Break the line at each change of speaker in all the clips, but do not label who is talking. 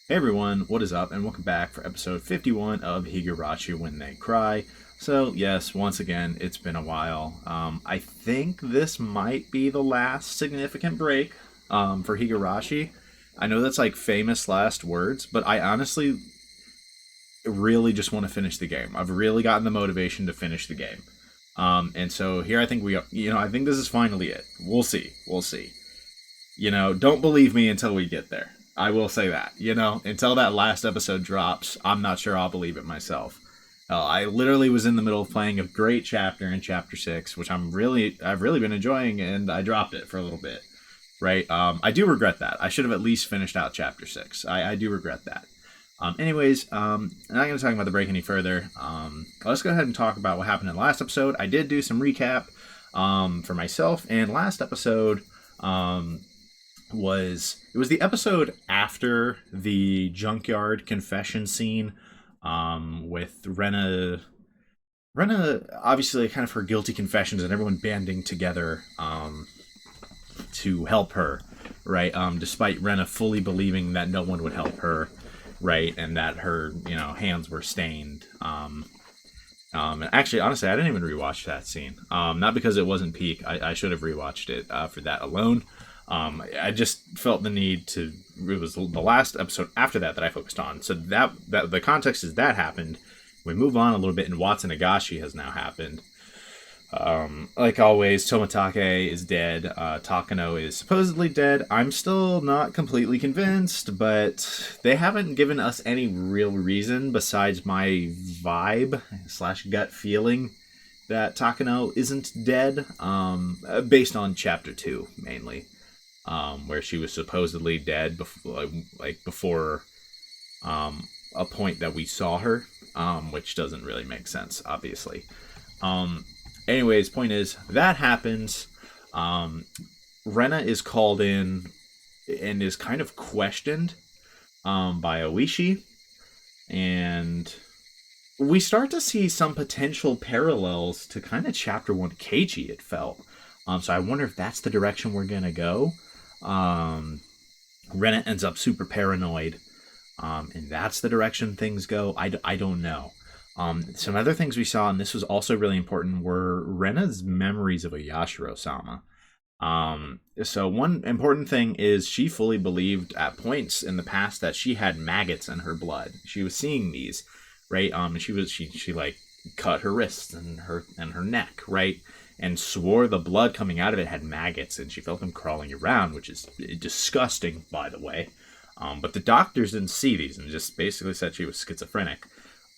Hey everyone, what is up, and welcome back for episode 51 of Higurashi When They Cry. So, yes, once again, it's been a while. I think this might be the last significant break for Higurashi. I know that's like famous last words, but I honestly really just want to finish the game. I've really gotten the motivation to finish the game. And so here I think I think this is finally it. We'll see. We'll see. Don't believe me until we get there. I will say that. Until that last episode drops, I'm not sure I'll believe it myself. I literally was in the middle of playing a great chapter in chapter 6, which I've really been enjoying, and I dropped it for a little bit. Right? I do regret that. I should have at least finished out chapter 6. I do regret that. Anyways, I'm not going to talk about the break any further. Let's go ahead and talk about what happened in the last episode. I did do some recap for myself, and last episode was the episode after the junkyard confession scene with Rena. Rena, obviously, kind of her guilty confessions and everyone banding together to help her, right? Despite Rena fully believing that no one would help her, right, and that her hands were stained. And actually, honestly, I didn't even rewatch that scene. Not because it wasn't peak. I should have rewatched it for that alone. I just felt the need to. It was the last episode after that I focused on. So that the context is that happened. We move on a little bit, and Watson Nagashi has now happened. Like always, Tomitake is dead. Takano is supposedly dead. I'm still not completely convinced, but they haven't given us any real reason besides my vibe / gut feeling that Takano isn't dead. Based on chapter 2 mainly, where she was supposedly dead before a point that we saw her, which doesn't really make sense, obviously. Anyways, point is, that happens. Rena is called in and is kind of questioned by Oishi. And we start to see some potential parallels to kind of Chapter 1 Keiichi, it felt. So I wonder if that's the direction we're going to go. Rena ends up super paranoid. And that's the direction things go. I don't know. Some other things we saw, and this was also really important, were Rena's memories of Oyashiro-sama. So one important thing is she fully believed at points in the past that she had maggots in her blood. She was seeing these, right? And she like cut her wrists and her neck, right? And swore the blood coming out of it had maggots, and she felt them crawling around, which is disgusting, by the way. But the doctors didn't see these and just basically said she was schizophrenic.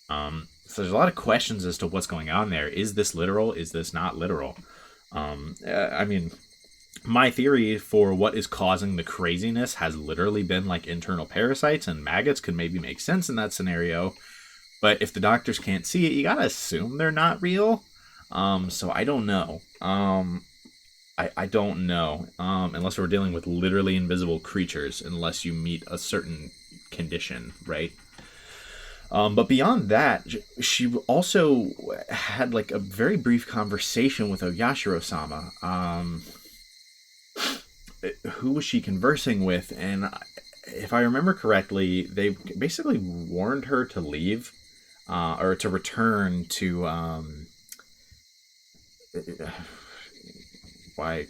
So there's a lot of questions as to what's going on there. Is this literal? Is this not literal? I mean, my theory for what is causing the craziness has literally been like internal parasites, and maggots could maybe make sense in that scenario. But if the doctors can't see it, you gotta assume they're not real. So I don't know. I don't know. Unless we're dealing with literally invisible creatures, unless you meet a certain condition, right? But beyond that, she also had like a very brief conversation with Oyashiro-sama. Who was she conversing with? And if I remember correctly, they basically warned her to leave, or to return to why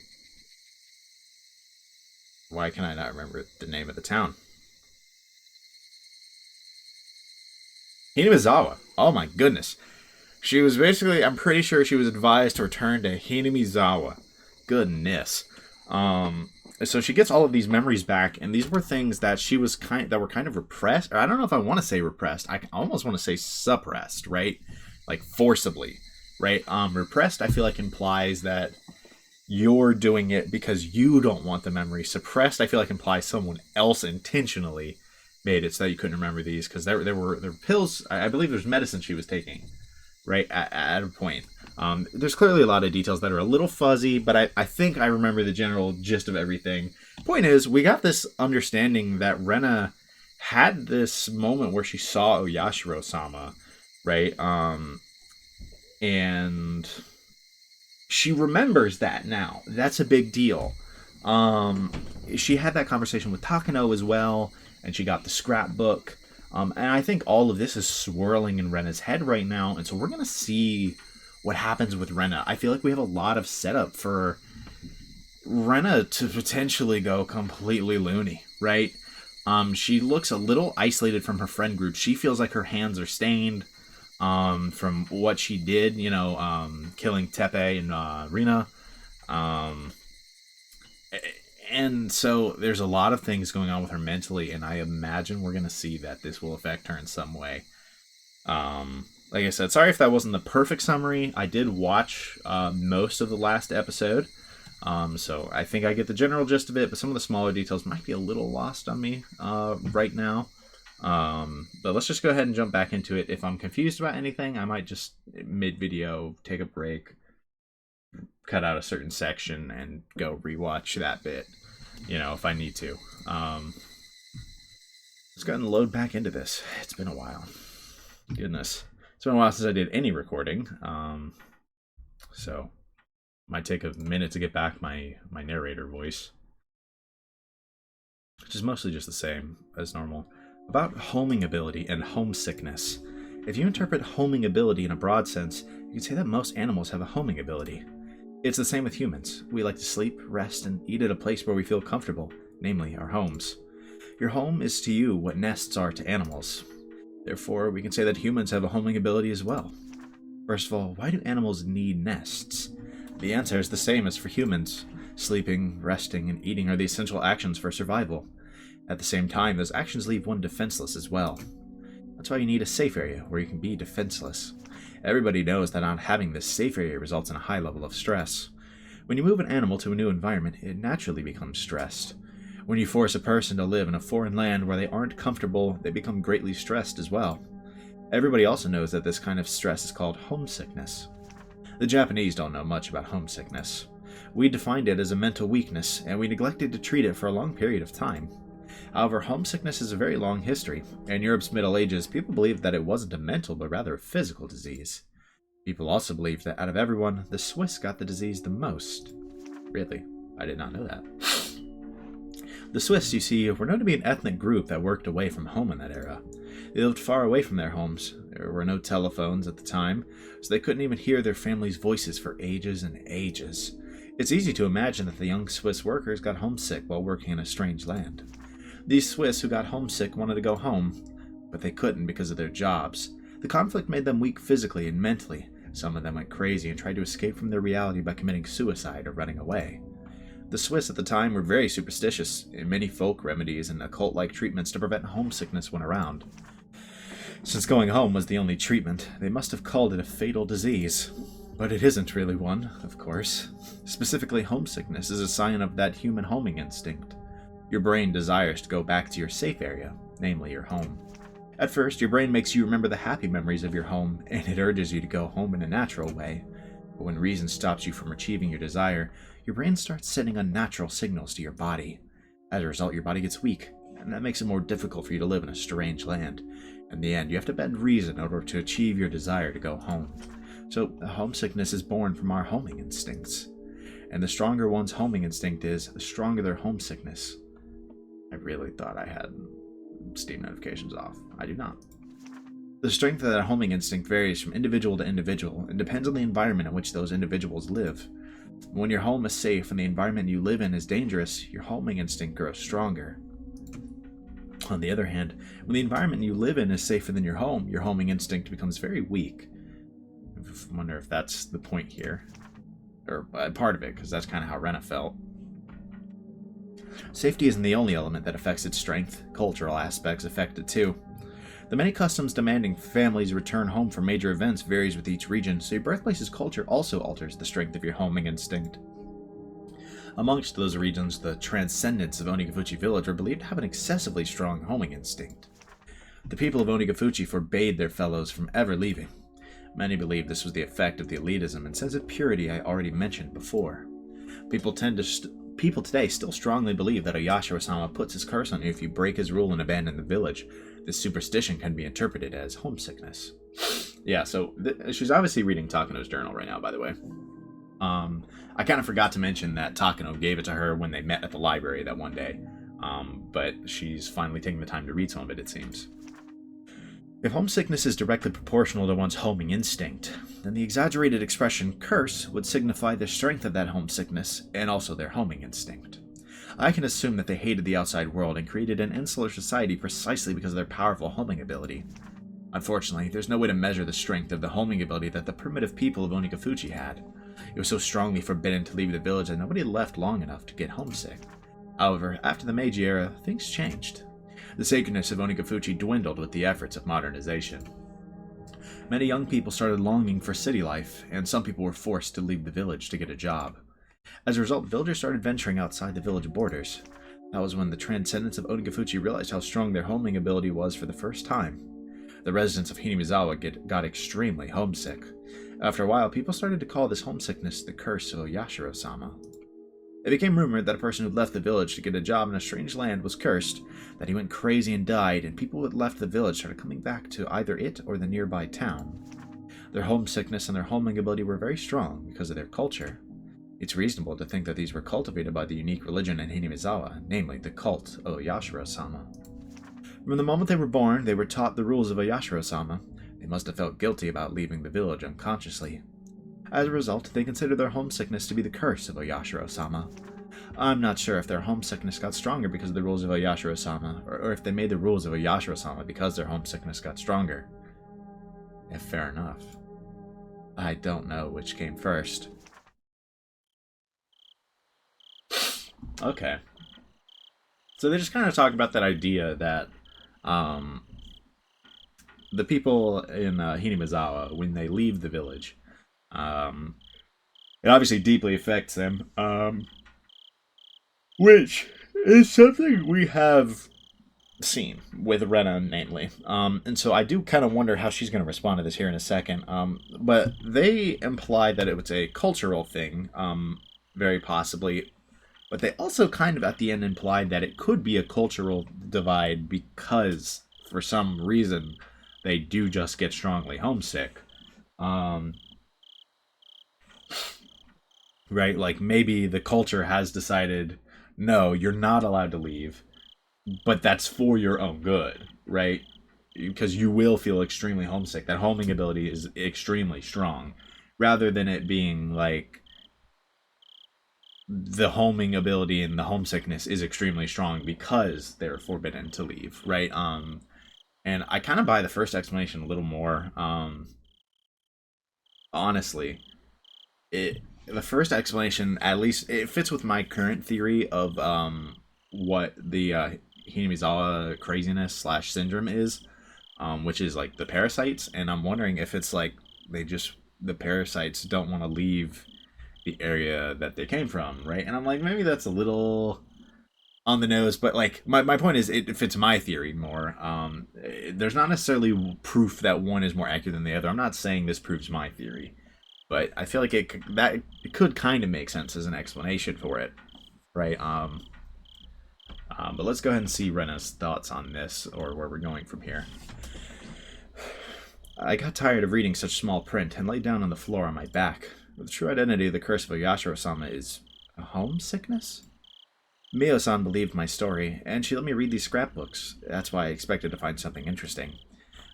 can I not remember the name of the town? Hinamizawa. Oh my goodness. She was basically, I'm pretty sure she was advised to return to Hinamizawa. Goodness. So she gets all of these memories back, and these were things that that were kind of repressed. Or I don't know if I want to say repressed. I almost want to say suppressed, right? Like forcibly, right? Repressed, I feel like implies that you're doing it because you don't want the memory. Suppressed, I feel like implies someone else intentionally made it so that you couldn't remember these, because there were pills. I believe there's medicine she was taking, right, at a point. There's clearly a lot of details that are a little fuzzy, but I think I remember the general gist of everything. Point is, we got this understanding that Rena had this moment where she saw Oyashiro-sama, right? And she remembers that now. That's a big deal. She had that conversation with Takano as well, and she got the scrapbook. And I think all of this is swirling in Rena's head right now, and so we're gonna see what happens with Rena. I feel like we have a lot of setup for Rena to potentially go completely loony, right? She looks a little isolated from her friend group. She feels like her hands are stained from what she did, killing Tepe and Rena. And so there's a lot of things going on with her mentally, and I imagine we're going to see that this will affect her in some way. Like I said, sorry if that wasn't the perfect summary. I did watch most of the last episode. So I think I get the general gist of it, but some of the smaller details might be a little lost on me right now. But let's just go ahead and jump back into it. If I'm confused about anything, I might just mid-video take a break, cut out a certain section, and go rewatch that bit, if I need to. Let's go ahead and load back into this. It's been a while. Goodness. It's been a while since I did any recording. So might take a minute to get back my narrator voice, which is mostly just the same as normal. About homing ability and homesickness. If you interpret homing ability in a broad sense, you can say that most animals have a homing ability. It's the same with humans. We like to sleep, rest, and eat at a place where we feel comfortable, namely our homes. Your home is to you what nests are to animals. Therefore, we can say that humans have a homing ability as well. First of all, why do animals need nests? The answer is the same as for humans. Sleeping, resting, and eating are the essential actions for survival. At the same time, those actions leave one defenseless as well. That's why you need a safe area where you can be defenseless. Everybody knows that not having this safe area results in a high level of stress. When you move an animal to a new environment, it naturally becomes stressed. When you force a person to live in a foreign land where they aren't comfortable, they become greatly stressed as well. Everybody also knows that this kind of stress is called homesickness. The Japanese don't know much about homesickness. We defined it as a mental weakness, and we neglected to treat it for a long period of time. However, homesickness is a very long history. In Europe's Middle Ages, people believed that it wasn't a mental but rather a physical disease. People also believed that out of everyone, the Swiss got the disease the most. Really? I did not know that. The Swiss, you see, were known to be an ethnic group that worked away from home in that era. They lived far away from their homes. There were no telephones at the time, so they couldn't even hear their families' voices for ages and ages. It's easy to imagine that the young Swiss workers got homesick while working in a strange land. These Swiss who got homesick wanted to go home, but they couldn't because of their jobs. The conflict made them weak physically and mentally. Some of them went crazy and tried to escape from their reality by committing suicide or running away. The Swiss at the time were very superstitious, and many folk remedies and occult-like treatments to prevent homesickness went around. Since going home was the only treatment, they must have called it a fatal disease. But it isn't really one, of course. Specifically, homesickness is a sign of that human homing instinct. Your brain desires to go back to your safe area, namely your home. At first, your brain makes you remember the happy memories of your home, and it urges you to go home in a natural way. But when reason stops you from achieving your desire, your brain starts sending unnatural signals to your body. As a result, your body gets weak, and that makes it more difficult for you to live in a strange land. In the end, you have to bend reason in order to achieve your desire to go home. So, homesickness is born from our homing instincts. And the stronger one's homing instinct is, the stronger their homesickness. I really thought I had Steam notifications off. I do not. The strength of that homing instinct varies from individual to individual and depends on the environment in which those individuals live. When your home is safe and the environment you live in is dangerous, your homing instinct grows stronger. On the other hand, when the environment you live in is safer than your homing instinct becomes very weak. I wonder if that's the point here. Or part of it, because that's kind of how Rena felt. Safety isn't the only element that affects its strength. Cultural aspects affect it too. The many customs demanding families return home for major events varies with each region, so your birthplace's culture also alters the strength of your homing instinct. Amongst those regions, the transcendents of Onigafuchi village were believed to have an excessively strong homing instinct. The people of Onigafuchi forbade their fellows from ever leaving. Many believe this was the effect of the elitism and sense of purity I already mentioned before. People today still strongly believe that Oyashiro-sama puts his curse on you if you break his rule and abandon the village. This superstition can be interpreted as homesickness. Yeah, so she's obviously reading Takano's journal right now, by the way. I kind of forgot to mention that Takano gave it to her when they met at the library that one day. But she's finally taking the time to read some of it, it seems. If homesickness is directly proportional to one's homing instinct, then the exaggerated expression curse would signify the strength of that homesickness and also their homing instinct. I can assume that they hated the outside world and created an insular society precisely because of their powerful homing ability. Unfortunately, there's no way to measure the strength of the homing ability that the primitive people of Onikafuchi had. It was so strongly forbidden to leave the village that nobody left long enough to get homesick. However, after the Meiji era, things changed. The sacredness of Onikafuchi dwindled with the efforts of modernization. Many young people started longing for city life, and some people were forced to leave the village to get a job. As a result, villagers started venturing outside the village borders. That was when the transcendents of Onikafuchi realized how strong their homing ability was for the first time. The residents of Hinamizawa got extremely homesick. After a while, people started to call this homesickness the curse of Oyashiro-sama. It became rumored that a person who left the village to get a job in a strange land was cursed, that he went crazy and died, and people who had left the village started coming back to either it or the nearby town. Their homesickness and their homing ability were very strong because of their culture. It's reasonable to think that these were cultivated by the unique religion in Hinamizawa, namely the cult of Oyashiro-sama. From the moment they were born, they were taught the rules of Oyashiro-sama. They must have felt guilty about leaving the village unconsciously. As a result, they considered their homesickness to be the curse of Oyashiro-sama. I'm not sure if their homesickness got stronger because of the rules of Oyashiro-sama, or if they made the rules of Oyashiro-sama because their homesickness got stronger. If fair enough. I don't know which came first. Okay. So they just kind of talk about that idea that the people in Hinamizawa, when they leave the village, it obviously deeply affects them, which is something we have seen with Rena, namely. And so I do kind of wonder how she's going to respond to this here in a second. But they imply that it was a cultural thing, very possibly. But they also kind of at the end implied that it could be a cultural divide because, for some reason, they do just get strongly homesick. Right? Like maybe the culture has decided, no, you're not allowed to leave, but that's for your own good, right? Because you will feel extremely homesick. That homing ability is extremely strong, rather than it being like the homing ability and the homesickness is extremely strong because they're forbidden to leave, right? And I kind of buy the first explanation a little more. Honestly, the first explanation, at least, it fits with my current theory of what the Hinamizawa craziness / syndrome is, which is like the parasites. And I'm wondering if it's like the parasites don't want to leave the area that they came from, right? And I'm like, maybe that's a little on the nose, but like my point is it fits my theory more. There's not necessarily proof that one is more accurate than the other. I'm not saying this proves my theory, but I feel like it could kind of make sense as an explanation for it, right? But let's go ahead and see Rena's thoughts on this, or where we're going from here. I got tired of reading such small print and lay down on the floor on my back. The true identity of the curse of Oyashiro-sama is homesickness? Mio-san believed my story, and she let me read these scrapbooks. That's why I expected to find something interesting.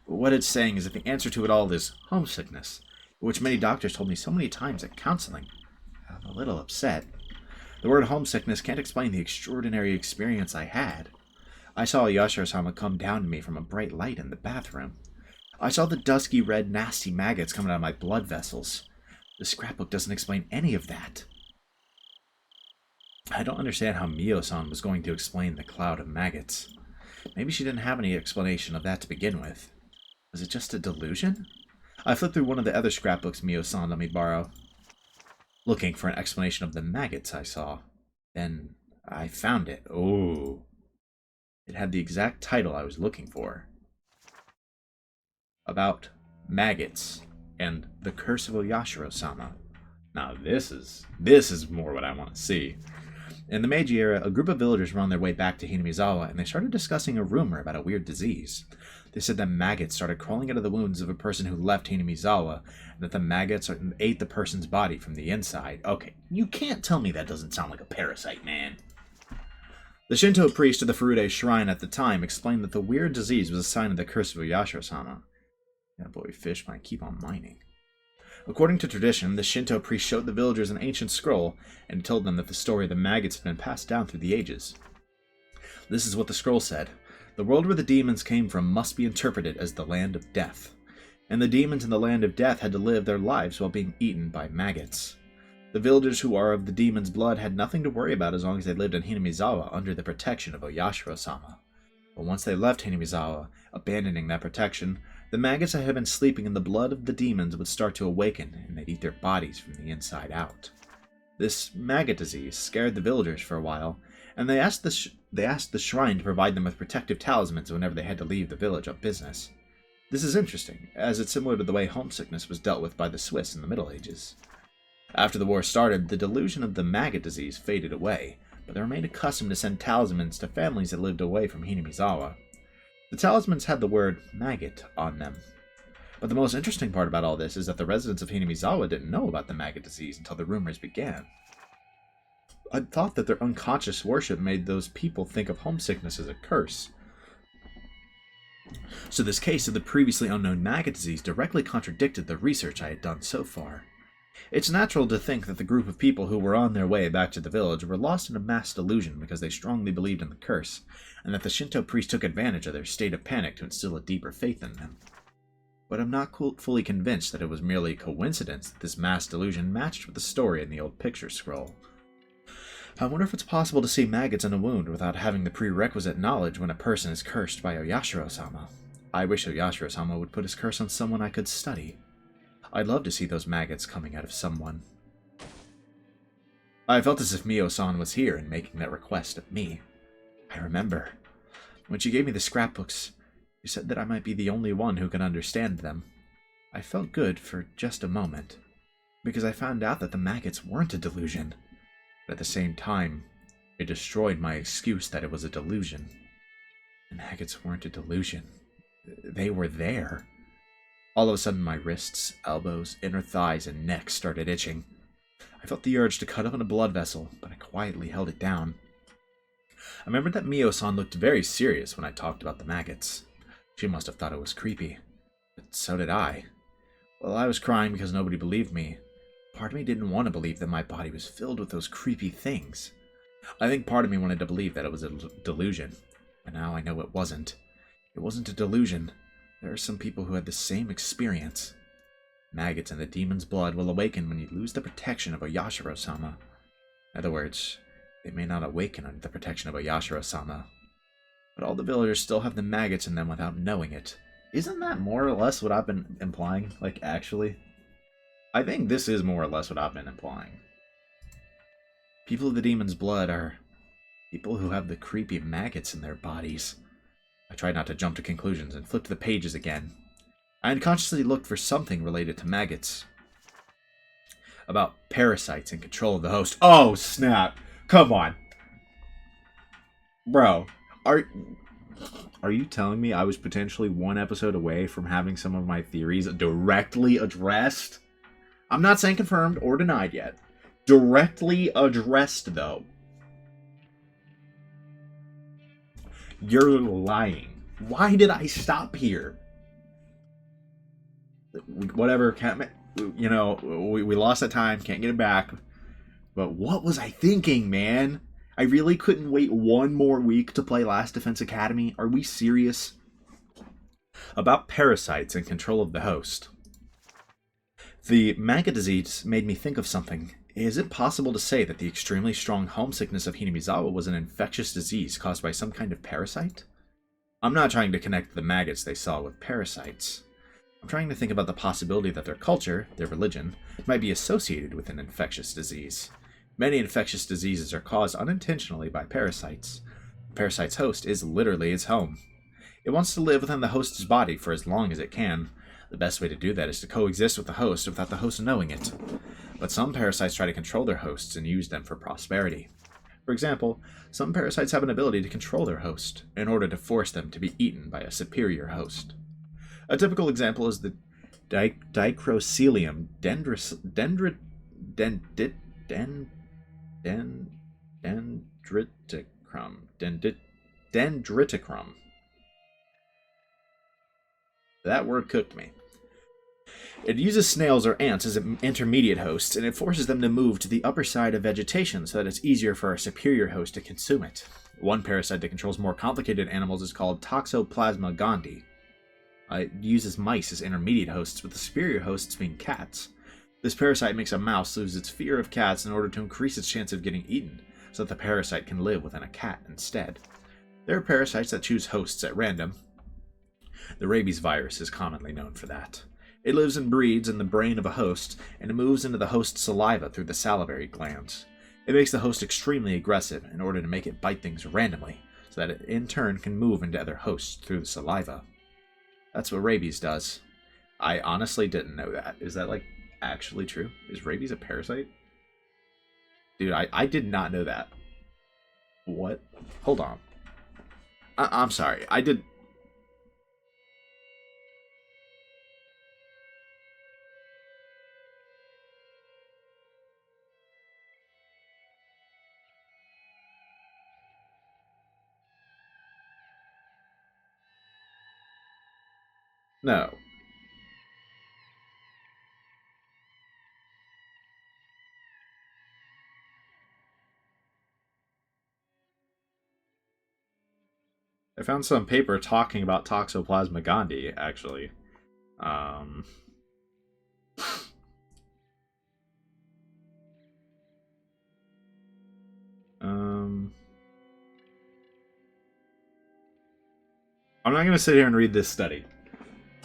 But what it's saying is that the answer to it all is homesickness, which many doctors told me so many times at counseling. I'm a little upset. The word homesickness can't explain the extraordinary experience I had. I saw Oyashiro-sama come down to me from a bright light in the bathroom. I saw the dusky red nasty maggots coming out of my blood vessels. The scrapbook doesn't explain any of that. I don't understand how Mio-san was going to explain the cloud of maggots. Maybe she didn't have any explanation of that to begin with. Was it just a delusion? I flipped through one of the other scrapbooks Mio-san let me borrow, looking for an explanation of the maggots I saw. Then I found it. Oh. It had the exact title I was looking for. About maggots and the curse of Oyashiro-sama. Now this is more what I want to see. In the Meiji era, a group of villagers were on their way back to Hinamizawa, and they started discussing a rumor about a weird disease. They said that maggots started crawling out of the wounds of a person who left Hinamizawa, and that the maggots ate the person's body from the inside. Okay, you can't tell me that doesn't sound like a parasite, man. The Shinto priest of the Furude shrine at the time explained that the weird disease was a sign of the curse of Oyashiro-sama. Yeah, boy, fish might keep on mining. According to tradition, the Shinto priest showed the villagers an ancient scroll and told them that the story of the maggots had been passed down through the ages. This is what the scroll said. The world where the demons came from must be interpreted as the land of death. And the demons in the land of death had to live their lives while being eaten by maggots. The villagers who are of the demon's blood had nothing to worry about as long as they lived in Hinamizawa under the protection of Oyashiro-sama. But once they left Hinamizawa, abandoning that protection, the maggots that had been sleeping in the blood of the demons would start to awaken, and they'd eat their bodies from the inside out. This maggot disease scared the villagers for a while, and they asked the shrine to provide them with protective talismans whenever they had to leave the village on business. This is interesting, as it's similar to the way homesickness was dealt with by the Swiss in the Middle Ages. After the war started, the delusion of the maggot disease faded away, but they remained accustomed to send talismans to families that lived away from Hinamizawa. The talismans had the word maggot on them. But the most interesting part about all this is that the residents of Hinamizawa didn't know about the maggot disease until the rumors began. I thought that their unconscious worship made those people think of homesickness as a curse. So this case of the previously unknown maggot disease directly contradicted the research I had done so far. It's natural to think that the group of people who were on their way back to the village were lost in a mass delusion because they strongly believed in the curse, and that the Shinto priest took advantage of their state of panic to instill a deeper faith in them. But I'm not fully convinced that it was merely coincidence that this mass delusion matched with the story in the old picture scroll. I wonder if it's possible to see maggots in a wound without having the prerequisite knowledge when a person is cursed by Oyashiro-sama. I wish Oyashiro-sama would put his curse on someone I could study. I'd love to see those maggots coming out of someone. I felt as if Mio-san was here and making that request of me. I remember. When she gave me the scrapbooks, she said that I might be the only one who can understand them. I felt good for just a moment, because I found out that the maggots weren't a delusion. But at the same time, it destroyed my excuse that it was a delusion. The maggots weren't a delusion. They were there. All of a sudden, my wrists, elbows, inner thighs, and neck started itching. I felt the urge to cut open a blood vessel, but I quietly held it down. I remembered that Mio-san looked very serious when I talked about the maggots. She must have thought it was creepy, but so did I. While I was crying because nobody believed me, part of me didn't want to believe that my body was filled with those creepy things. I think part of me wanted to believe that it was a delusion, but now I know it wasn't. It wasn't a delusion. There are some people who had the same experience. Maggots in the demon's blood will awaken when you lose the protection of Oyashiro-sama. In other words, they may not awaken under the protection of Oyashiro-sama. But all the villagers still have the maggots in them without knowing it. Isn't that more or less what I've been implying? Like, actually? I think this is more or less what I've been implying. People of the demon's blood are people who have the creepy maggots in their bodies. I tried not to jump to conclusions and flipped the pages again. I unconsciously looked for something related to maggots. About parasites in control of the host. Oh, snap! Come on! Bro, are you telling me I was potentially one episode away from having some of my theories directly addressed? I'm not saying confirmed or denied yet. Directly addressed, though. You're lying. Why did I stop here? Whatever, we lost that time, can't get it back. But what was I thinking, man? I really couldn't wait one more week to play Last Defense Academy? Are we serious? About parasites and control of the host. The maggot disease made me think of something. Is it possible to say that the extremely strong homesickness of Hinamizawa was an infectious disease caused by some kind of parasite? I'm not trying to connect the maggots they saw with parasites. I'm trying to think about the possibility that their culture, their religion, might be associated with an infectious disease. Many infectious diseases are caused unintentionally by parasites. The parasite's host is literally its home. It wants to live within the host's body for as long as it can. The best way to do that is to coexist with the host without the host knowing it. But some parasites try to control their hosts and use them for prosperity. For example, some parasites have an ability to control their host in order to force them to be eaten by a superior host. A typical example is the Dicrocelium dendriticrus. Dendriticrum. That word cooked me. It uses snails or ants as intermediate hosts, and it forces them to move to the upper side of vegetation so that it's easier for a superior host to consume it. One parasite that controls more complicated animals is called Toxoplasma gondii. It uses mice as intermediate hosts, with the superior hosts being cats. This parasite makes a mouse lose its fear of cats in order to increase its chance of getting eaten, so that the parasite can live within a cat instead. There are parasites that choose hosts at random. The rabies virus is commonly known for that. It lives and breeds in the brain of a host, and it moves into the host's saliva through the salivary glands. It makes the host extremely aggressive in order to make it bite things randomly, so that it in turn can move into other hosts through the saliva. That's what rabies does. I honestly didn't know that. Is that, actually true? Is rabies a parasite? Dude, I did not know that. What? Hold on. I'm sorry. I did... No. I found some paper talking about Toxoplasma gondii, actually. Um... I'm not going to sit here and read this study.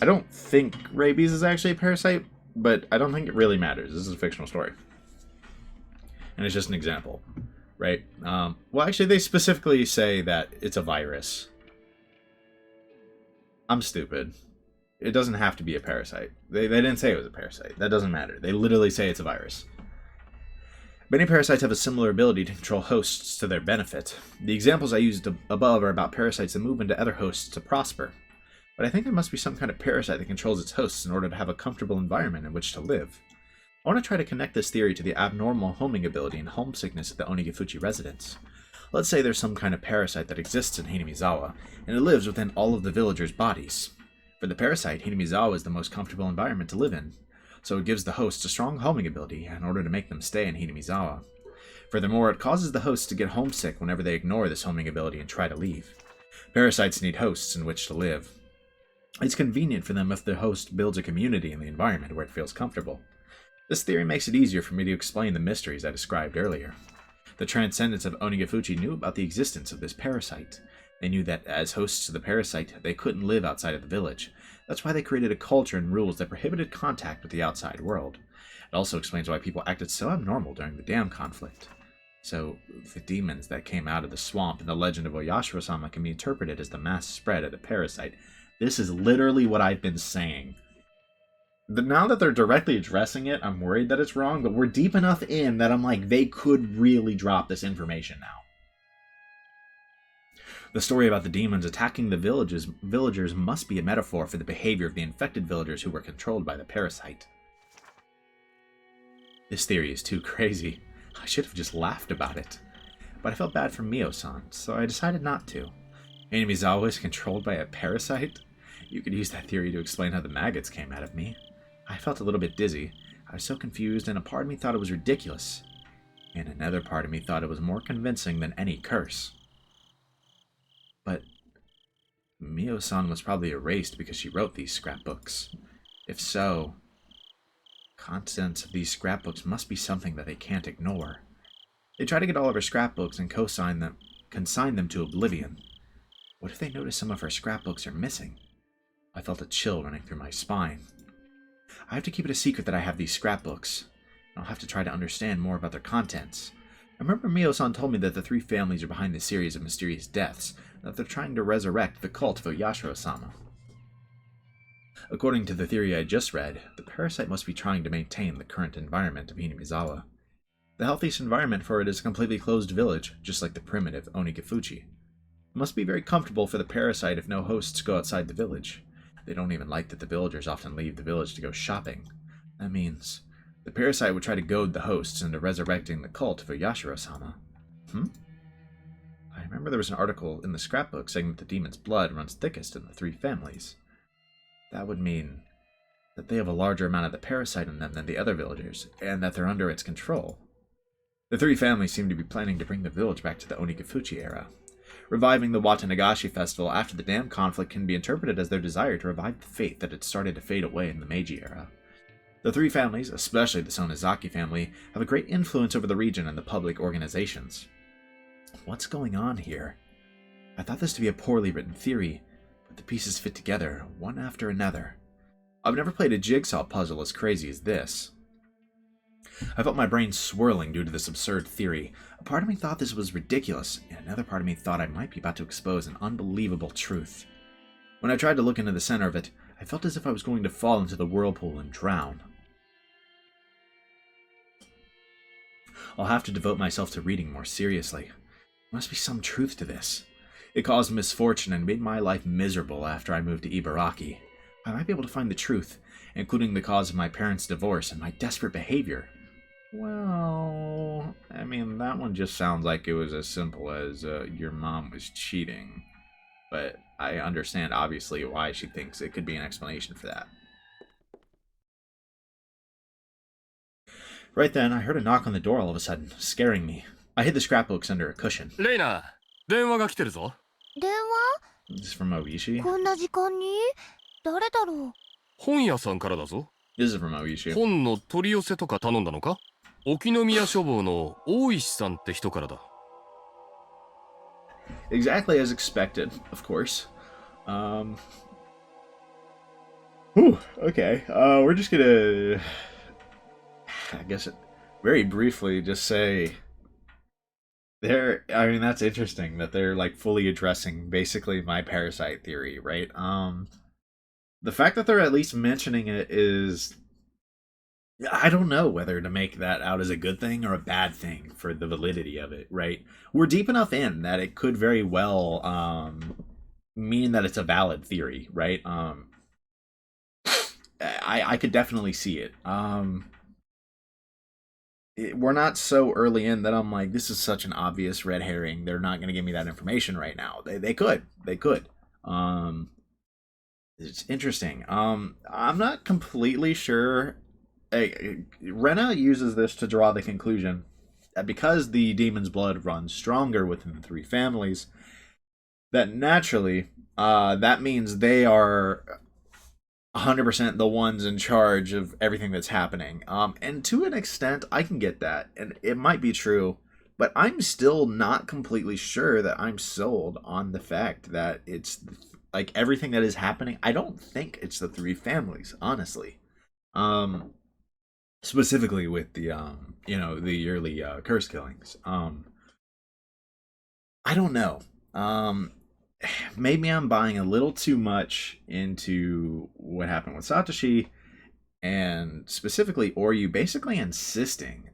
I don't think rabies is actually a parasite, but I don't think it really matters. This is a fictional story. And it's just an example, right? Well, actually, they specifically say that it's a virus. I'm stupid. It doesn't have to be a parasite. They didn't say it was a parasite. That doesn't matter. They literally say it's a virus. Many parasites have a similar ability to control hosts to their benefit. The examples I used above are about parasites that move into other hosts to prosper. But I think there must be some kind of parasite that controls its hosts in order to have a comfortable environment in which to live. I want to try to connect this theory to the abnormal homing ability and homesickness of the Onigifuchi residents. Let's say there's some kind of parasite that exists in Hinamizawa, and it lives within all of the villagers' bodies. For the parasite, Hinamizawa is the most comfortable environment to live in, so it gives the hosts a strong homing ability in order to make them stay in Hinamizawa. Furthermore, it causes the hosts to get homesick whenever they ignore this homing ability and try to leave. Parasites need hosts in which to live. It's convenient for them if the host builds a community in the environment where it feels comfortable. This theory makes it easier for me to explain the mysteries I described earlier. The Transcendents of Onigifuchi knew about the existence of this parasite. They knew that, as hosts to the parasite, they couldn't live outside of the village. That's why they created a culture and rules that prohibited contact with the outside world. It also explains why people acted so abnormal during the dam conflict. So, the demons that came out of the swamp in the legend of Oyashiro-sama can be interpreted as the mass spread of the parasite. This is literally what I've been saying. Now that they're directly addressing it, I'm worried that it's wrong, but we're deep enough in that I'm like, they could really drop this information now. The story about the demons attacking the villagers must be a metaphor for the behavior of the infected villagers who were controlled by the parasite. This theory is too crazy. I should have just laughed about it. But I felt bad for Mio-san, so I decided not to. Hinamizawa is controlled by a parasite? You could use that theory to explain how the maggots came out of me. I felt a little bit dizzy. I was so confused, and a part of me thought it was ridiculous. And another part of me thought it was more convincing than any curse. But Mio-san was probably erased because she wrote these scrapbooks. If so, contents of these scrapbooks must be something that they can't ignore. They try to get all of her scrapbooks and consign them to oblivion. What if they notice some of her scrapbooks are missing? I felt a chill running through my spine. I have to keep it a secret that I have these scrapbooks. I'll have to try to understand more about their contents. I remember Mio-san told me that the three families are behind this series of mysterious deaths, and that they're trying to resurrect the cult of Oyashiro-sama. According to the theory I just read, the parasite must be trying to maintain the current environment of Hinamizawa. The healthiest environment for it is a completely closed village, just like the primitive Onigifuchi. It must be very comfortable for the parasite if no hosts go outside the village. They don't even like that the villagers often leave the village to go shopping. That means the parasite would try to goad the hosts into resurrecting the cult of Oyashiro-sama. I remember there was an article in the scrapbook saying that the demon's blood runs thickest in the three families. That would mean that they have a larger amount of the parasite in them than the other villagers, and that they're under its control. The three families seem to be planning to bring the village back to the Onikafuchi era. Reviving the Watanagashi festival after the dam conflict can be interpreted as their desire to revive the faith that had started to fade away in the Meiji era. The three families, especially the Sonozaki family, have a great influence over the region and the public organizations. What's going on here? I thought this to be a poorly written theory, but the pieces fit together, one after another. I've never played a jigsaw puzzle as crazy as this. I felt my brain swirling due to this absurd theory. A part of me thought this was ridiculous, and another part of me thought I might be about to expose an unbelievable truth. When I tried to look into the center of it, I felt as if I was going to fall into the whirlpool and drown. I'll have to devote myself to reading more seriously. There must be some truth to this. It caused misfortune and made my life miserable after I moved to Ibaraki. I might be able to find the truth, including the cause of my parents' divorce and my desperate behavior. Well, I mean, that one just sounds like it was as simple as your mom was cheating. But I understand, obviously, why she thinks it could be an explanation for that. Right then, I heard a knock on the door all of a sudden, scaring me. I hid the scrapbooks under a cushion.
Rena, 電話が来てるぞ。
電話?
This is from Oishi.
こんな時間に? 誰だろう?
本屋さんからだぞ。
This is from Oishi.
本の取り寄せとか頼んだのか？沖宮書房の大石さんって人からだ。
Exactly as expected, of course. Okay. We're just gonna, I guess, very briefly just say I mean, that's interesting that they're like fully addressing basically my parasite theory, right? The fact that they're at least mentioning it is, I don't know whether to make that out as a good thing or a bad thing for the validity of it, right? We're deep enough in that it could very well mean that it's a valid theory, right? I could definitely see it. We're not so early in that I'm like, this is such an obvious red herring. They're not going to give me that information right now. They could. It's interesting. I'm not completely sure. Rena uses this to draw the conclusion that because the demon's blood runs stronger within the three families, that naturally, that means they are 100% the ones in charge of everything that's happening. And to an extent, I can get that, and it might be true, but I'm still not completely sure that I'm sold on the fact that it's like everything that is happening. I don't think it's the three families, honestly. Specifically with the the yearly curse killings. I don't know. Maybe I'm buying a little too much into what happened with Satoshi, and specifically Oryu basically insisting,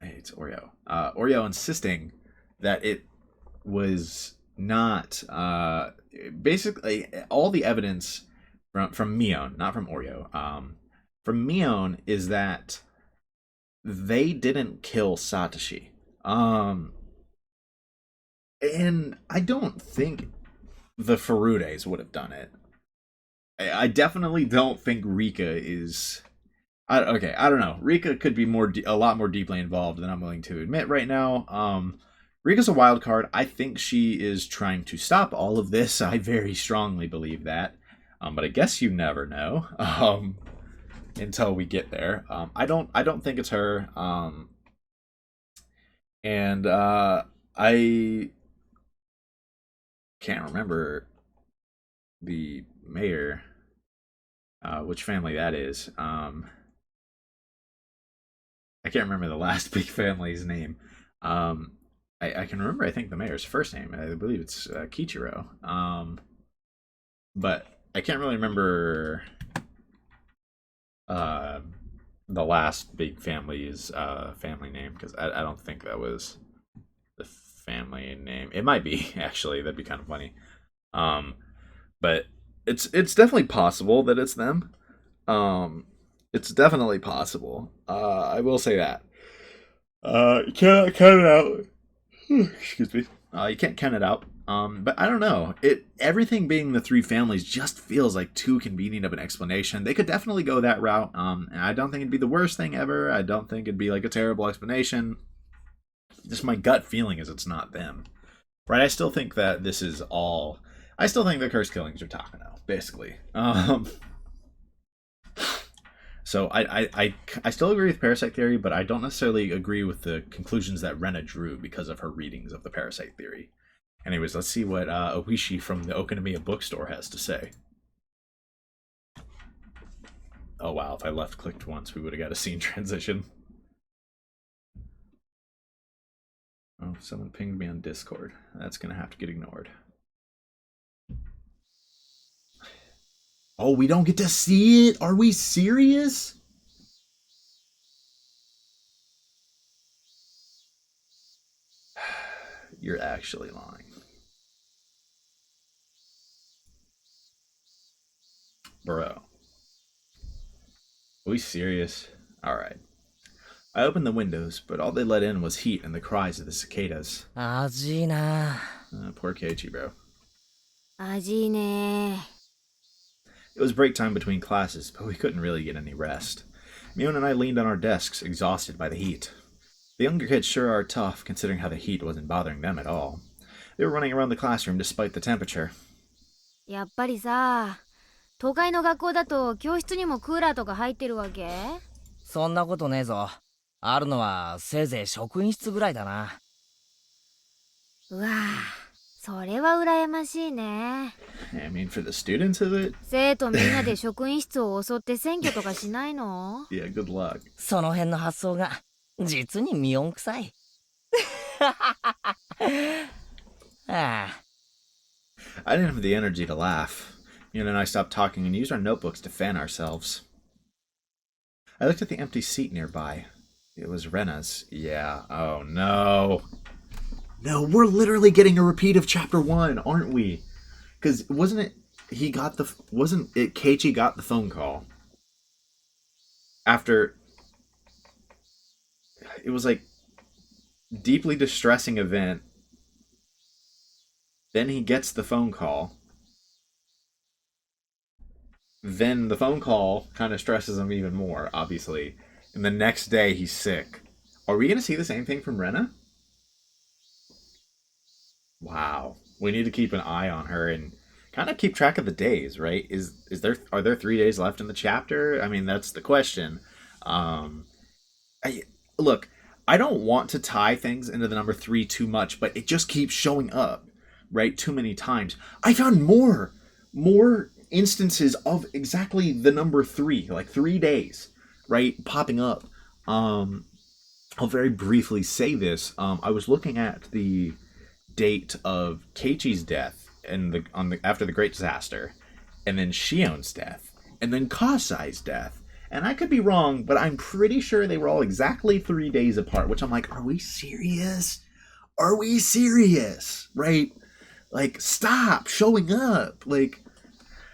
it's Oreo. Oreo insisting that it was not, basically all the evidence from Mion, not from Oreo, from Mion is that they didn't kill Satoshi. And I don't think the Furudes would have done it. I definitely don't think Rika is... I don't know. Rika could be a lot more deeply involved than I'm willing to admit right now. Rika's a wild card. I think she is trying to stop all of this. I very strongly believe that. But I guess you never know. Until we get there. I don't think it's her. And I can't remember the mayor, which family that is. I can't remember the last big family's name. I can remember, I think, the mayor's first name. I believe it's Kichiro. But I can't really remember the last big family's family name, because I don't think that was the family name. It might be, actually. That'd be kind of funny. But it's definitely possible that it's them. It's definitely possible. I will say that. You cannot cut it out. Excuse me. You can't count it out. But I don't know. Everything being the three families just feels like too convenient of an explanation. They could definitely go that route. And I don't think it'd be the worst thing ever. I don't think it'd be like a terrible explanation. Just my gut feeling is it's not them. Right? I still think that this is all. I still think the curse killings are Takano, basically. So I still agree with parasite theory, but I don't necessarily agree with the conclusions that Rena drew because of her readings of the parasite theory. Anyways, let's see what Oishi from the Okonomiya bookstore has to say. Oh wow, if I left-clicked once, we would have got a scene transition. Oh, someone pinged me on Discord. That's going to have to get ignored. Oh, we don't get to see it? Are we serious? You're actually lying. Bro. Are we serious? Alright. I opened the windows, but all they let in was heat and the cries of the cicadas.
Ajina.
Poor Keiichi, bro.
Ajine.
It was break time between classes, but we couldn't really get any rest. Mion and I leaned on our desks, exhausted by the heat. The younger kids sure are tough, considering how the heat wasn't bothering them at all. They were running around the classroom despite the temperature.
やっぱりさ、都会の学校だと教室にもクーラーとか入ってるわけ？
そんなことねえぞ。あるのはせいぜい職員室ぐらいだな。
うわぁ、それは羨ましいね。
I mean, for the students of it?
生徒みんなで職員室を襲って占拠とかしないの？
Yeah, good luck.
その辺の発想が実にミオン臭い。ああ。
I didn't have the energy to laugh. Mion and I stopped talking and used our notebooks to fan ourselves. I looked at the empty seat nearby. It was Rena's. Yeah. Oh no. No, we're literally getting a repeat of chapter 1, aren't we? Because wasn't it Keiichi got the phone call after it was like deeply distressing event. Then he gets the phone call. Then the phone call kind of stresses him even more, obviously. And the next day he's sick. Are we going to see the same thing from Rena? Wow. We need to keep an eye on her and kind of keep track of the days, right? Are there 3 days left in the chapter? I mean, that's the question. Look, I don't want to tie things into the number 3 too much, but it just keeps showing up, right? Too many times. I found more instances of exactly the number 3, like 3 days, right? Popping up. I'll very briefly say this. I was looking at the date of Keiichi's death after the Great Disaster, and then Shion's death, and then Kasai's death. And I could be wrong, but I'm pretty sure they were all exactly 3 days apart, which I'm like, are we serious? Are we serious? Right? Like, stop showing up. Like,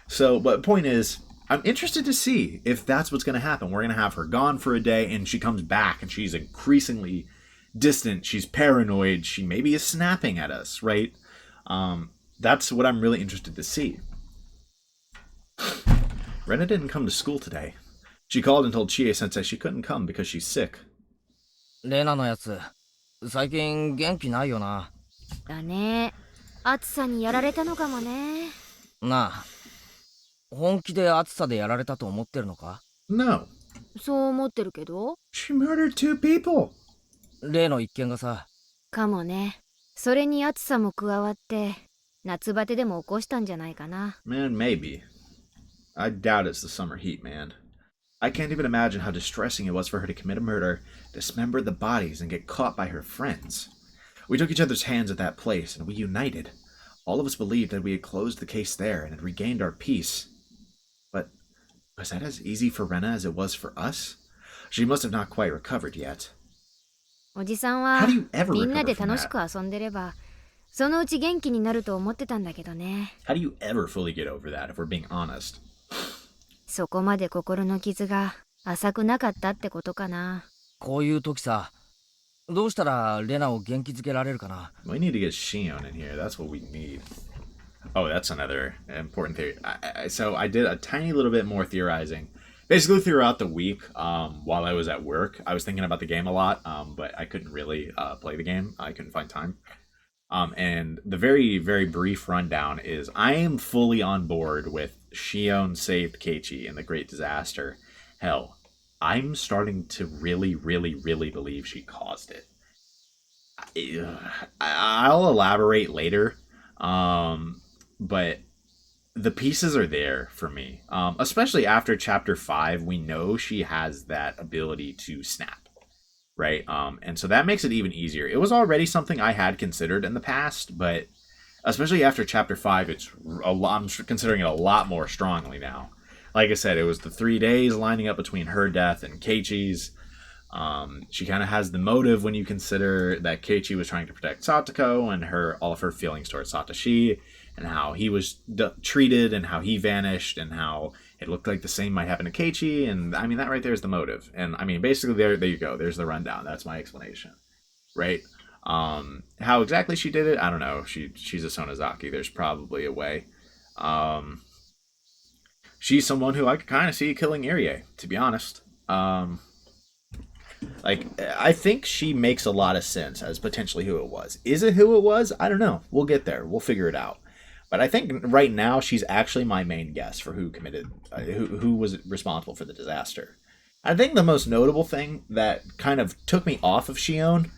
so, but the point is, I'm interested to see if that's what's going to happen. We're going to have her gone for a day, and she comes back, and she's increasingly distant. She's paranoid. She maybe is snapping at us, right? That's what I'm really interested to see. Rena didn't come to school today. She called and told Chie-sensei she couldn't come because she's sick.
レナのやつ、最近元気ないよな。
だね。暑さにやられたのかもね。
なあ、本気で暑さでやられたと思ってるのか？
No.
そう思ってるけど。
She murdered 2 people.
例の一件がさ。
かもね。それに暑さも加わって、夏バテでも起こしたんじゃないかな。
Man, maybe. I doubt it's the summer heat, man. I can't even imagine how distressing it was for her to commit a murder, dismember the bodies, and get caught by her friends. We took each other's hands at that place, and we united. All of us believed that we had closed the case there and had regained our peace. But was that as easy for Rena as it was for us? She must have not quite recovered yet.
おじさんは
How do you ever
みんな
recover
で
from
楽し
that?
く遊んでれば、そのうち元気になると思ってたんだけどね。
How do you ever fully get over that, if we're being honest?
そこまで心の傷が浅くなかったってことかな。
こういう時さ、どうしたらレナを元気づけられるかな？
We need to get Shion in here. That's what we need. Oh, that's another important theory. So I did a tiny little bit more theorizing. Basically, throughout the week, while I was at work, I was thinking about the game a lot, but I couldn't really play the game. I couldn't find time. And the very, very brief rundown is I am fully on board with Shion saved Keiichi in the Great Disaster. Hell, I'm starting to really, really, really believe she caused it. I'll elaborate later, but the pieces are there for me. Especially after chapter 5, we know she has that ability to snap, right? And so that makes it even easier. It was already something I had considered in the past, but especially after chapter 5, I'm considering it a lot more strongly now. Like I said, it was the 3 days lining up between her death and Keiichi's. She kind of has the motive when you consider that Keiichi was trying to protect Satoko and all of her feelings towards Satoshi, and how he was treated and how he vanished and how it looked like the same might happen to Keiichi. And I mean, that right there is the motive. And I mean, basically there you go. There's the rundown. That's my explanation, right? How exactly she did it, I don't know. She's a Sonozaki. There's probably a way. She's someone who I could kind of see killing Irie, to be honest. Like, I think she makes a lot of sense as potentially who it was. Is it who it was? I don't know. We'll get there. We'll figure it out. But I think right now she's actually my main guess for who committed, who was responsible for the disaster. I think the most notable thing that kind of took me off of Shion,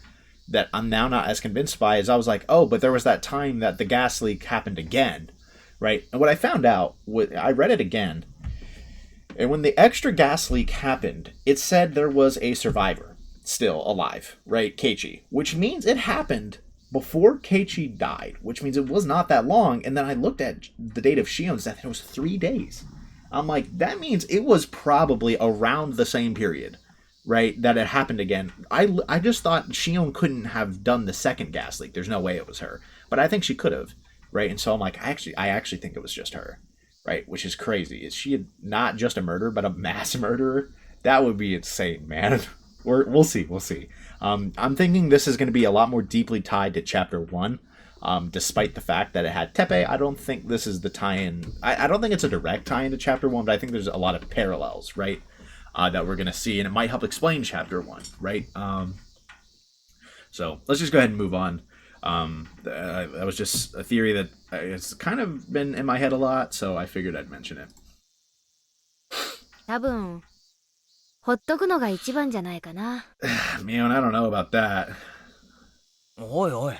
that I'm now not as convinced by, is I was like, oh, but there was that time that the gas leak happened again, right? And what I found out, I read it again, and when the extra gas leak happened, it said there was a survivor still alive, right? Keiichi, which means it happened before Keiichi died, which means it was not that long. And then I looked at the date of Shion's death, and it was 3 days. I'm like, that means it was probably around the same period, right, that it happened again. I just thought Shion couldn't have done the second gas leak. There's no way it was her. But I think she could have, right? And so I'm like, I actually think it was just her. Right, which is crazy. Is she not just a murderer, but a mass murderer? That would be insane, man. We'll see. I'm thinking this is going to be a lot more deeply tied to Chapter 1, despite the fact that it had Tepe. I don't think this is the tie-in. I don't think it's a direct tie-in to Chapter 1, but I think there's a lot of parallels, right, that we're going to see, and it might help explain Chapter 1, right? So let's just go ahead and move on. That was just a theory that it's kind of been in my head a lot, so I figured I'd mention it.
多分ほっとくのが一番じゃないかな。
Man, I don't know about that.
おいおい、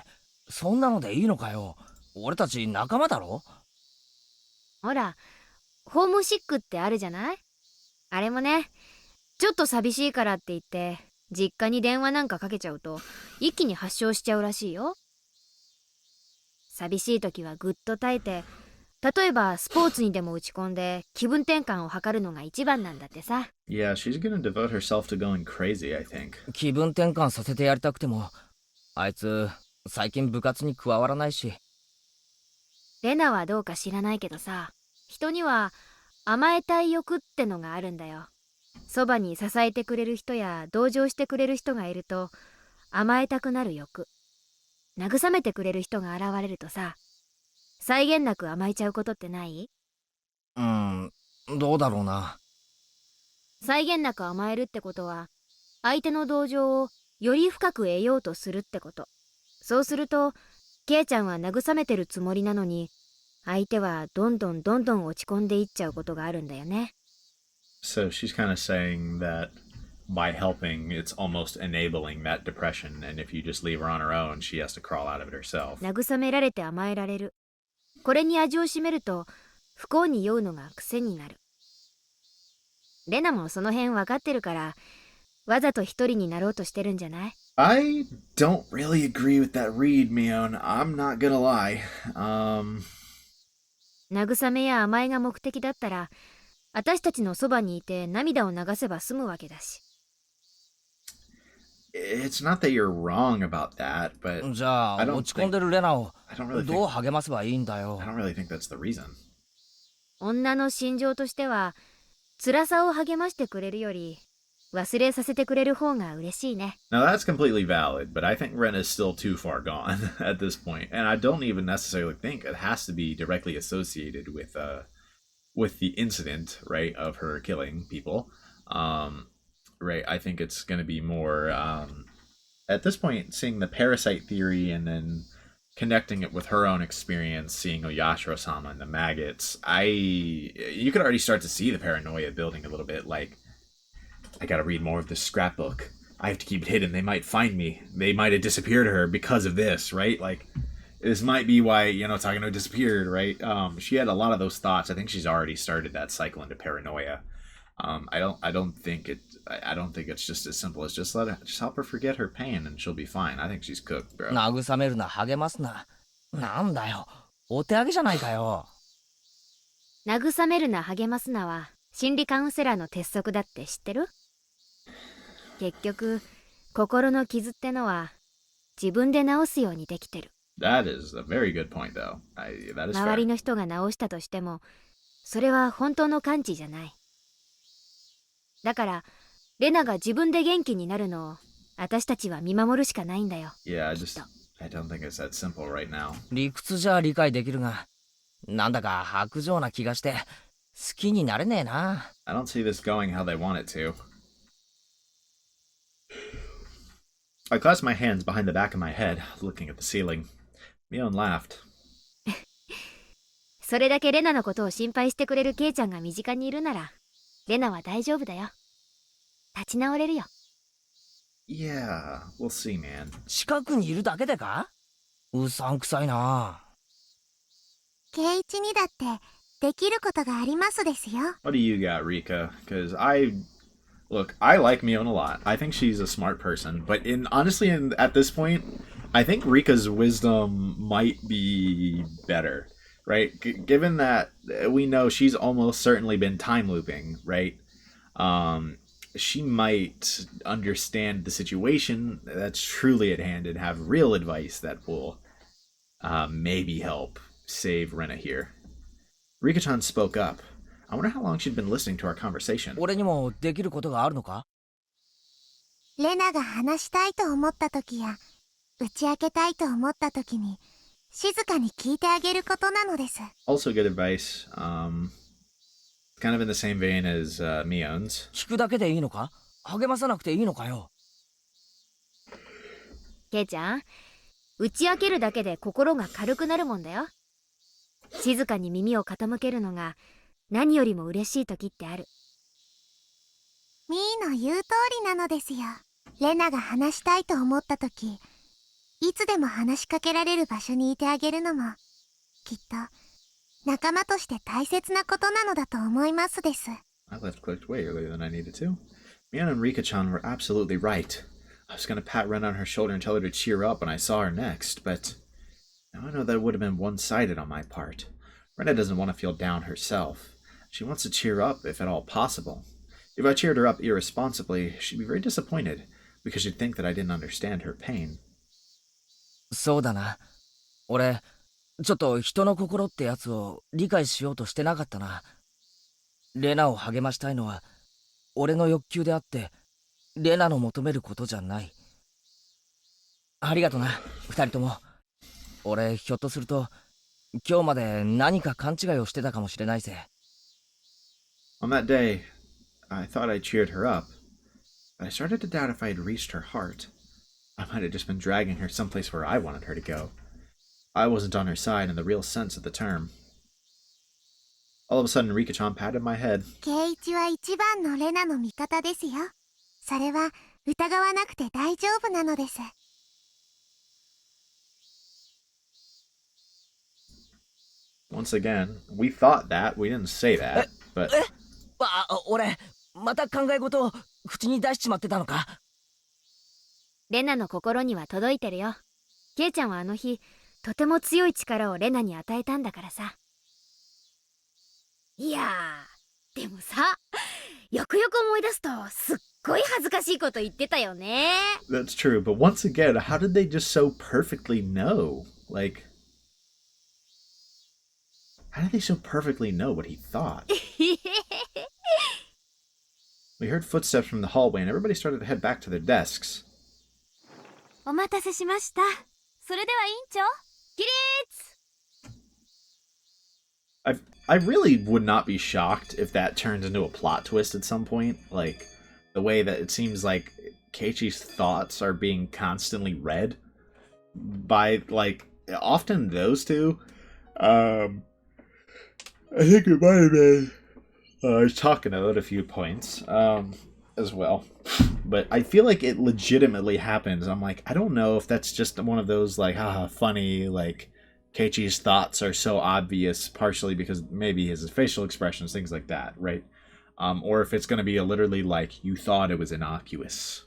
そんなのでいいのかよ。俺たち仲間だろ。
ほら、ホームシックってあるじゃない？あれもね、ちょっと寂しいからって言って、実家に電話なんかかけちゃうと、一気に発症しちゃうらしいよ。寂しい時はぐっと耐えて、例えばスポーツにでも打ち込んで気分転換を図るのが一番なんだってさ。
Yeah, she's gonna devote herself to going crazy, I think.
気分転換させてやりたくても、あいつ最近部活に加わらないし。
レナはどうか知らないけどさ、人には甘えたい欲ってのがあるんだよ。そばに支えてくれる人や同情してくれる人がいると甘えたくなる欲。慰めてくれる人が現れるとさ、際限なく甘えちゃうことってない？
どうだろうな。
際限なく甘えるってことは、相手の同情をより深く得ようとするってこと。そうすると、ケイちゃんは慰めてるつもりなのに、相手はどんどん落ち込んでいっちゃうことがあるんだよね。
So she's kind of saying that by helping, it's almost enabling that depression, and if you just leave her on her own, she has to crawl out of it herself.
慰められて甘えられる。これに味を占めると、不幸に酔うのが癖になる。レナもその辺分かってるから、わざと一人になろうとしてるんじゃない？
I don't really agree with that read, Mion. I'm not gonna lie.
慰めや甘えが目的だったら、私たちのそばにいて涙を流せば済むわけだし。
It's not that you're wrong about that, but
じゃあ落ち込んでるレナを
really
どう励ませばいいんだよ。
I don't really think that's the reason.
女の心情としては、辛さを励ましてくれるより、忘れさせてくれる方が嬉しいね。
Now that's completely valid, but I think Ren is still too far gone at this point, and I don't even necessarily think it has to be directly associated with the incident, right, of her killing people. Right, I think it's going to be more at this point seeing the parasite theory and then connecting it with her own experience, seeing Oyashiro-sama and the maggots. You could already start to see the paranoia building a little bit. Like, I gotta read more of this scrapbook. I have to keep it hidden. They might find me. They might have disappeared her because of this, right? Like, this might be why Takano disappeared, right? She had a lot of those thoughts. I think she's already started that cycle into paranoia. I don't think it's just as simple as just help her forget her pain and she'll be fine. I think she's cooked, bro.
慰めるな、励ますな。なんだよ。お手上げじゃないかよ。
慰めるな励ますなは心理カウンセラーの鉄則だって知ってる？結局心の傷ってのは自分で治すようにできてる。
That is a very good point, though. That is
周
fair.
りの人が治したとしてもそれは本当の完治じゃない。だからレナが自分で元気になるのを私たちは見守るしかないんだよ。
Yeah, I don't think it's that simple right now.
理屈じゃ理解できるが、なんだか薄情な気がして好きになれねえな。
I don't see this going how they want it to. I clasped my hands behind the back of my head, looking at the ceiling. Mion laughed.
それだけレナのことを心配してくれるケイちゃんが身近にいるならレナは大丈夫だよ。立ち直れるよ。
Yeah, we'll see, man.
近くにいるだけでか？うさんくさいな。
圭一にだってできることがありますですよ。
What do you got, Rika? Because I like Mion a lot. I think she's a smart person, but honestly, at this point, I think Rika's wisdom might be better, right? Given that we know she's almost certainly been time looping, right? She might understand the situation that's truly at hand and have real advice that will maybe help save Rena here. Rika-chan spoke up. I wonder how long she'd been listening to our conversation.
俺にもできることがあるのか？
レナが話したいと思った時や打ち明けたいと思った時に静かに聞いてあげることなのです。
Also good advice. Kind of in the same vein as Mion's.
聞くだけでいいのか？励まさなくていいのかよ。
ケイちゃん、打ち明けるだけで心が軽くなるもんだよ。静かに耳を傾けるのが何よりも嬉しい時ってある。
ミーの言う通りなのですよ。レナが話したいと思った時、いつでも話しかけられる場所にいてあげるのもきっと仲間として大切なことなのだと思いますです。
I left clicked way earlier than I needed to. Mion and Rika-chan were absolutely right. I was going to pat Ren on her shoulder and tell her to cheer up when I saw her next, but now I know that it would have been one-sided on my part. Rena doesn't want to feel down herself. She wants to cheer up if at all possible. If I cheered her up irresponsibly, she'd be very disappointed, because she'd think that I didn't understand her pain.
そうだな。俺、ちょっと人の心ってやつを理解しようとしてなかったな。レナを励ましたいのは俺の欲求であって、レナの求めることじゃない。ありがとな、二人とも。俺、ひょっとすると今日まで何か勘違いをしてたかもしれないぜ。
On that day, I thought I cheered her up, but I started to doubt if I had reached her heart. I might have just been dragging her someplace where I wanted her to go. I wasn't on her side in the real sense of the term. All of a sudden, Rika-chan patted my head.
圭一は一番のレナの味方ですよ。それは疑わなくて大丈夫なのです。
Once again, we thought that. We didn't say that, but...
俺、また考え事を口に出しちまってたのか？
レナの心には届いてるよ。ケイちゃんはあの日とても強い力をレナに与えたんだからさ。いやー、でもさ、よくよく思い出すとすっごい恥ずかしいこと言ってたよね。
That's true, but once again, how did they just so perfectly know? Like... How did they so perfectly know what he thought? We heard footsteps from the hallway and everybody started to head back to their desks.
お待たせしました。それでは委員長、起立。
I really would not be shocked if that turns into a plot twist at some point. Like, the way that it seems like Keiichi's thoughts are being constantly read by, like, often those two. I think it might have been Takano at a few points, as well. But I feel like it legitimately happens. I'm like, I don't know if that's just one of those, like, haha, funny, like, Keiichi's thoughts are so obvious, partially because maybe his facial expressions, things like that, right? Or if it's going to be literally like, you thought it was innocuous.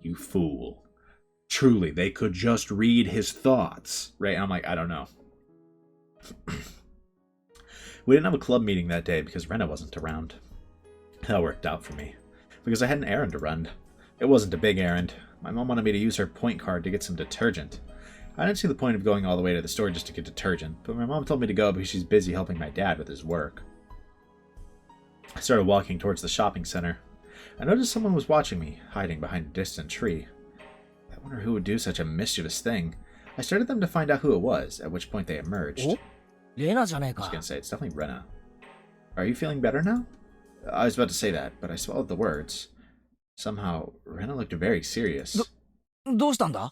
You fool. Truly, they could just read his thoughts, right? And I'm like, I don't know. We didn't have a club meeting that day because Rena wasn't around. That worked out for me, because I had an errand to run. It wasn't a big errand. My mom wanted me to use her point card to get some detergent. I didn't see the point of going all the way to the store just to get detergent, but my mom told me to go because she's busy helping my dad with his work. I started walking towards the shopping center. I noticed someone was watching me, hiding behind a distant tree. I wonder who would do such a mischievous thing. I started them to find out who it was, at which point they emerged.
Rena じゃねえ
I was
か。
gonna say, it's definitely Rena. Are you feeling better now? I was about to say that, but I swallowed the words. Somehow, Rena looked very serious.
どうしたんだ？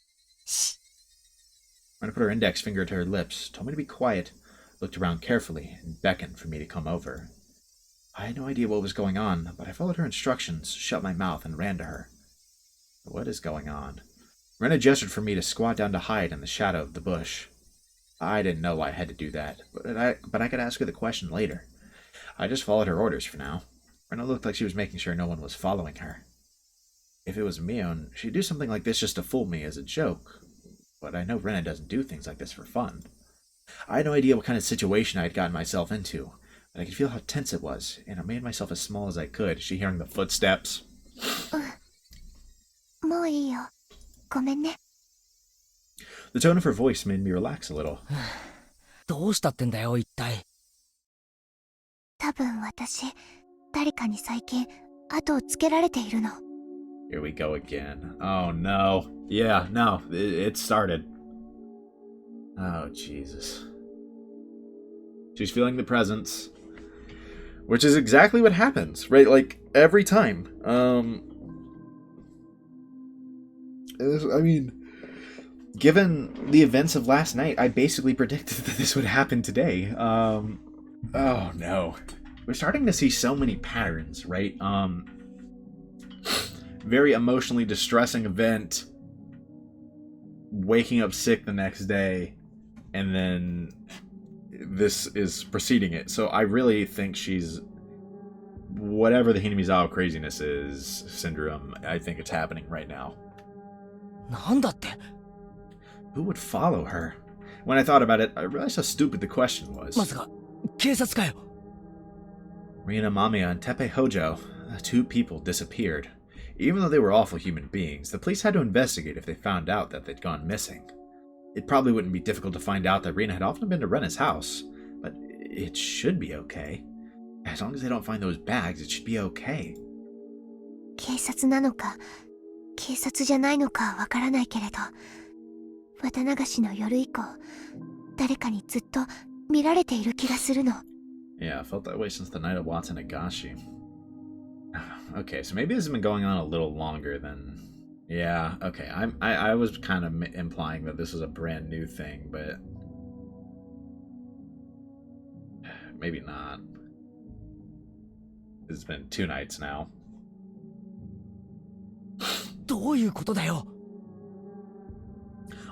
Rena put her index finger to her lips, told me to be quiet, looked around carefully, and beckoned for me to come over. I had no idea what was going on, but I followed her instructions, shut my mouth, and ran to her. What is going on? Rena gestured for me to squat down to hide in the shadow of the bush. I didn't know I had to do that, but I could ask her the question later. I just followed her orders for now. Rena looked like she was making sure no one was following her. If it was Mion, she'd do something like this just to fool me as a joke. But I know Rena doesn't do things like this for fun. I had no idea what kind of situation I had gotten myself into, but I could feel how tense it was, and I made myself as small as I could, she hearing the footsteps.
もういいよ。ごめんね。
The tone of her voice made me relax a little.
どうしたってんだよ、一体。
多分私、誰かに最近、後をつけられているの。
Here we go again. Oh no. Yeah, no, it started. Oh, Jesus. She's feeling the presence. Which is exactly what happens, right? Like, every time. I mean, given the events of last night, I basically predicted that this would happen today. Oh no. We're starting to see so many patterns, right? Very emotionally distressing event, waking up sick the next day, and then this is preceding it. So I really think she's, whatever the Hinamizawa craziness is, syndrome, I think it's happening right now.
なんだって？
Who would follow her? When I thought about it, I realized how stupid the question was.
まさか警察かよ。
Rena Mamiya and Teppei Hojo, two people disappeared. Even though they were awful human beings, the police had to investigate if they found out that they'd gone missing. It probably wouldn't be difficult to find out that Rena had often been to Rena's house, but it should be okay. As long as they don't find those bags, it should be okay.
警察なのか、警察じゃないのかはわからないけれど、綿流しの夜以降、誰かにずっと見られている気がするの。
Yeah, I felt that way since the night of Watanagashi. Okay, so maybe this has been going on a little longer than... Yeah, okay, I was kind of implying that this was a brand new thing, but... Maybe not. It's been 2 nights now.
どういうことだよ。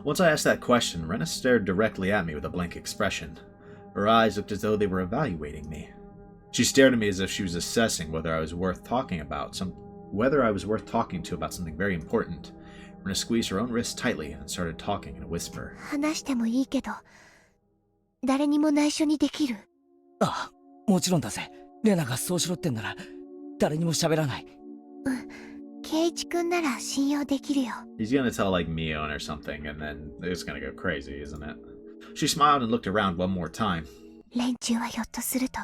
Once I asked that question, Rena stared directly at me with a blank expression. Her eyes looked as though they were evaluating me. She stared at me as if she was assessing whether I was worth talking to about something very important. Rena squeezed her own wrist tightly and started talking in a whisper.
話してもいいけど、誰にも内緒にできる。
あ、もちろんだぜ。レナがそうしろってんなら、誰にも喋らない。
うん、圭一くんなら信用できるよ。
He's gonna tell like Mion or something, and then it's gonna go crazy, isn't it? She smiled and looked around one more time.
連中はひょっとすると、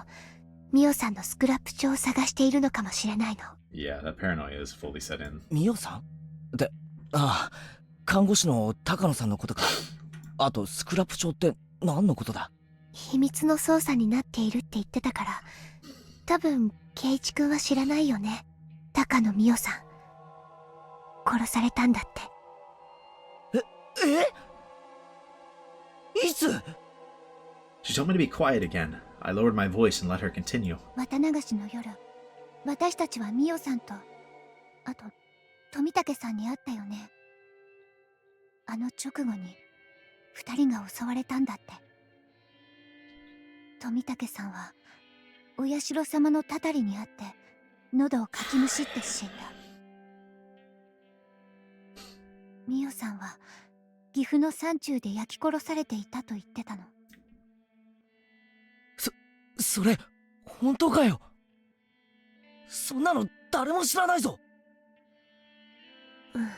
ミオさんのスクラップ帳を探しているのかもしれないの。
Yeah, that paranoia is fully set in.
ミオさんって、ああ、看護師の高野さんのことか。あとスクラップ帳って何のことだ？
秘密の捜査になっているって言ってたから、多分圭一君は知らないよね。高野美代さん殺されたんだって。
いつ？
She told me to be quiet again. I lowered my voice and let her continue.
綿流しの夜、私たちは美代さんと、あと富武さんに会ったよね。あの直後に二人が襲われたんだって。富武さんはお社様のたたりにあって喉をかきむしって死んだ。美代さんは岐阜の山中で焼き殺されていたと言ってたの。
それ本当かよ？そんなの誰も知らないぞ。
うん、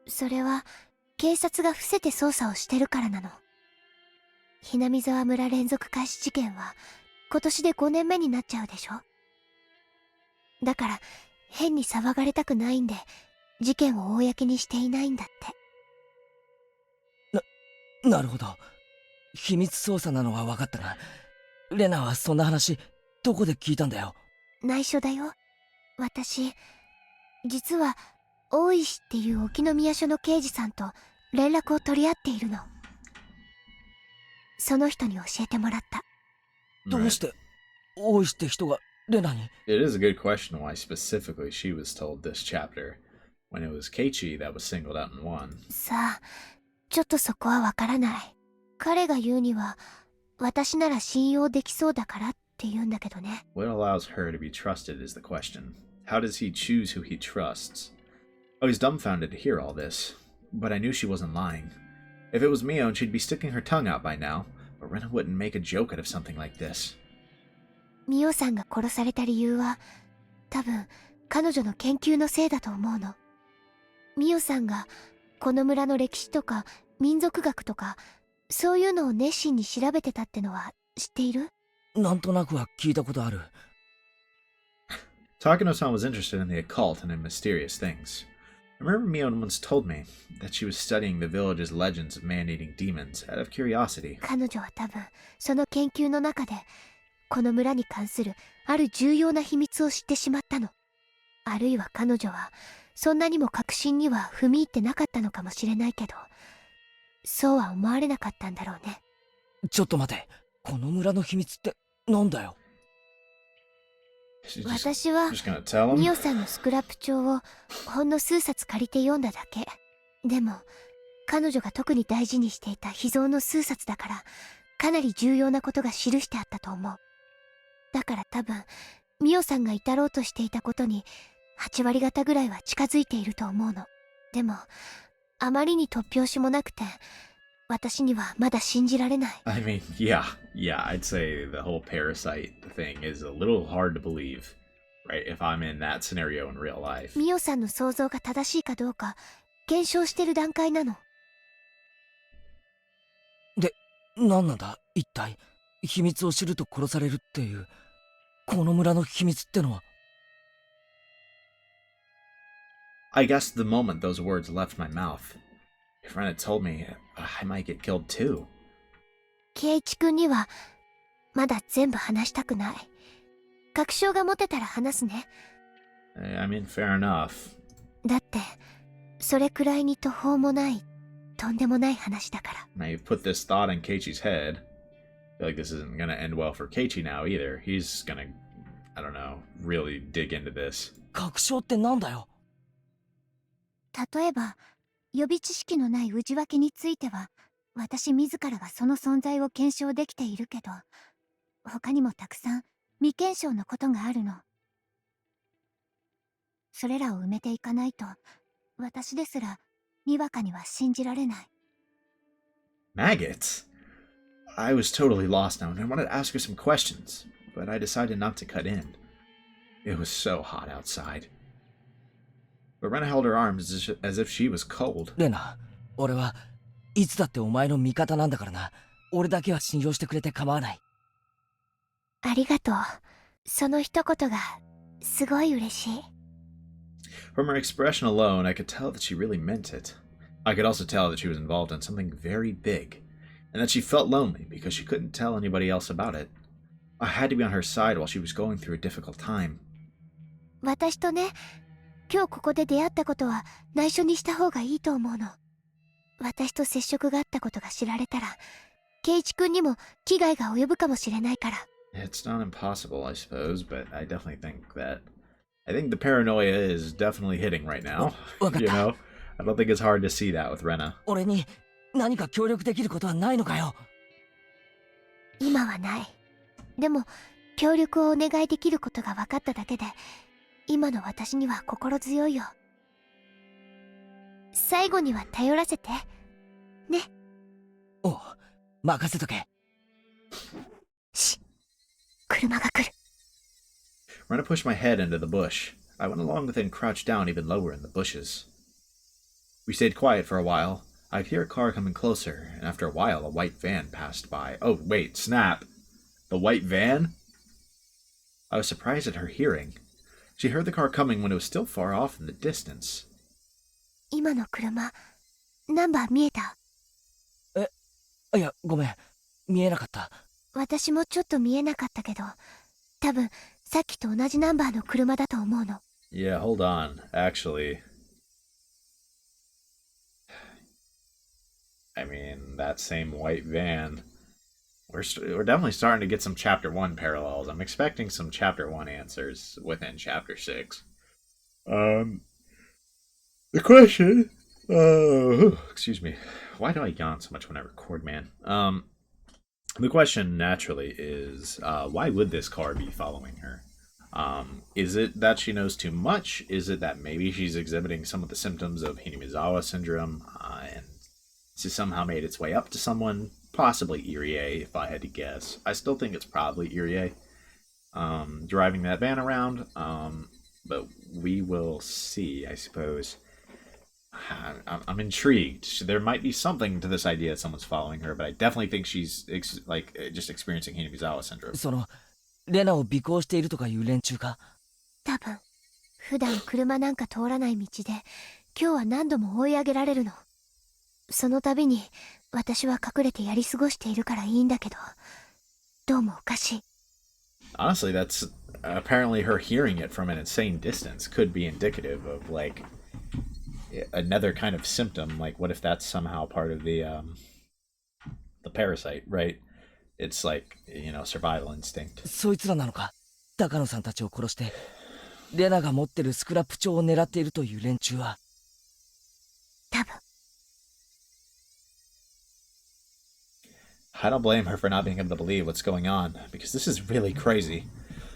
それは警察が伏せて捜査をしてるからなの。hinamizawa村連続開始事件は今年で5年目になっちゃうでしょ。だから変に騒がれたくないんで事件を公にしていないんだって。
なるほど。秘密捜査なのは分かったが、レナはそんな話どこで聞いたんだよ？
内緒だよ。私実は大石っていう沖宮署の刑事さんと連絡を取り合っているの。その人に教えてもらった。
どうして大石って人がレナに？
It is a good question why specifically she was told this chapter, when it was Keiichi that was singled out and won.
さあ、ちょっとそこはわからない。彼が言うには、私なら信用できそうだからって言うんだけどね。
What allows her to be trusted is the question. How does he choose who he trusts? I was dumbfounded to hear all this, but I knew she wasn't lying. If it was Mion, she'd be sticking her tongue out by now, but Rena wouldn't make a joke out of something like this.
ミオさんが殺された理由は、多分彼女の研究のせいだと思うの。ミオさんがこの村の歴史とか民族学とかそういうのを熱心に調べてたってのは知っている？
なんとなくは聞いたことある。
Takano-san was interested in the occult and in mysterious things. I remember Mion once told me that she was studying the village's legends of man-eating demons out of curiosity.
彼女は多分その研究の中でこの村に関するある重要な秘密を知ってしまったの。あるいは彼女はそんなにも確信には踏み入ってなかったのかもしれないけど、そうは思われなかったんだろうね。
ちょっと待て、この村の秘密ってなんだよ？
私はミオさんのスクラップ帳をほんの数冊借りて読んだだけ。でも彼女が特に大事にしていた秘蔵の数冊だからかなり重要なことが記してあったと思う。だから多分ミオさんが至ろうとしていたことに8割方ぐらいは近づいていると思うの。でもあまりに突拍子もなくて私にはまだ信じられない。
I mean, yeah, I'd say the whole parasite thing is a little hard to believe, right? If I'm in that scenario in real life.
ミオさんの想像が正しいかどうか検証してる段階なの。
で、何なんだ一体？秘密を知ると殺されるっていうこの村の秘密ってのは。
I guessed the moment those words left my mouth. If Rena told me, I might get killed too.
圭一君にはまだ全部話したくない。確証が持てたら話すね。
I mean, fair enough.
だってそれくらいに途方もないとんでもない話だから。
Now you've put this thought in Keiichi's head. I feel like this isn't gonna end well for Keiichi now either. He's gonna, I don't know, really dig into this.
確証ってなんだよ？
例えば予備知識のない内訳については私自らがその存在を検証できているけど、他にもたくさん未検証のことがあるの。それらを埋めていかないと私ですらにわかには信じられない。
Maggots? I was totally lost now and I wanted to ask her some questions, but I decided not to cut in. It was so hot outside. But Rena held her arms as if she was cold.
レナ、俺はいつだってお前の味方なんだからな。俺だけは信用してくれて構わない。
ありがとう。その一言がすごい嬉しい。
From her expression alone, I could tell that she really meant it. I could also tell that she was involved in something very big, and that she felt lonely because she couldn't tell anybody else about it. I had to be on her side while she was going through a difficult time.
私とね、今日ここで出会ったことは内緒にした方がいいと思うの。私と接触があったことが知られたら、圭一君にも危害が及ぶかもしれないから。
It's not impossible, I suppose, but I definitely think that... I think the paranoia is definitely hitting right now. You know? I don't think it's hard to see that with Rena.
俺に何か協力できることはないのかよ。
今はない。でも協力をお願いできることが分かっただけで、今の私には心強いよ。最後には頼らせてね。
おう、任せとけ。
し、車が来る。
Rena pushed my head into the bush. I went along with it and crouched down even lower in the bushes. We stayed quiet for a while. I could hear a car coming closer, and after a while a white van passed by. Oh, wait, snap. The white van? I was surprised at her hearing. She heard the car coming when it was still far off in the distance.
今の車、ナンバー見えた？
いや、ごめん。見えなかった。
私もちょっと見えなかったけど、多分さっきと同じナンバーの車だと思うの。
Yeah, hold on. Actually... I mean, that same white van. We're definitely starting to get some Chapter 1 parallels. I'm expecting some Chapter 1 answers within Chapter 6. The question... excuse me. Why do I yawn so much when I record, man? The question, naturally, is why would this car be following her? Is it that she knows too much? Is it that maybe she's exhibiting some of the symptoms of Hinamizawa syndrome, and this has somehow made its way up to someone? Possibly Irie, if I had to guess. I still think it's probably Irie, driving that van around, but we will see, I suppose. I'm intrigued. There might be something to this idea that someone's following her, but I definitely think she's just experiencing Hinamizawa syndrome.
そのレナを尾行しているとかいう連中か？
多分普段車なんか通らない道で今日は何度も追い上げられるの。その度に私は隠れてやり過ごしているからいいんだけど、どうもおかしい。
Honestly, that's apparently her hearing it from an insane distance could be indicative of like another kind of symptom. Like, what if that's somehow part of the parasite, right? It's like, you know, survival instinct.
そいつらなのか？高野さんたちを殺してレナが持ってるスクラップ帳を狙っているという連中は。
多分。
I don't blame her for not being able to believe what's going on, because this is really crazy.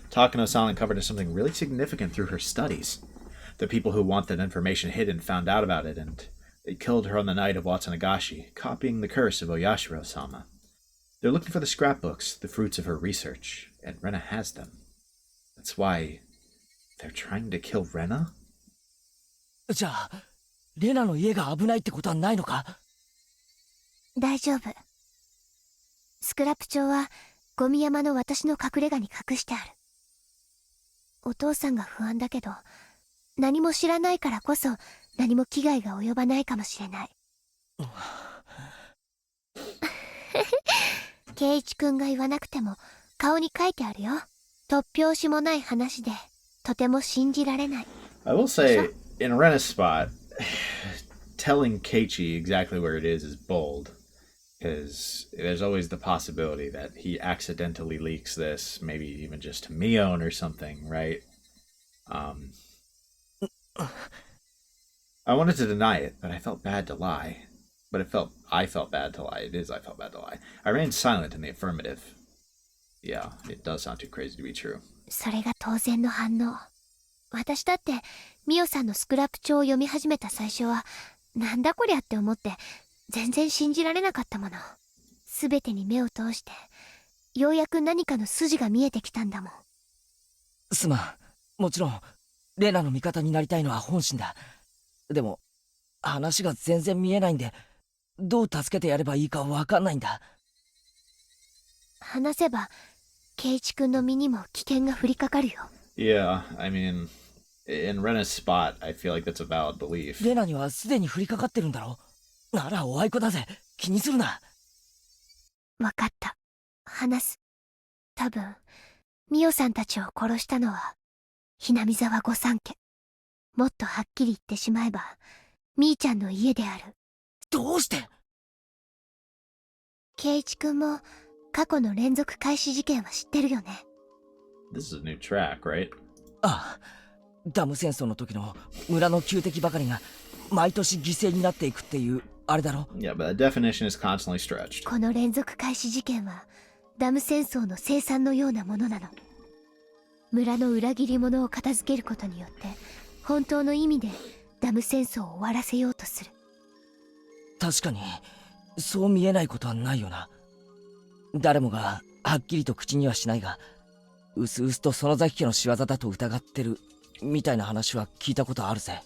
Takano-san uncovered something really significant through her studies. The people who want that information hidden found out about it, and they killed her on the night of Watsunagashi, copying the curse of Oyashiro-sama. They're looking for the scrapbooks, the fruits of her research, and Rena has them. That's why they're trying to kill Rena?
じゃあレナの家が危ないってことはないのか？
大丈夫。スクラップ帳はゴミ山の私の隠れ家に隠してある。お父さんが不安だけど、何も知らないからこそ何も危害が及ばないかもしれない。圭一くんが言わなくても顔に書いてあるよ。突拍子もない話でとても信じられない。
I will say, in Rena's spot, telling Keiichi exactly where it is bold. Because there's always the possibility that he accidentally leaks this, maybe even just to Mion or something, right? I wanted to deny it, but I felt bad to lie. I felt bad to lie. I felt bad to lie. I remained silent in the affirmative. Yeah, it does sound too crazy to be true.
それが当然の反応。私だってミオさんのスクラップ帳を読み始めた最初はなんだこりゃって思って全然信じられなかったもの。すべてに目を通してようやく何かの筋が見えてきたんだもん。
すまん。もちろんレナの味方になりたいのは本心だ。でも話が全然見えないんでどう助けてやればいいかわかんないんだ。
話せば圭一くんの身にも危険が降りかかるよ。
Yeah, I mean, in Rena's spot, I feel like that's a valid belief.
レナにはすでに降りかかってるんだろ。ならおあいこだぜ。気にするな。
わかった。話す。多分、ミオさんたちを殺したのは、ひなみざわ御三家。もっとはっきり言ってしまえば、みーちゃんの家である。
どうして？
圭一くんも、過去の連続開始事件は知ってるよね。
This is a new track, right?
ああ、ダム戦争の時の村の旧敵ばかりが毎年犠牲になっていくっていうあれだろ。
Yeah, but the definition is constantly stretched.
この連続開始事件は、ダム戦争の生産のようなものなの。村の裏切り者を片付けることによって、本当の意味でダム戦争を終わらせようとする。
確かにそう見えないことはないよな。誰もがはっきりと口にはしないが、うすうすと園崎家の仕業だと疑ってるみたいな話は聞いたことあるぜ。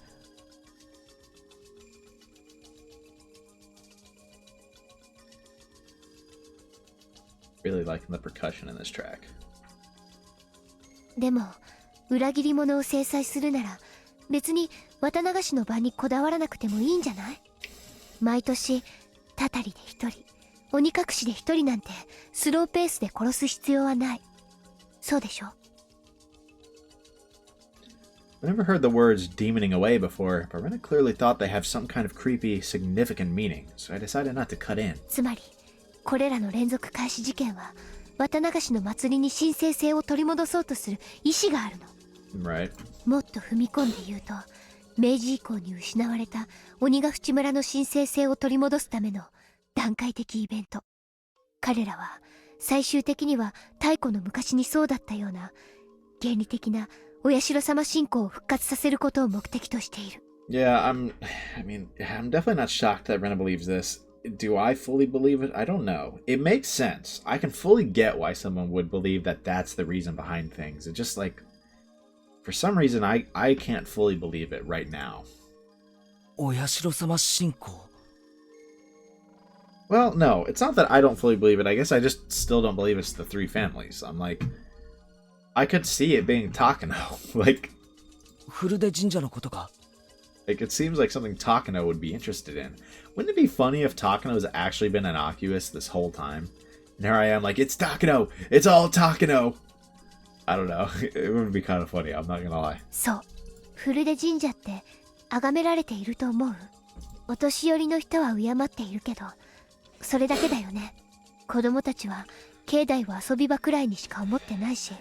Really liking the percussion in this track.
でも、裏切り者を制裁するなら、別に綿流しの場にこだわらなくてもいいんじゃない？毎年、たたりで一人、鬼隠しで一人なんて、スローペースで殺す必要はない。そうでしょ？
I never heard the words demoning away before, but Rena clearly thought they have some kind of creepy, significant meaning, so I decided not to cut in.
つまり、これらの連続開始事件は、綿流しの祭りに神聖性を取り戻そうとする意志があるの。
Right.
もっと踏み込んで言うと、明治以降に失われた鬼ヶ淵村の神聖性を取り戻すための段階的イベント。彼らは最終的には太古の昔にそうだったような原理的なお社様信仰を復活させることを目的としている。
Yeah, I'm definitely not shocked that Rena believes this. Do I fully believe it? I don't know. It makes sense. I can fully get why someone would believe that that's the reason behind things. It just like, for some reason, I can't fully believe it right now.
お社様信仰。
Well, no, it's not that I don't fully believe it. I guess I just still don't believe it's the three families. I'm like, I could see it being Takano. like,
古出神社のことか。
it seems like something Takano would be interested in. Wouldn't it be funny if Takano has actually been innocuous this whole time? And here I am like, it's Takano! It's all Takano! I don't know. It would be kind of funny, I'm not gonna lie.
そう、古出神社って崇められていると思う？お年寄りの人は敬っているけど、それだけだよね。子供たちは境内を遊び場くらいにしか思ってないし、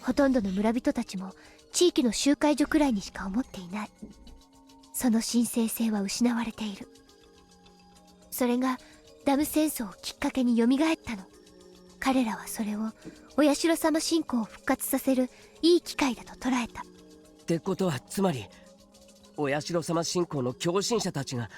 ほとんどの村人たちも地域の集会所くらいにしか思っていない。その神聖性は失われている。それがダム戦争をきっかけに蘇ったの。彼らはそれをお社様信仰を復活させるいい機会だと捉えた。
ってことはつまりお社様信仰の狂信者たちが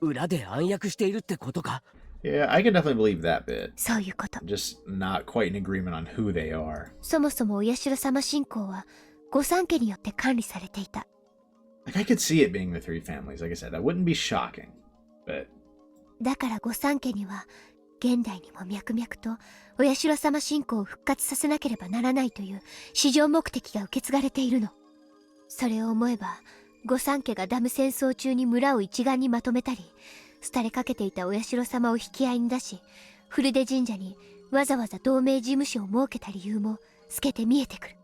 裏で暗躍しているってことか。
Yeah, I can definitely believe that bit.
そういうこと。
Just not quite in agreement on who they are.
そもそもお社様信仰は御三家によって管理されていた。
Like, I could see it being the three families. Like I said, that wouldn't be shocking. But
だから御三家には現代にも脈々とお社様信仰を復活させなければならないという至上目的が受け継がれているの。それを思えば御三家がダム戦争中に村を一丸にまとめたり、廃れかけていたお社様を引き合いに出し、古出神社にわざわざ同盟事務所を設けた理由も透けて見えてくる。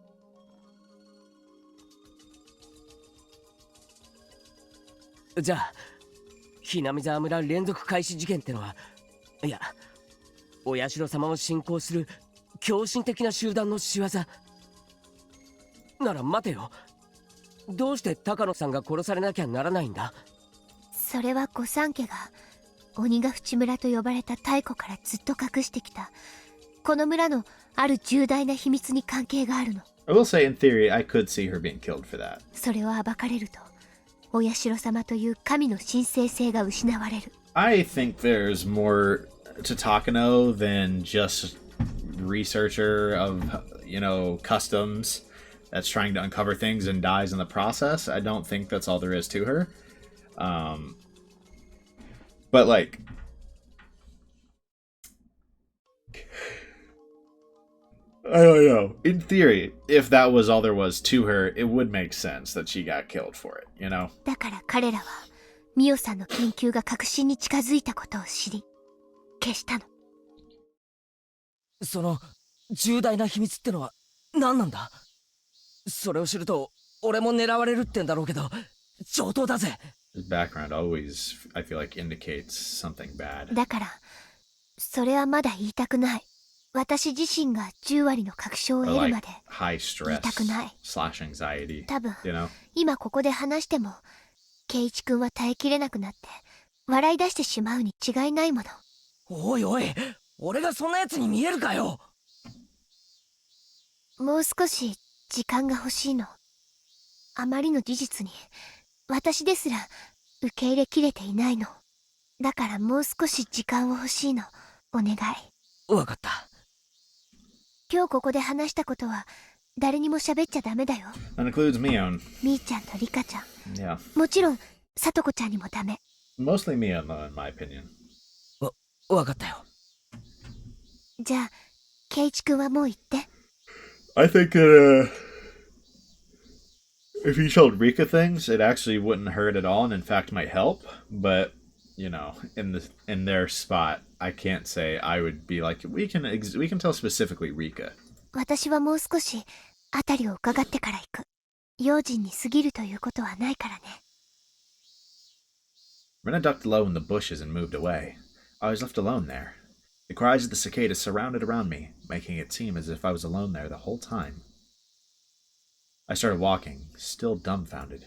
じゃあhinamizawa村連続開始事件ってのは、いやお社様を信仰する狂信的な集団の仕業なら待てよ。どうして高野さんが殺されなきゃならないんだ？
それは御三家が鬼ヶ淵村と呼ばれた太古からずっと隠してきたこの村のある重大な秘密に関係があるの。
I will say, in theory, I could see her being killed for that.
それを暴かれるとお社様という神の神聖性が失われる。
I think there's more to Takano than just researcher of, customs that's trying to uncover things and dies in the process. I don't think that's all there is to her. But like, I don't know. In theory, if that was all there was to her, it would make sense that she got killed for it, you know?
だから彼らはミオさんの研究が確信に近づいたことを知り消したの。
その重大な秘密ってのは何なんだ？それを知ると俺も狙われるってんだろうけど、上等だぜ。
His background always, I feel like, indicates something bad.
だからそれはまだ言いたくない。私自身が10割の確証を
Or
得る
like
まで
high stress
言いたくない。
slash anxiety,
多分
you know?
今ここで話しても圭一君は耐えきれなくなって笑い出してしまうに違いないもの。
おいおい、俺がそんな奴に見えるかよ。
もう少し時間が欲しいの。あまりの事実に私ですら受け入れきれていないの。だからもう少し時間を欲しいの。お願い。
わかった。
今日ここで話したことは誰にも喋っちゃダメだよ。
That includes Mion.
みーちゃんとリカちゃん、
Yeah.
もちろんさとこちゃんにもダメ。
Mostly Mion, though, in my opinion.
わかったよ。
じゃあ圭一君はもう行って。
I think that, if he told Rika things, it actually wouldn't hurt at all, and in fact might help. But, you know, in their spot, I can't say I would be like, we can tell specifically Rika.
私はもう少し辺りを伺ってから行く。用心に過ぎるということはないからね。
Rena ducked low in the bushes and moved away. I was left alone there. The cries of the cicadas surrounded around me, making it seem as if I was alone there the whole time. I started walking, still dumbfounded.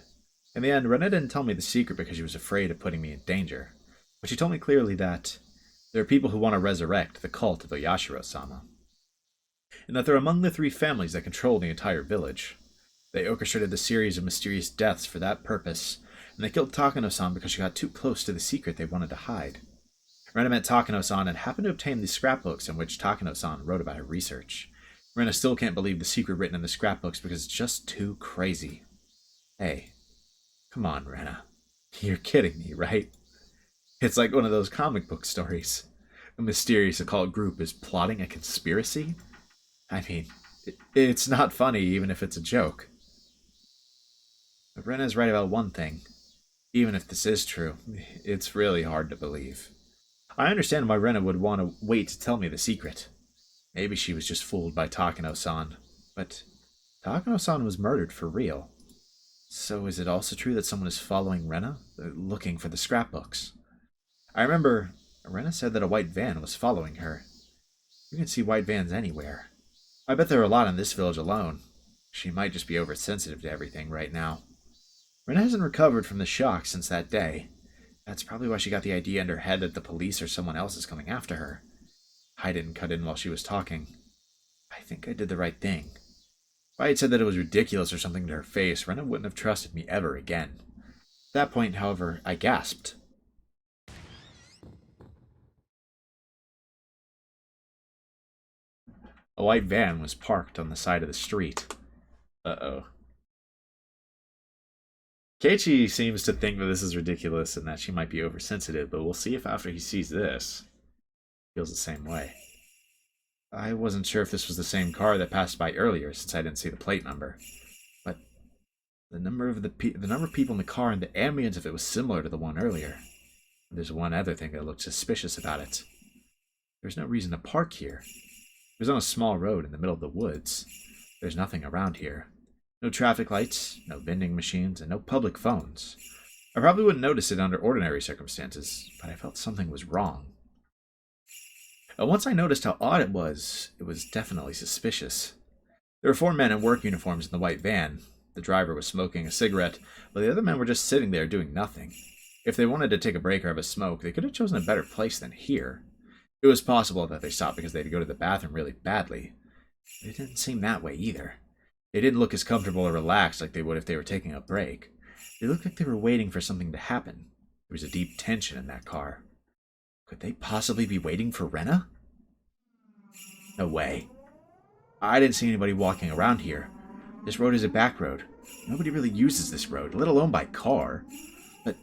In the end, Rena didn't tell me the secret because she was afraid of putting me in danger, but she told me clearly that there are people who want to resurrect the cult of Oyashiro-sama, and that they're among the 3 families that control the entire village. They orchestrated the series of mysterious deaths for that purpose, and they killed Takano-san because she got too close to the secret they wanted to hide. Rena met Takano-san and happened to obtain the scrapbooks in which Takano-san wrote about her research. Rena still can't believe the secret written in the scrapbooks because it's just too crazy. Hey, come on, Rena. You're kidding me, right? It's like one of those comic book stories. A mysterious occult group is plotting a conspiracy? I mean, it's not funny even if it's a joke. But Rena's right about one thing. Even if this is true, it's really hard to believe. I understand why Rena would want to wait to tell me the secret. Maybe she was just fooled by Takano-san. But Takano-san was murdered for real. So is it also true that someone is following Rena, looking for the scrapbooks? I remember Rena said that a white van was following her. You can see white vans anywhere. I bet there are a lot in this village alone. She might just be oversensitive to everything right now. Rena hasn't recovered from the shock since that day. That's probably why she got the idea in her head that the police or someone else is coming after her. I didn't cut in while she was talking. I think I did the right thing. If I had said that it was ridiculous or something to her face, Rena wouldn't have trusted me ever again. At that point, however, I gasped. A white van was parked on the side of the street. Uh-oh. Keiichi seems to think that this is ridiculous and that she might be oversensitive, but we'll see if after he sees this, he feels the same way. I wasn't sure if this was the same car that passed by earlier, since I didn't see the plate number. But the number of people in the car and the ambience of it was similar to the one earlier. There's one other thing that looked suspicious about it. There's no reason to park here. It was on a small road in the middle of the woods. There's nothing around here. No traffic lights, no vending machines, and no public phones. I probably wouldn't notice it under ordinary circumstances, but I felt something was wrong. Once I noticed how odd it was definitely suspicious. There were 4 men in work uniforms in the white van. The driver was smoking a cigarette, while the other men were just sitting there doing nothing. If they wanted to take a break or have a smoke, they could have chosen a better place than here. It was possible that they stopped because they had to go to the bathroom really badly. But it didn't seem that way either. They didn't look as comfortable or relaxed like they would if they were taking a break. They looked like they were waiting for something to happen. There was a deep tension in that car. Could they possibly be waiting for Rena? No way. I didn't see anybody walking around here. This road is a back road. Nobody really uses this road, let alone by car. But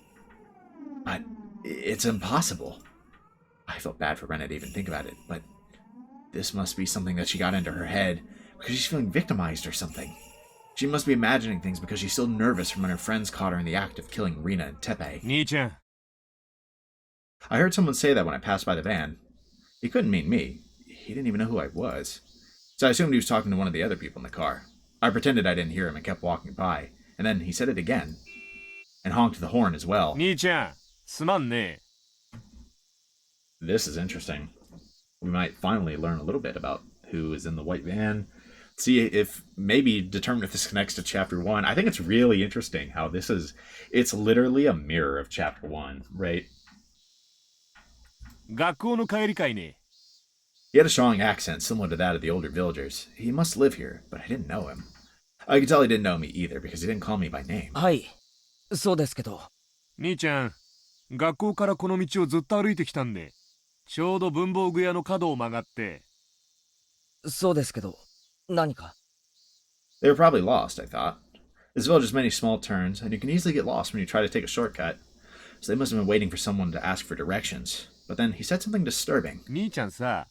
it's impossible. I felt bad for Rena to even think about it, but This must be something that she got into her head because she's feeling victimized or something. She must be imagining things because she's still nervous from when her friends caught her in the act of killing Rena and Tepe.
兄ちゃん
I heard someone say that when I passed by the van. He couldn't mean me. He didn't even know who I was. So I assumed he was talking to one of the other people in the car. I pretended I didn't hear him and kept walking by. And then he said it again. And honked the horn as well.
兄ちゃんすまんね
This is interesting. We might finally learn a little bit about who is in the white van. See if maybe determine if this connects to chapter 1. I think it's really interesting how this is. It's literally a mirror of chapter 1, right?
学校の帰りかいね
He had a strong accent similar to that of the older villagers. He must live here, but I didn't know him. I could tell he didn't know me either because he didn't call me by name.
はい、そうですけど。
兄ちゃん学校からこの道をずっと歩いてきたんでちょうど文房具屋の角を曲がって
そうですけど、何か
They were probably lost, I thought. This village has many small turns, and you can easily get lost when you try to take a shortcut. So they must have been waiting for someone to ask for directions. But then he said something disturbing.
兄ちゃんさ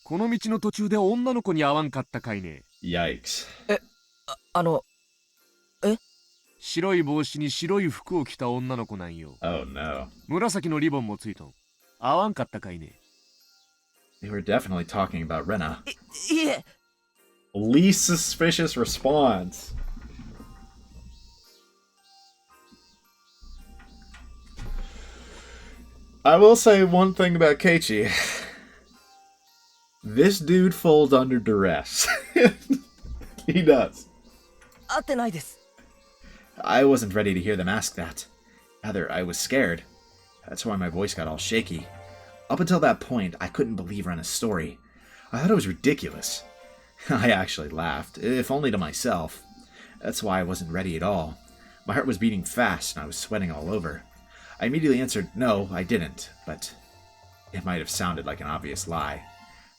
この道の途中で女の子に会わんかったかいね
Yikes.
白い帽子に白い服を着た女の子なんよ
Oh no.
紫のリボンもついとん会わんかったかいね
They were definitely talking about Rena.
いえ
Least suspicious response. I will say one thing about Keiichi. This dude folds under duress. He does.
会ってないです。
I wasn't ready to hear them ask that. Rather, I was scared. That's why my voice got all shaky. Up until that point, I couldn't believe Rena's story. I thought it was ridiculous. I actually laughed, if only to myself. That's why I wasn't ready at all. My heart was beating fast and I was sweating all over. I immediately answered, no, I didn't, but it might have sounded like an obvious lie.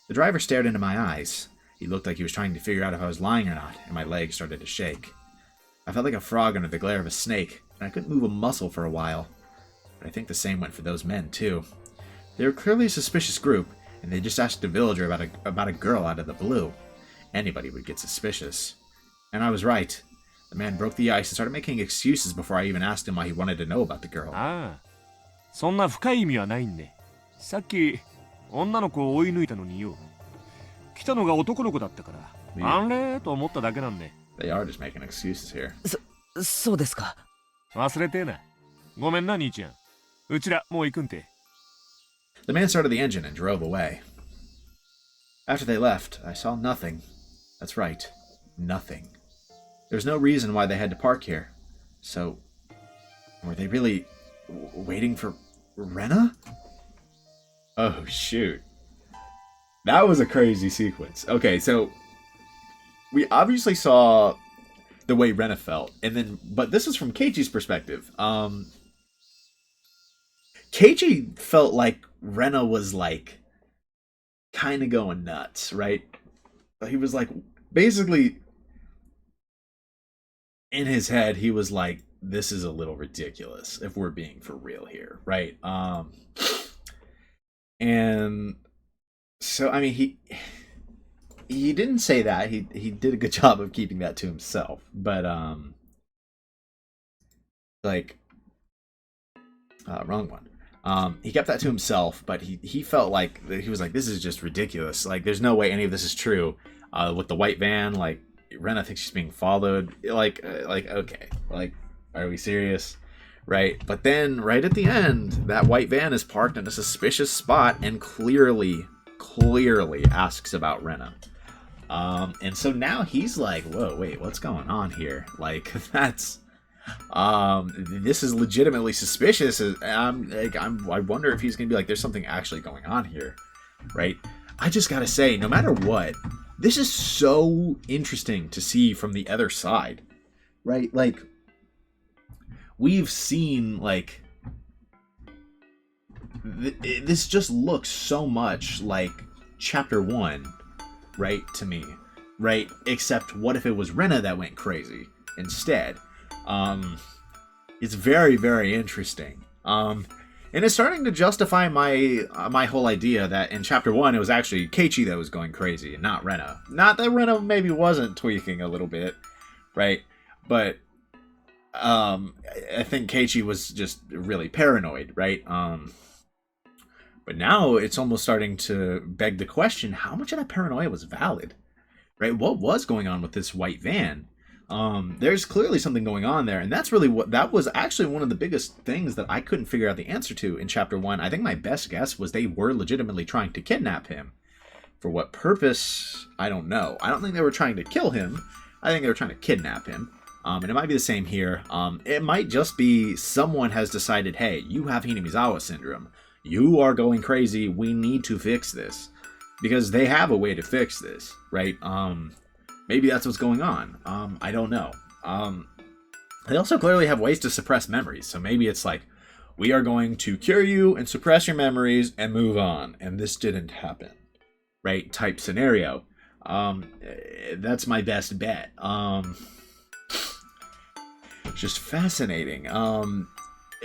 The driver stared into my eyes. He looked like he was trying to figure out if I was lying or not, and my legs started to shake. I felt like a frog under the glare of a snake, and I couldn't move a muscle for a while. But I think the same went for those men, too. They were clearly a suspicious group, and they just asked a villager about a girl out of the blue. Anybody would get suspicious. And I was right. The man broke the ice and started making excuses before I even asked him why he wanted to know about the girl.
ああそんな深い意味はないんでさっき女の子を追い抜いたのによ来たのが男の子だったからあれと思っただけなんで
They are just making excuses here.
そうですか。
忘れてえなごめんな兄ちゃんうちらもう行くんて
The man started the engine and drove away. After they left, I saw nothing. That's right, nothing. There was no reason why they had to park here. So, were they really waiting for Rena? Oh, shoot. That was a crazy sequence. Okay, so we obviously saw the way Rena felt, and then, but this is from Keiichi's perspective. Keiichi felt like Rena was like kind of going nuts, right? He was like basically in his head he was like, this is a little ridiculous if we're being for real here, right? And so I mean he didn't say that. He did a good job of keeping that to himself, but wrong one. He kept that to himself, but he felt like he was like, this is just ridiculous. Like, there's no way any of this is true. With the white van, like, Rena thinks she's being followed. Like, okay, like, are we serious? Right? But then, right at the end, that white van is parked in a suspicious spot and clearly asks about Rena. And so now he's like, whoa, wait, what's going on here? Like, that's... this is legitimately suspicious. I wonder if he's gonna be like, there's something actually going on here, right? I just gotta say, no matter what, this is so interesting to see from the other side, right? Like, we've seen, like, this just looks so much like chapter 1, right, to me, right? Except what if it was Rena that went crazy instead? It's very, very interesting. And it's starting to justify my whole idea that in chapter 1 it was actually Keiichi that was going crazy and not Rena. Not that Rena maybe wasn't tweaking a little bit, right? But I think Keiichi was just really paranoid, right? But now it's almost starting to beg the question: how much of that paranoia was valid, right? What was going on with this white van? There's clearly something going on there, and that's really that was actually one of the biggest things that I couldn't figure out the answer to in chapter 1. I think my best guess was they were legitimately trying to kidnap him. For what purpose, I don't know. I don't think they were trying to kill him. I think they were trying to kidnap him. And it might be the same here. It might just be someone has decided, hey, you have Hinamizawa syndrome. You are going crazy. We need to fix this. Because they have a way to fix this, right? Maybe that's what's going on. I don't know. They also clearly have ways to suppress memories. So maybe it's like, we are going to cure you and suppress your memories and move on. And this didn't happen, right? Type scenario. That's my best bet. Just fascinating.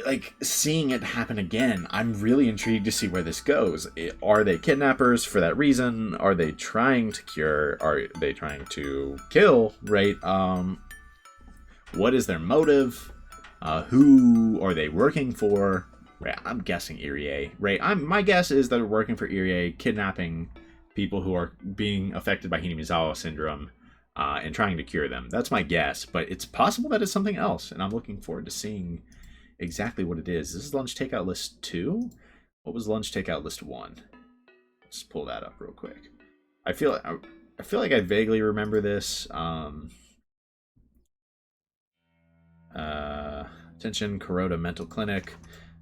Like, seeing it happen again, I'm really intrigued to see where this goes. Are they kidnappers for that reason? Are they trying to cure? Are they trying to kill? Right? What is their motive? Who are they working for? Right, I'm guessing Irie. Right? My guess is that they're working for Irie, kidnapping people who are being affected by Hinamizawa syndrome. And trying to cure them. That's my guess, but it's possible that it's something else, and I'm looking forward to seeing exactly what it is. This is lunch takeout list 2? What was lunch takeout list 1? Let's pull that up real quick. I feel like I vaguely remember this. Attention, Kuroda Mental Clinic.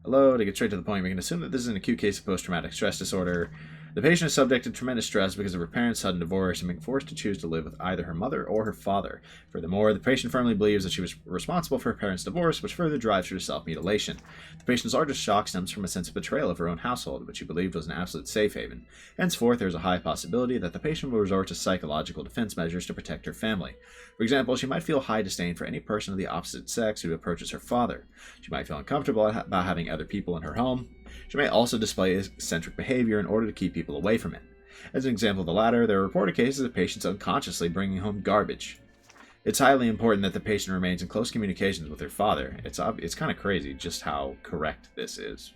Hello, to get straight to the point, we can assume that this is an acute case of post-traumatic stress disorder. The patient is subjected to tremendous stress because of her parents' sudden divorce and being forced to choose to live with either her mother or her father. Furthermore, the patient firmly believes that she was responsible for her parents' divorce, which further drives her to self-mutilation. The patient's largest shock stems from a sense of betrayal of her own household, which she believed was an absolute safe haven. Henceforth, there is a high possibility that the patient will resort to psychological defense measures to protect her family. For example, she might feel high disdain for any person of the opposite sex who approaches her father. She might feel uncomfortable about having other people in her home. She may also display eccentric behavior in order to keep people away from it. As an example of the latter, there are reported cases of patients unconsciously bringing home garbage. It's highly important that the patient remains in close communications with her father. It's kind of crazy just how correct this is.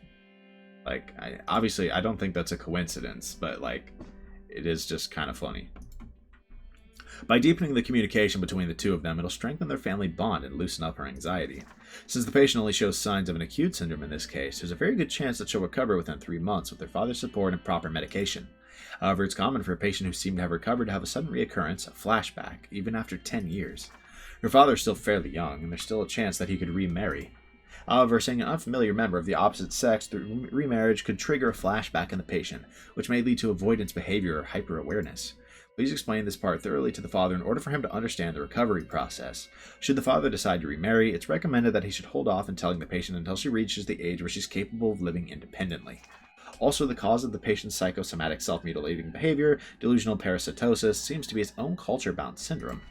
Like, obviously, I don't think that's a coincidence, but, like, it is just kind of funny. By deepening the communication between the two of them, it'll strengthen their family bond and loosen up her anxiety. Since the patient only shows signs of an acute syndrome in this case, there's a very good chance that she'll recover within 3 months with her father's support and proper medication. However, it's common for a patient who seemed to have recovered to have a sudden reoccurrence, a flashback, even after 10 years. Her father is still fairly young, and there's still a chance that he could remarry. However, seeing an unfamiliar member of the opposite sex through remarriage could trigger a flashback in the patient, which may lead to avoidance behavior or hyper-awareness. Please explain this part thoroughly to the father in order for him to understand the recovery process. Should the father decide to remarry, it's recommended that he should hold off in telling the patient until she reaches the age where she's capable of living independently. Also, the cause of the patient's psychosomatic self-mutilating behavior, delusional parasitosis, seems to be its own culture-bound syndrome.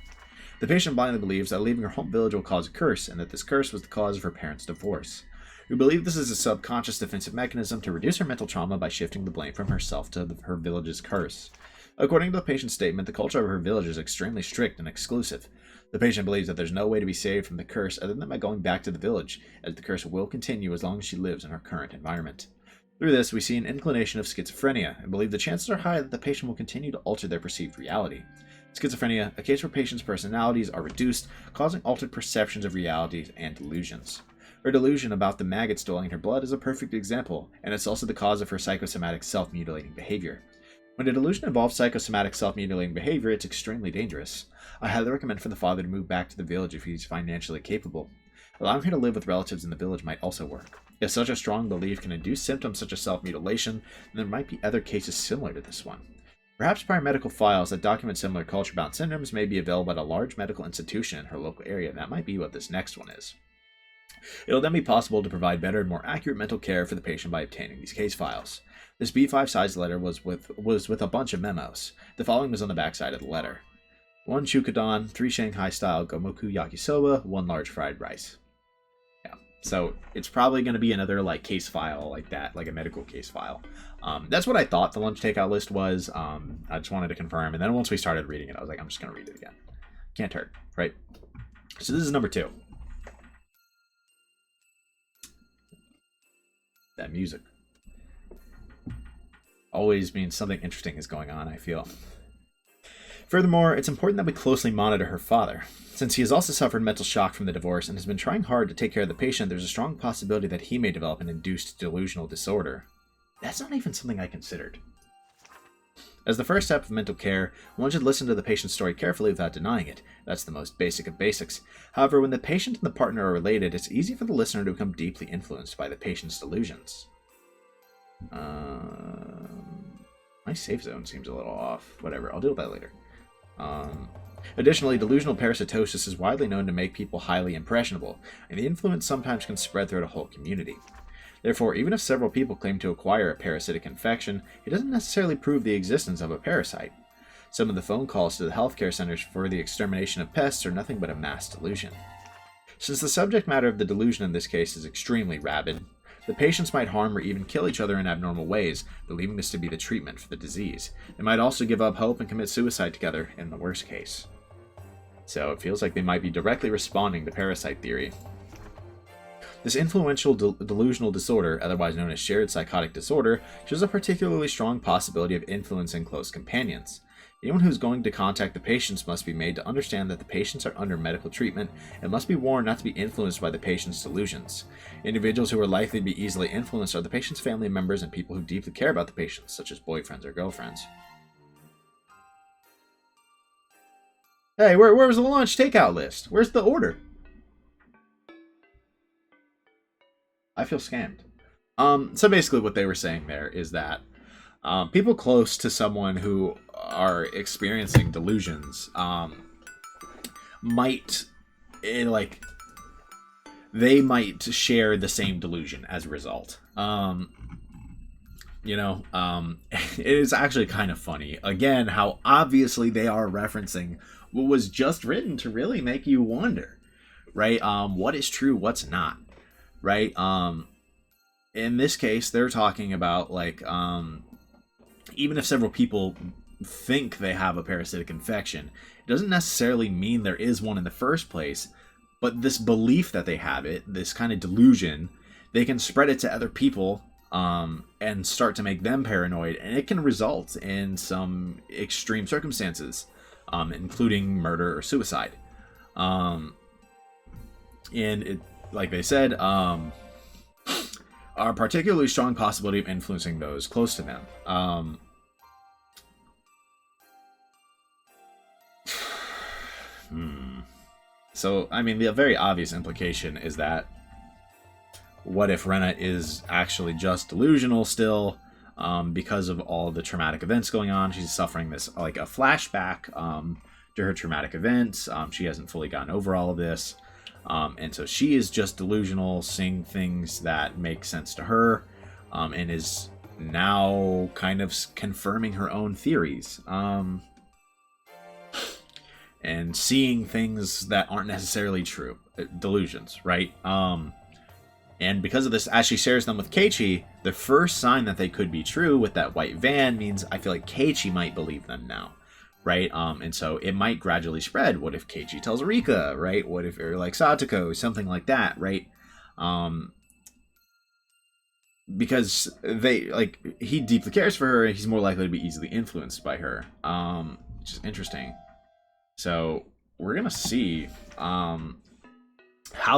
The patient blindly believes that leaving her home village will cause a curse, and that this curse was the cause of her parents' divorce. We believe this is a subconscious defensive mechanism to reduce her mental trauma by shifting the blame from herself to her village's curse. According to the patient's statement, the culture of her village is extremely strict and exclusive. The patient believes that there's no way to be saved from the curse other than by going back to the village, as the curse will continue as long as she lives in her current environment. Through this, we see an inclination of schizophrenia, and believe the chances are high that the patient will continue to alter their perceived reality. Schizophrenia, a case where patients' personalities are reduced, causing altered perceptions of reality and delusions. Her delusion about the maggots dwelling in her blood is a perfect example, and it's also the cause of her psychosomatic self-mutilating behavior. When a delusion involves psychosomatic self-mutilating behavior, it's extremely dangerous. I highly recommend for the father to move back to the village if he's financially capable. Allowing her to live with relatives in the village might also work. If such a strong belief can induce symptoms such as self-mutilation, then there might be other cases similar to this one. Perhaps prior medical files that document similar culture-bound syndromes may be available at a large medical institution in her local area, and that might be what this next one is. It'll then be possible to provide better and more accurate mental care for the patient by obtaining these case files. This B5 size letter was with a bunch of memos. The following was on the backside of the letter. 1 chukadon, 3 Shanghai-style gomoku yakisoba, 1 large fried rice. Yeah, So it's probably going to be another like case file like that, like a medical case file. That's what I thought the lunch takeout list was. I just wanted to confirm, and then once we started reading it, I was like, I'm just going to read it again. Can't hurt, right? So this is number 2. That music always means something interesting is going on, I feel. Furthermore, it's important that we closely monitor her father. Since he has also suffered mental shock from the divorce and has been trying hard to take care of the patient, there's a strong possibility that he may develop an induced delusional disorder. That's not even something I considered. As the first step of mental care, one should listen to the patient's story carefully without denying it. That's the most basic of basics. However, when the patient and the partner are related, it's easy for the listener to become deeply influenced by the patient's delusions. My safe zone seems a little off. Whatever, I'll deal with that later. Additionally, delusional parasitosis is widely known to make people highly impressionable, and the influence sometimes can spread throughout a whole community. Therefore, even if several people claim to acquire a parasitic infection, it doesn't necessarily prove the existence of a parasite. Some of the phone calls to the healthcare centers for the extermination of pests are nothing but a mass delusion. Since the subject matter of the delusion in this case is extremely rabid, the patients might harm or even kill each other in abnormal ways, believing this to be the treatment for the disease. They might also give up hope and commit suicide together, in the worst case. So it feels like they might be directly responding to parasite theory. This influential delusional disorder, otherwise known as shared psychotic disorder, shows a particularly strong possibility of influencing close companions. Anyone who's going to contact the patients must be made to understand that the patients are under medical treatment and must be warned not to be influenced by the patient's delusions. Individuals who are likely to be easily influenced are the patient's family members and people who deeply care about the patients, such as boyfriends or girlfriends. Hey, where was the lunch takeout list? Where's the order? I feel scammed. So basically what they were saying there is that people close to someone who are experiencing delusions might, they might share the same delusion as a result. It is actually kind of funny, again, how obviously they are referencing what was just written to really make you wonder, right? What is true, what's not, right? In this case, they're talking about, even if several people think they have a parasitic infection, it doesn't necessarily mean there is one in the first place, but this belief that they have it, this kind of delusion, they can spread it to other people and start to make them paranoid, and it can result in some extreme circumstances, including murder or suicide. And it, like they said, are a particularly strong possibility of influencing those close to them. So, I mean, the very obvious implication is that what if Rena is actually just delusional still, because of all the traumatic events going on? She's suffering this, like, a flashback to her traumatic events. She hasn't fully gotten over all of this. And so she is just delusional, seeing things that make sense to her, and is now kind of confirming her own theories. And seeing things that aren't necessarily true. Delusions, right? And because of this, as she shares them with Keiichi, the first sign that they could be true with that white van means I feel like Keiichi might believe them now, right? And so it might gradually spread. What if Keiichi tells Rika, right? What if, or like Satoko, something like that, right? Because he deeply cares for her, and he's more likely to be easily influenced by her, which is interesting. So we're gonna see how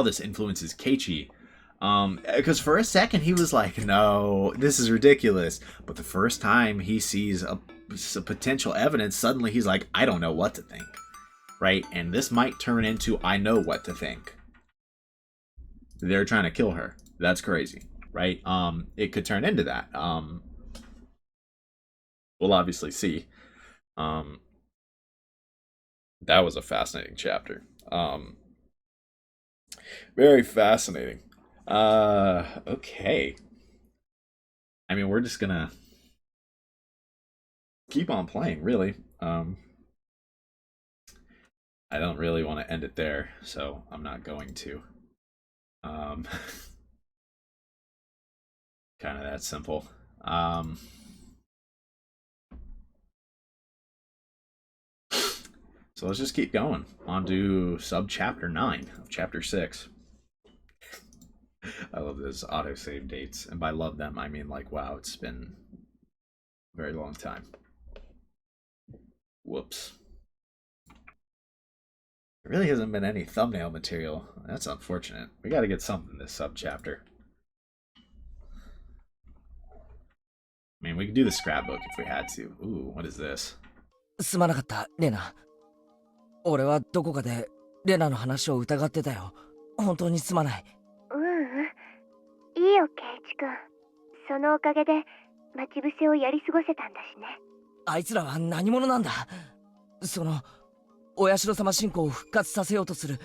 this influences Keiichi. Because for a second he was like, no, this is ridiculous. But the first time he sees a potential evidence, suddenly he's like, I don't know what to think. Right? And this might turn into, I know what to think. They're trying to kill her. That's crazy. Right? It could turn into that. We'll obviously see. That was a fascinating chapter. Very fascinating. Okay. I mean, we're just gonna keep on playing, really. I don't really want to end it there, so I'm not going to. Um, kind of that simple. So let's just keep going. On to sub-chapter 9 of chapter 6. I love this autosave dates. And by love them, I mean like, wow, it's been a very long time. Whoops. There really hasn't been any thumbnail material. That's unfortunate. We gotta get something this sub-chapter. I mean, we could do the scrapbook if we had to. Ooh, what is this?
すまなかった、レナ。俺はどこかでレナの話を疑ってたよ。本当にすまない。
いいよ、ケイチ君。そのおかげで待ち伏せをやり過ごせたんだしね。
あいつらは何者なんだ。そのお社様信仰を復活させようとする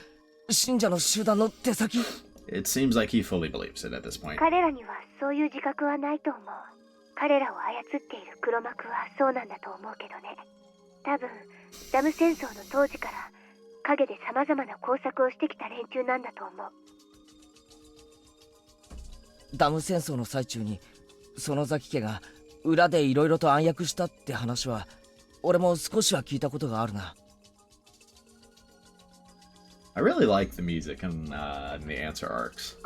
信者の集団の手先。
It seems like he fully believes it at this point.
彼らにはそういう自覚はないと思う。彼らを操っている黒幕はそうなんだと思うけどね。多分ダム戦争の当時から陰で様々な工作をしてきた連中なんだと思う。
ダム戦争の最中に園崎家が裏でいろいろと暗躍したって話は俺も少しは聞いたことがあるな。
I really like the music in the answer arcs.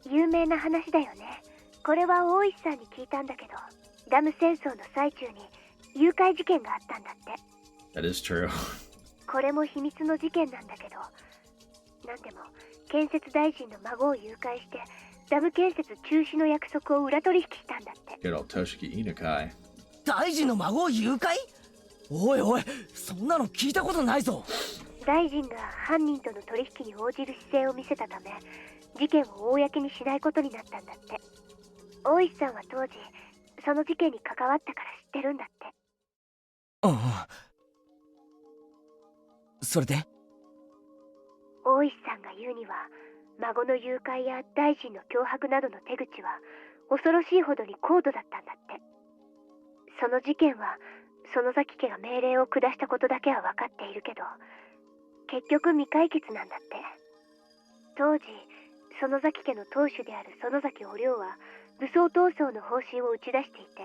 有名な話だよね。これは大石さんに聞いたんだけど、ダム戦争の最中に誘拐事件があったんだって。
That is true.
これも秘密の事件なんだけど、なんでも建設大臣の孫を誘拐してダム建設中止の約束を裏取引したんだって。
Good old Toshiki Inukai.
大臣の孫を誘拐？おいおい、そんなの聞いたことないぞ。
大臣が犯人との取引に応じる姿勢を見せたため、事件を公にしないことになったんだって。大石さんは当時その事件に関わったから知ってるんだって。
うん。それで？
大石さんが言うには、孫の誘拐や大臣の脅迫などの手口は恐ろしいほどに高度だったんだって。その事件は園崎家が命令を下したことだけは分かっているけど、結局未解決なんだって。当時園崎家の当主である園崎お涼は武装闘争の方針を打ち出していて、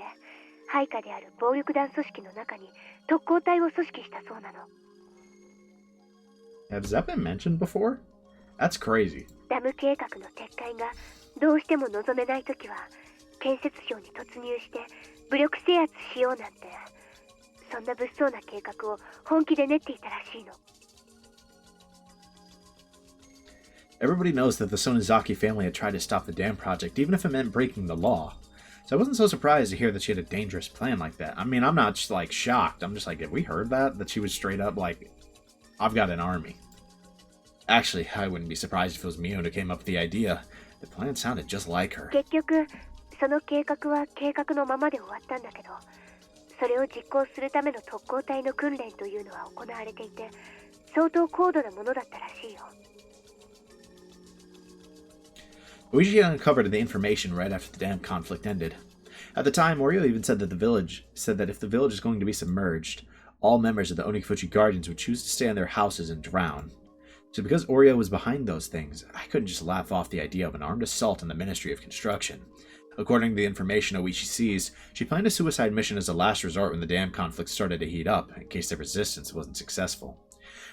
配下である暴力団組織の中に特攻隊を組織したそうなの。
Has that been mentioned before? That's crazy.
ダム計画の撤回がどうしても望めないときは、建設省に突入して武力制圧しようなんて、そんな物騒な計画を本気で練っていたらしいの。
Everybody knows that the Sonozaki family had tried to stop the dam project, even if it meant breaking the law. So I wasn't so surprised to hear that she had a dangerous plan like that. I mean, I'm not just, like, shocked. I'm just like, have we heard that? That she was straight up like, I've got an army. Actually, I wouldn't be surprised if it was Miyo who came up with the idea. The plan sounded just like her.
結局、その計画は計画のままで終わったんだけど、それを実行するための特攻隊の訓練というのは行われていて、相当高度なものだったらしいよ。
Uji uncovered the information right after the dam conflict ended. At the time, Oreo even said that if the village is going to be submerged, all members of the Onikifuchi Guardians would choose to stay in their houses and drown. So because Oreo was behind those things, I couldn't just laugh off the idea of an armed assault on the Ministry of Construction. According to the information Oichi sees, she planned a suicide mission as a last resort when the dam conflict started to heat up, in case the resistance wasn't successful.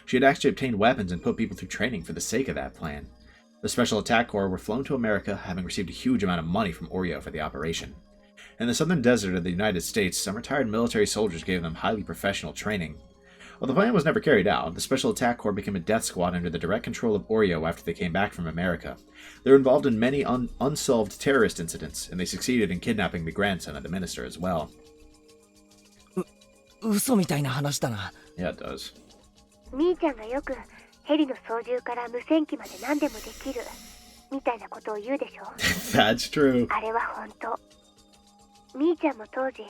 She had actually obtained weapons and put people through training for the sake of that plan. The Special Attack Corps were flown to America, having received a huge amount of money from Oreo for the operation. In the southern desert of the United States, some retired military soldiers gave them highly professional training. While the plan was never carried out, the Special Attack Corps became a death squad under the direct control of Oreo after they came back from America. They were involved in many unsolved terrorist incidents, and they succeeded in kidnapping the grandson of the minister as well.
嘘みたいな話だな。
Yeah, it does.
みーちゃんがよくヘリの操縦から無線機まで何でもできるみたいなことを言うでしょ。
That's true.
あれは本当。みーちゃんも当時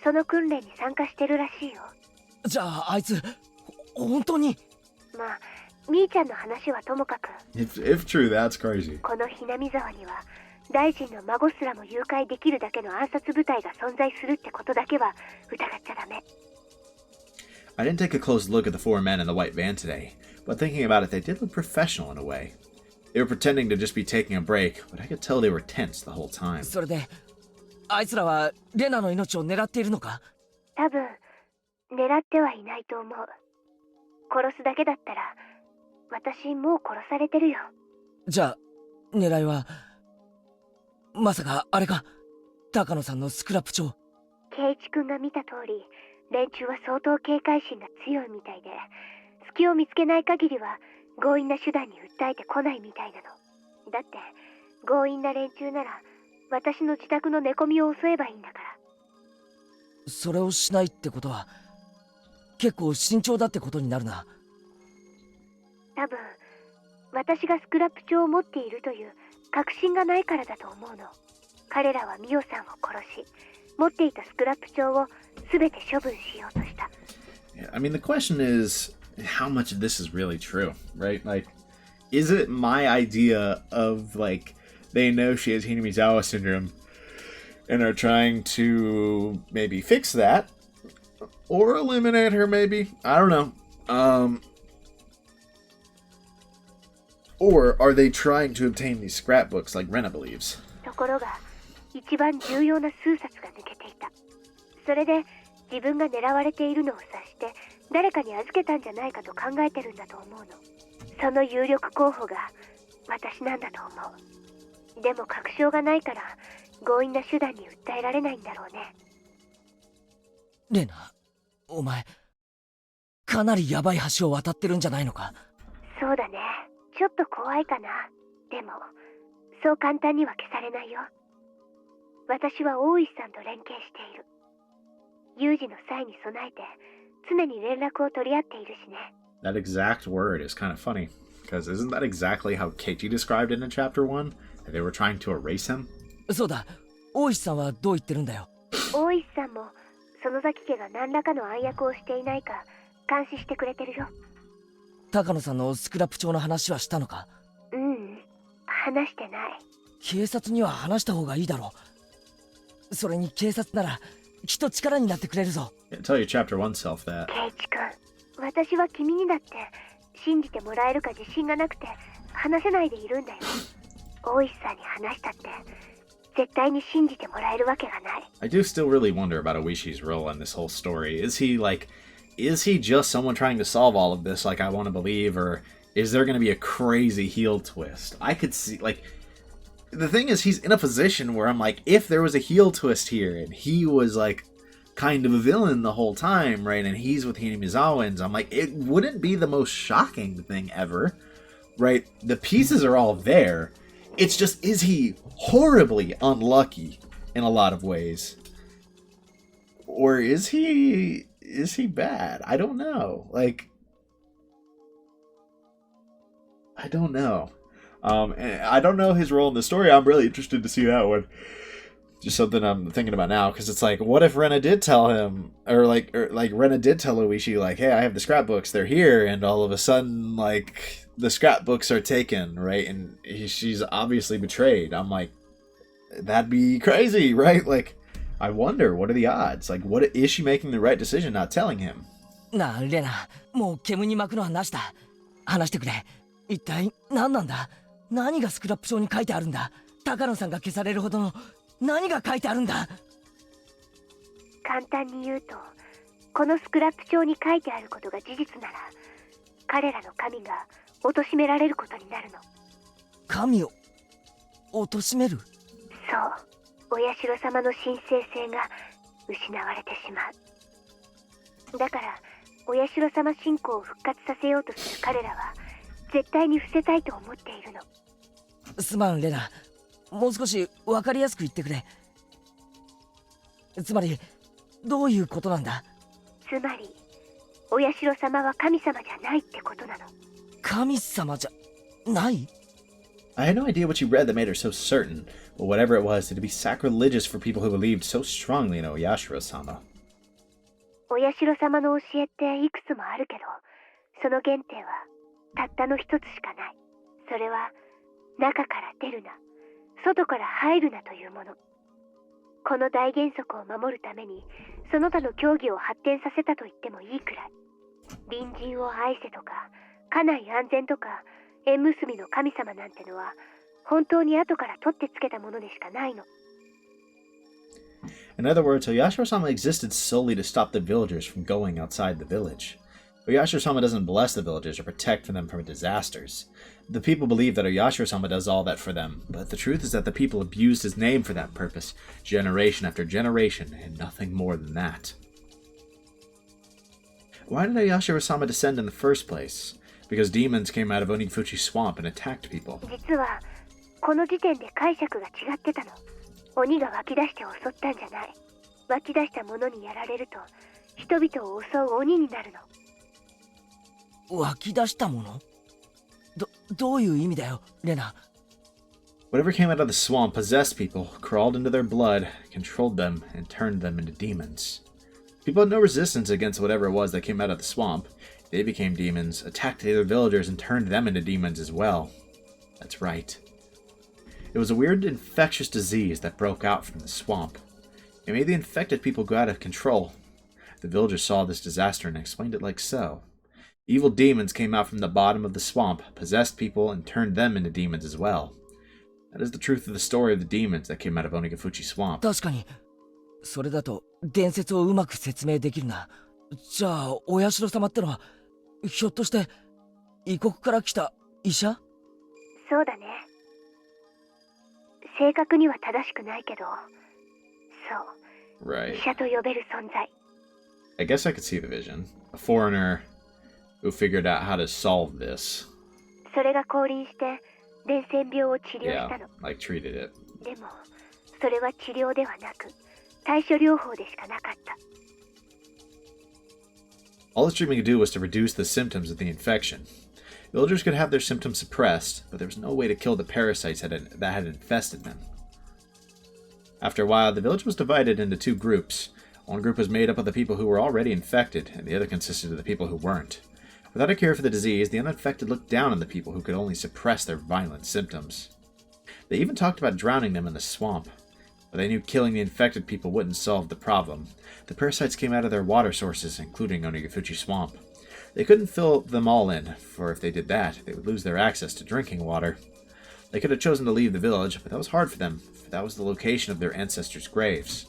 その訓練に参加してるらしいよ。
じゃああいつ本当に？
まあみーちゃんの話はともかく。
If true, that's crazy.
このひなみ沢には大臣の孫すらも誘拐できるだけの暗殺部隊が存在するってことだけは疑っちゃダメ。
I didn't take a close look at the four men in the white van today, but thinking about it, they did look professional in a way. They were pretending to just be taking a break, but I could tell they were tense the whole time.
それであいつらはレナの命を狙っているのか？
多分狙ってはいないと思う。殺すだけだったら私もう殺されてるよ。
じゃあ狙いはまさかあれか？高野さんのスクラップ帳。
圭一君が見た通り連中は相当警戒心が強いみたいで、隙を見つけない限りは強引な手段に訴えてこないみたいなの。だって強引な連中なら私の自宅の寝込みを襲えばいいんだから。
それをしないってことは結構慎重だってことになるな。
多分私がスクラップ帳を持っているという確信がないからだと思うの。彼らはミオさんを殺し、持っていたスクラップ帳を全て処分しようとした。
Yeah, I mean, the question is how much of this is really true, right? Like, is it my idea of, like, they know she has Hinamizawa syndrome and are trying to maybe fix that or eliminate her, maybe? I don't know. Or are they trying to obtain these scrapbooks like Rena believes?
ところが一番重要な数冊が抜けていた。それで自分が狙われているのを察して誰かに預けたんじゃないかと考えてるんだと思うの。その有力候補が私なんだと思う。でも確証がないから強引な手段に訴えられないんだろうね。
レナ、お前かなりヤバい橋を渡ってるんじゃないのか？
そうだね。ちょっと怖いかな。でもそう簡単には消されないよ。私は大石さんと連携している。有事の際に備えて常に連絡を取り合っているしね。
That exact word is kind of funny, because isn't that exactly how Keiichi described it in Chapter 1? That they were trying to erase him?
そうだ、大石さんはどう言ってるんだよ。
大石さんも園崎家が何らかの暗躍をしていないか監視してくれてるよ。
高野さんのスクラップ帳の話はしたのか？
うん、話してない。
警察には話した方がいいだろう。それに警察ならきっと力になってくれるぞ。
Yeah, tell your Chapter 1 self that.
圭一君、私は君にだって信じてもらえるか自信がなくて話せないでいるんだよ。大石さんに話したって絶対に信じてもらえるわけがない。
I do still really wonder about Oishi's role in this whole story. Is he just someone trying to solve all of this like I want to believe, or is there going to be a crazy heel twist? I could see, like, the thing is, he's in a position where I'm like, if there was a heel twist here and he was like kind of a villain the whole time, right, and he's with Hinamizawans, I'm like, it wouldn't be the most shocking thing ever, right? The pieces are all there. It's just, is he horribly unlucky in a lot of ways? Or is he bad? I don't know. Like, I don't know. And I don't know his role in the story. I'm really interested to see that one. Just something I'm thinking about now, because it's like, what if Rena did tell him, or like Rena did tell Oishi, like, hey, I have the scrapbooks, they're here, and all of a sudden, like, the scrapbooks are taken, right? And she's obviously betrayed. I'm like, that'd be crazy, right? Like, I wonder, what are the odds? Like, what is she making the right decision not telling him?
なあレナ、もう煙に巻くのはなしだ。話してくれ。一体何なんだ？何がスクラップ帳に書いてあるんだ？高野さんが消されるほどの何が書いてあるんだ？
簡単に言うと、このスクラップ帳に書いてあることが事実なら、彼らの神が貶められることになるの。
神を貶める？
そう、お社様の神聖性が失われてしまう。だからお社様信仰を復活させようとする彼らは絶対に伏せたいと思っているの。
すまんレナ、もう少し分かりやすく言ってくれ。つまりどういうことなんだ？
つまりお社様は神様じゃないってことなの。
神様じゃない？
I had no idea what you read that made her so certain, but whatever it was, it'd be sacrilegious for people who believed so strongly in Oyashiro-sama.
お社様の教えっていくつもあるけど、その原点はたったの一つしかない。それは中から出るな、外から入るなというもの。この大原則を守るためにその他の教義を発展させたと言ってもいいくらい。隣人を愛せとか家内安全とか
縁結びの神様なんてのは本当に後から取ってつけたものでしかないの。
In other words, Oyashiro-sama existed solely to stop the villagers from going outside the village. Oyashiro-sama doesn't bless the villagers or protect them from disasters. The people believe that Oyashiro-sama does all that for them, but the truth is that the people abused his name for that purpose, generation after generation, and nothing more than that. Why did Oyashiro-sama descend in the first place? Because demons came out of Onifuchi Swamp and attacked people.
実はこの時点で解釈が違ってたの。鬼が湧き出して襲ったんじゃない。湧き出したものにやられると人々を襲う鬼になるの。
湧き出したもの？どういう意味だよ、レナ。
Whatever came out of the swamp possessed people, crawled into their blood, controlled them, and turned them into demons. People had no resistance against whatever it was that came out of the swamp. They became demons, attacked the other villagers, and turned them into demons as well. That's right. It was a weird infectious disease that broke out from the swamp. It made the infected people go out of control. The villagers saw this disaster and explained it like so. Evil demons came out from the bottom of the swamp, possessed people, and turned them into demons as well. That is the truth of the story of the demons that came out of Onigafuchi Swamp.
確かに、それだと伝説をうまく説明できるな。じゃあ、お社様ってのは、ひょっとして異国から来た医者？
そうだね。正確には正しくないけど、そう。
Right.
医者と呼べる存在。
I guess I could see the vision. A foreigner who figured out how to solve this.
それが降臨して伝染病を治療したの。
Yeah, like treated it.
でも、それは治療ではなく、対処療法でしかなかった。
All this treatment could do was to reduce the symptoms of the infection. Villagers could have their symptoms suppressed, but there was no way to kill the parasites that had infested them. After a while, the village was divided into two groups. One group was made up of the people who were already infected, and the other consisted of the people who weren't. Without a cure for the disease, the uninfected looked down on the people who could only suppress their violent symptoms. They even talked about drowning them in the swamp, but they knew killing the infected people wouldn't solve the problem. The parasites came out of their water sources, including Onigafuchi Swamp. They couldn't fill them all in, for if they did that, they would lose their access to drinking water. They could have chosen to leave the village, but that was hard for them, for that was the location of their ancestors' graves.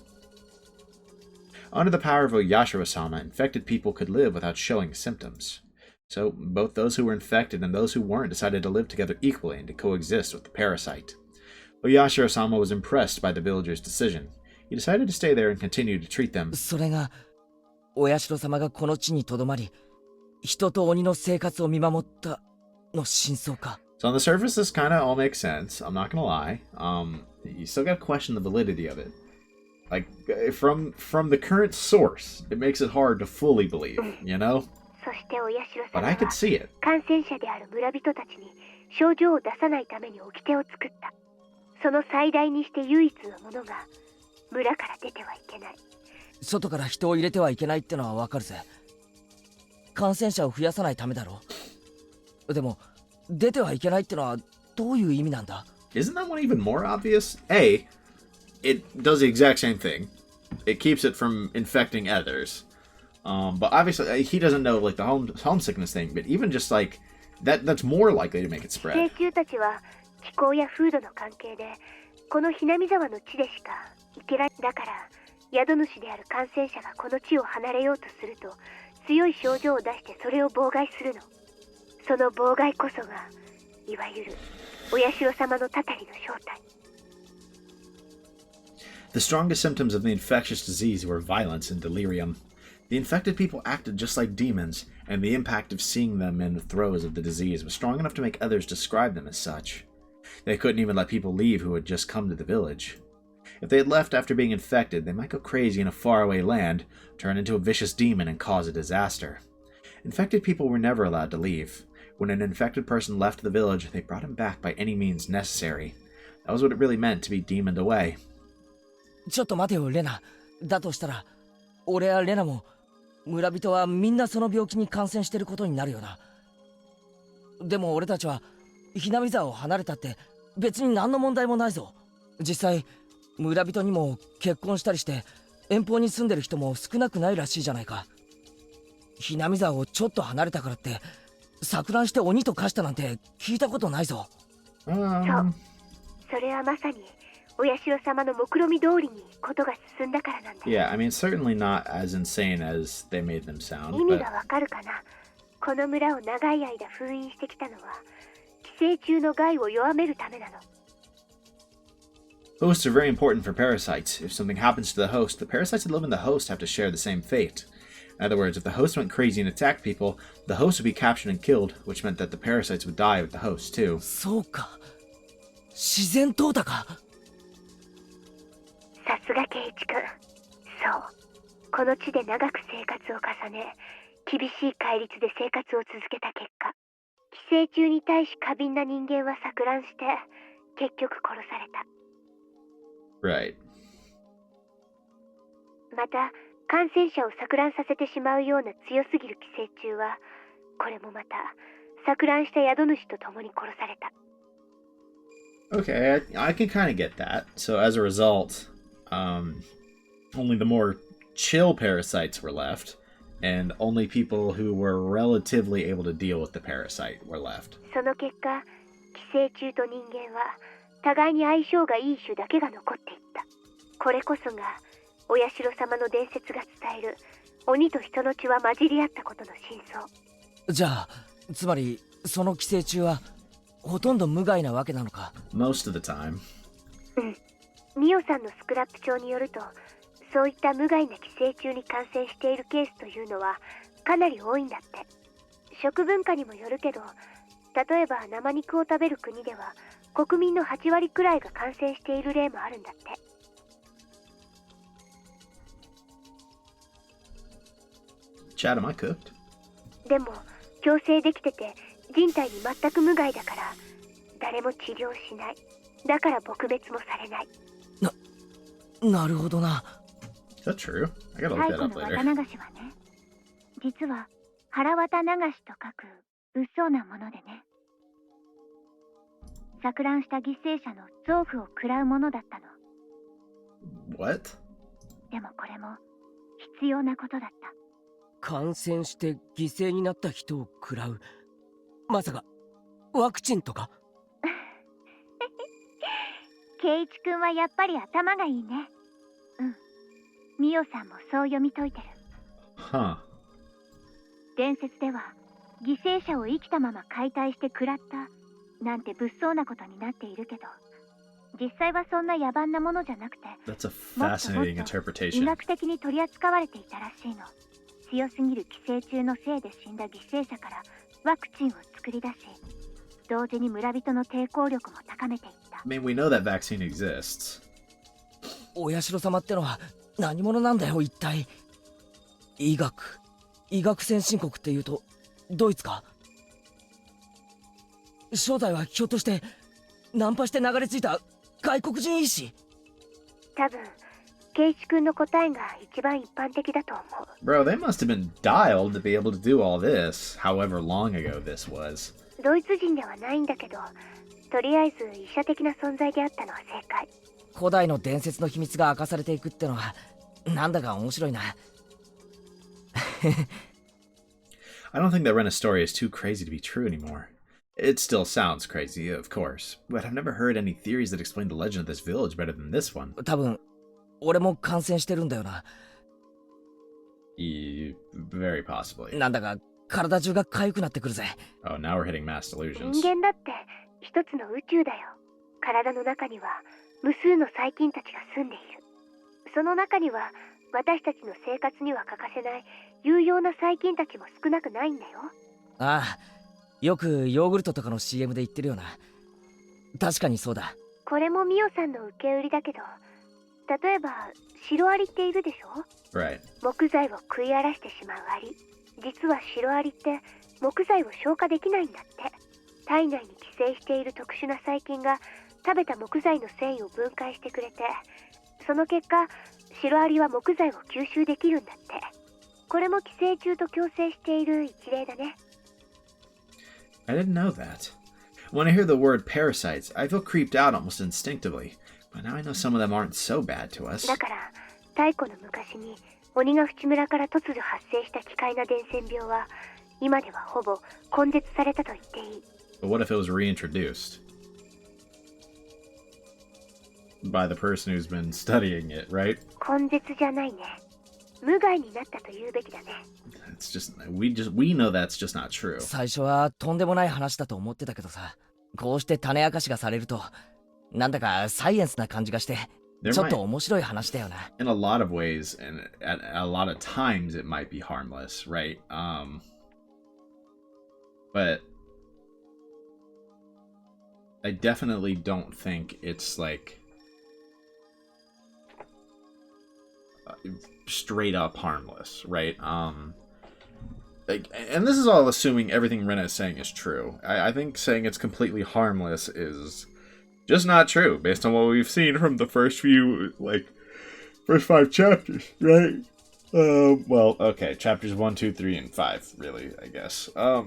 Under the power of Oyashiro-sama, infected people could live without showing symptoms. So, both those who were infected and those who weren't decided to live together equally and to coexist with the parasite. Oyashiro-sama was impressed by the villagers' decision. He decided to stay there and continue to treat them.
それが、お社様がこの地にとどまり、人と鬼の生活を見守ったの真相か。
So on the surface, this kind of all makes sense. I'm not gonna lie. You still gotta question the validity of it. Like, from the current source, it makes it hard to fully believe, you know?
そしてお社
But
様
I
は
could see it.
感染者である村人たちに症状を出さないために掟を作った。その最大にして唯一のものが村から出てはいけない。
外から人を入れてはいけないってのはわかるぜ。感染者を増やさないためだろ。でも、出てはいけないってのはどういう意味なんだ？
Isn't that one even more obvious? A, it does the exact same thing. It keeps it from infecting others. But obviously, he doesn't know like the homesickness thing. But even just like that's more likely to make it
寄
spread.
生虫たちは気候や風土の関係でこのHinamizawaの地でしか生きられない。だから宿主である感染者がこの地を離れようとすると強い症状を出してそれを妨害するの。その妨害こそがいわゆるお社様のたたりの正体。
The strongest symptoms of the infectious disease were violence and delirium. The infected people acted just like demons, and the impact of seeing them in the throes of the disease was strong enough to make others describe them as such. They couldn't even let people leave who had just come to the village. If they had left after being infected, they might go crazy in a faraway land, turn into a vicious demon, and cause a disaster. Infected people were never allowed to leave. When an infected person left the village, they brought him back by any means necessary. That was what it really meant to be demoned away.
ちょっと待てよ、レナ。だとしたら、俺やレナも、村人はみんなその病気に感染してることになるよな。でも俺たちは、Hinamizawaを離れたって別に何の問題もないぞ。実際、村人にも結婚したりして、遠方に住んでる人も少なくないらしいじゃないか。Hinamizawaをちょっと離れたからって、錯乱して鬼と化したなんて聞いたことないぞ。
そう。それはまさにお社様の目論見通りにことが進んだからなんだ。
Yeah, I mean, certainly not as insane as they made them
意
sound,
味
but
がわかるかな。この村を長い間封印してきたのは寄生虫の害を弱めるためなの。
hosts are very important for parasites. If something happens to the host, the parasites that live in the host have to share the same fate. In other words, if the host went crazy and attacked people, the host would be captured and killed, which meant that the parasites would die with the host too.
そうか。自然淘汰か。
さすが圭一君。そう。この地で長く生活を重ね、厳しい戒律で生活を続けた結果、寄生虫に対し過敏な人間は錯乱して、結局殺された。
Right.
また、感染者を錯乱させてしまうような強すぎる寄生虫は、これもまた、錯乱した宿主と共に殺された。
Okay, I can kind of get that. So as a result, only the more chill parasites were left, and only people who were relatively able to deal with the parasite were left.
その結果、寄生虫と人間は、互いに相性がいい種だけが残っていった。これこそが、お社様の伝説が伝える、鬼と人の血は混じり合ったことの真相。
じゃあ、つまりその寄生虫はほとんど無害なわけなのか。
Most of the time.
ミオさんのスクラップ帳によると、そういった無害な寄生虫に感染しているケースというのはかなり多いんだって。食文化にもよるけど、例えば生肉を食べる国では国民の8割くらいが感染している例もあるんだって。
Chad, am I cooked?
でも矯正できてて人体に全く無害だから誰も治療しない。だから撲滅もされない。
なるほどな。
Is that true? I gotta look
太
that
古
up
の
later.
綿流しはね、実は腹綿流しと書く物騒なものでね、錯乱した犠牲者の臓腑を食らうものだったの。
What?
でもこれも必要なことだった。
感染して犠牲になった人を食らう。まさかワクチンとか。
圭一君はやっぱり頭がいいね。ミオさんもそう読み解いてる。
Huh.
伝説では犠牲者を生きたまま解体して食らったなんて物騒なことになっているけど、実際はそんな野蛮なものじゃなくて、
That's a
もっともっ
fascinating
と医
interpretation.
学的に取り扱われていたらしいの。強すぎる寄生虫のせいで死んだ犠牲者からワクチンを作り出し、同時に村人の抵抗力も高めていった。
I mean, we know that vaccine exists.
お社様ってのは何者なんだよ一体。医学先進国っていうとドイツか。正体はひょっとしてナンパして流れ着いた外国人医師。
多分圭一君の答えが一番一般的だと思う。
Bro, they must have been dialed to be able to do all this, however long ago this was.
ドイツ人ではないんだけど、とりあえず医者的な存在であったのは正解。
古代の伝説の秘密が明かされていくってのはなんだか面白いな。
I don't think that Rena's story is too crazy to be true anymore. It still sounds crazy, of course, but I've never heard any theories that explain the legend of this village better than this one.
多分俺も感染してるんだよな。
Very possibly.
なんだか体中が痒くなってくるぜ。
Oh, now we're hitting mass delusions.
人間だって一つの宇宙だよ。体の中には無数の細菌たちが住んでいる。その中には私たちの生活には欠かせない有用な細菌たちも少なくないんだよ。
ああ、よくヨーグルトとかの CM で言ってるよな。確かにそうだ。
これもミオさんの受け売りだけど、例えばシロアリっているでしょ。
Right.
木材を食い荒らしてしまうアリ。実はシロアリって木材を消化できないんだって。体内に寄生している特殊な細菌が食べた木材の繊維を分解してくれて、その結果シロアリは木材を吸収できるんだって。これも寄生虫と共生している一例だね。
I didn't know that. When I hear the word parasites, I feel creeped out almost instinctively. But now I know some of them aren't so bad to us.
だから太古の昔に鬼ヶ淵村から突如発生した奇怪な伝染病は今ではほぼ根絶されたと言っていい。
But what if it was reintroduced by the person who's been studying it, right?
根絶じゃないね。無害になったと言うべきだね。
It's just we know that's just not true.
最初はとんでもない話だと思ってたけどさ、こうして種明かしがされるとなんだかサイエンスな感じがしてちょっと面白い話だよな。
In a lot of ways, and at a lot of times, it might be harmless, right? But I definitely don't think it's like straight up harmless, right? Like, and this is all assuming everything Rena is saying is true. I think saying it's completely harmless is just not true, based on what we've seen from the first 5 chapters, right? Well, okay, chapters 1, 2, 3, and 5, really, I guess. Oh,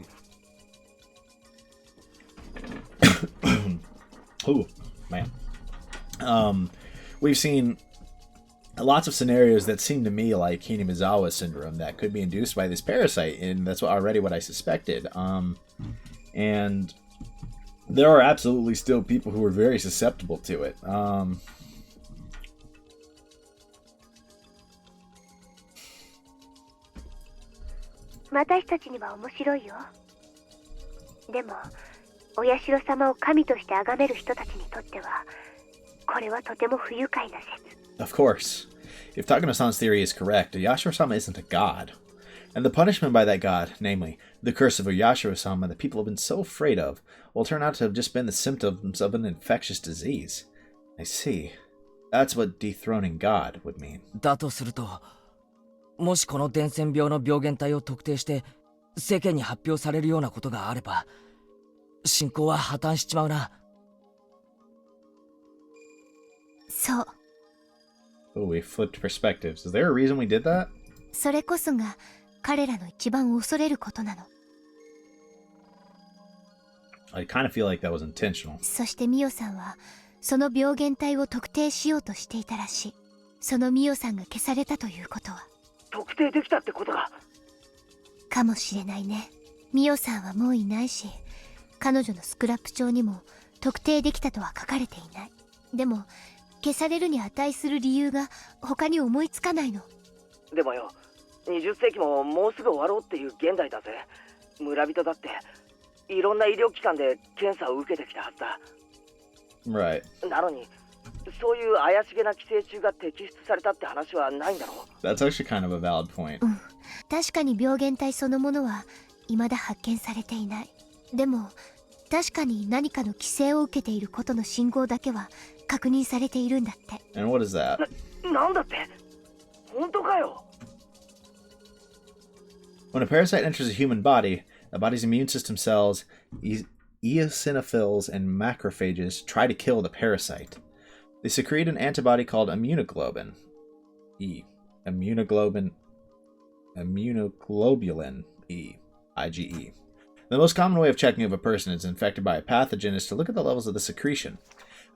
man. We've seen lots of scenarios that seem to me like Hinamizawa syndrome that could be induced by this parasite, and that's already what I suspected. And there are absolutely still people who are very susceptible to it.
私たちには面白いよ。でも、お社様を神として崇める人たちにとっては、これはとても不愉快な説。
Of course. If Takano-san's theory is correct, Oyashiro-sama isn't a god. And the punishment by that god, namely, the curse of Oyashiro-sama that people have been so afraid of, will turn out to have just been the symptoms of an infectious disease. I see. That's what dethroning God would mean.
だとすると、もしこの伝染病の病原体を特定して世間に発表されるようなことがあれば、信仰は破綻しちまうな。
そう。
Oh, we flipped perspectives. Is there a reason we did that?
それこそが彼らの一番恐れることなの。
I kind of feel like that was intentional.
そしてミオさんはその病原体を特定しようとしていたらしい。そのミオさんが消されたということは
特定できたってことが。
かもしれないね。ミオさんはもういないし、彼女のスクラップ帳にも特定できたとは書かれていない。でも消されるに値する理由が他に思いつかないの。
でもよ、20世紀ももうすぐ終わろうっていう現代だぜ。村人だっていろんな医療機関で検査を受けてきたはずだ。
Right.
なのにそういう怪しげな寄生虫が摘出されたって話はないんだろう。
That's actually kind of a valid point.
確かに病原体そのものは未だ発見されていない。でも確かに何かの規制を受けていることの信号だけは確認されているんだって。
And what is that?
なんだって？本当かよ。
When a parasite enters a human body, the body's immune system cells, eosinophils, and macrophages try to kill the parasite. They secrete an antibody called immunoglobulin E. Immunoglobulin E. IgE. The most common way of checking if a person is infected by a pathogen is to look at the levels of the secretion.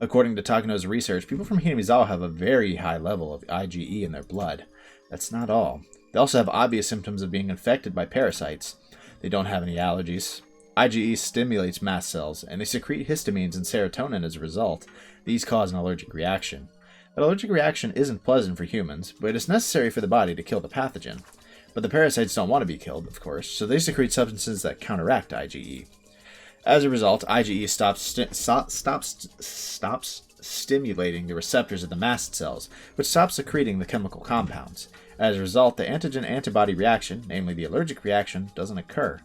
According to Takano's research, people from Hinamizawa have a very high level of IgE in their blood. That's not all. They also have obvious symptoms of being infected by parasites. They don't have any allergies. IgE stimulates mast cells, and they secrete histamines and serotonin as a result. These cause an allergic reaction. An allergic reaction isn't pleasant for humans, but it's necessary for the body to kill the pathogen. But the parasites don't want to be killed, of course, so they secrete substances that counteract IgE. As a result, IgE stops stimulating the receptors of the mast cells, which stops secreting the chemical compounds. As a result, the antigen-antibody reaction, namely the allergic reaction, doesn't occur.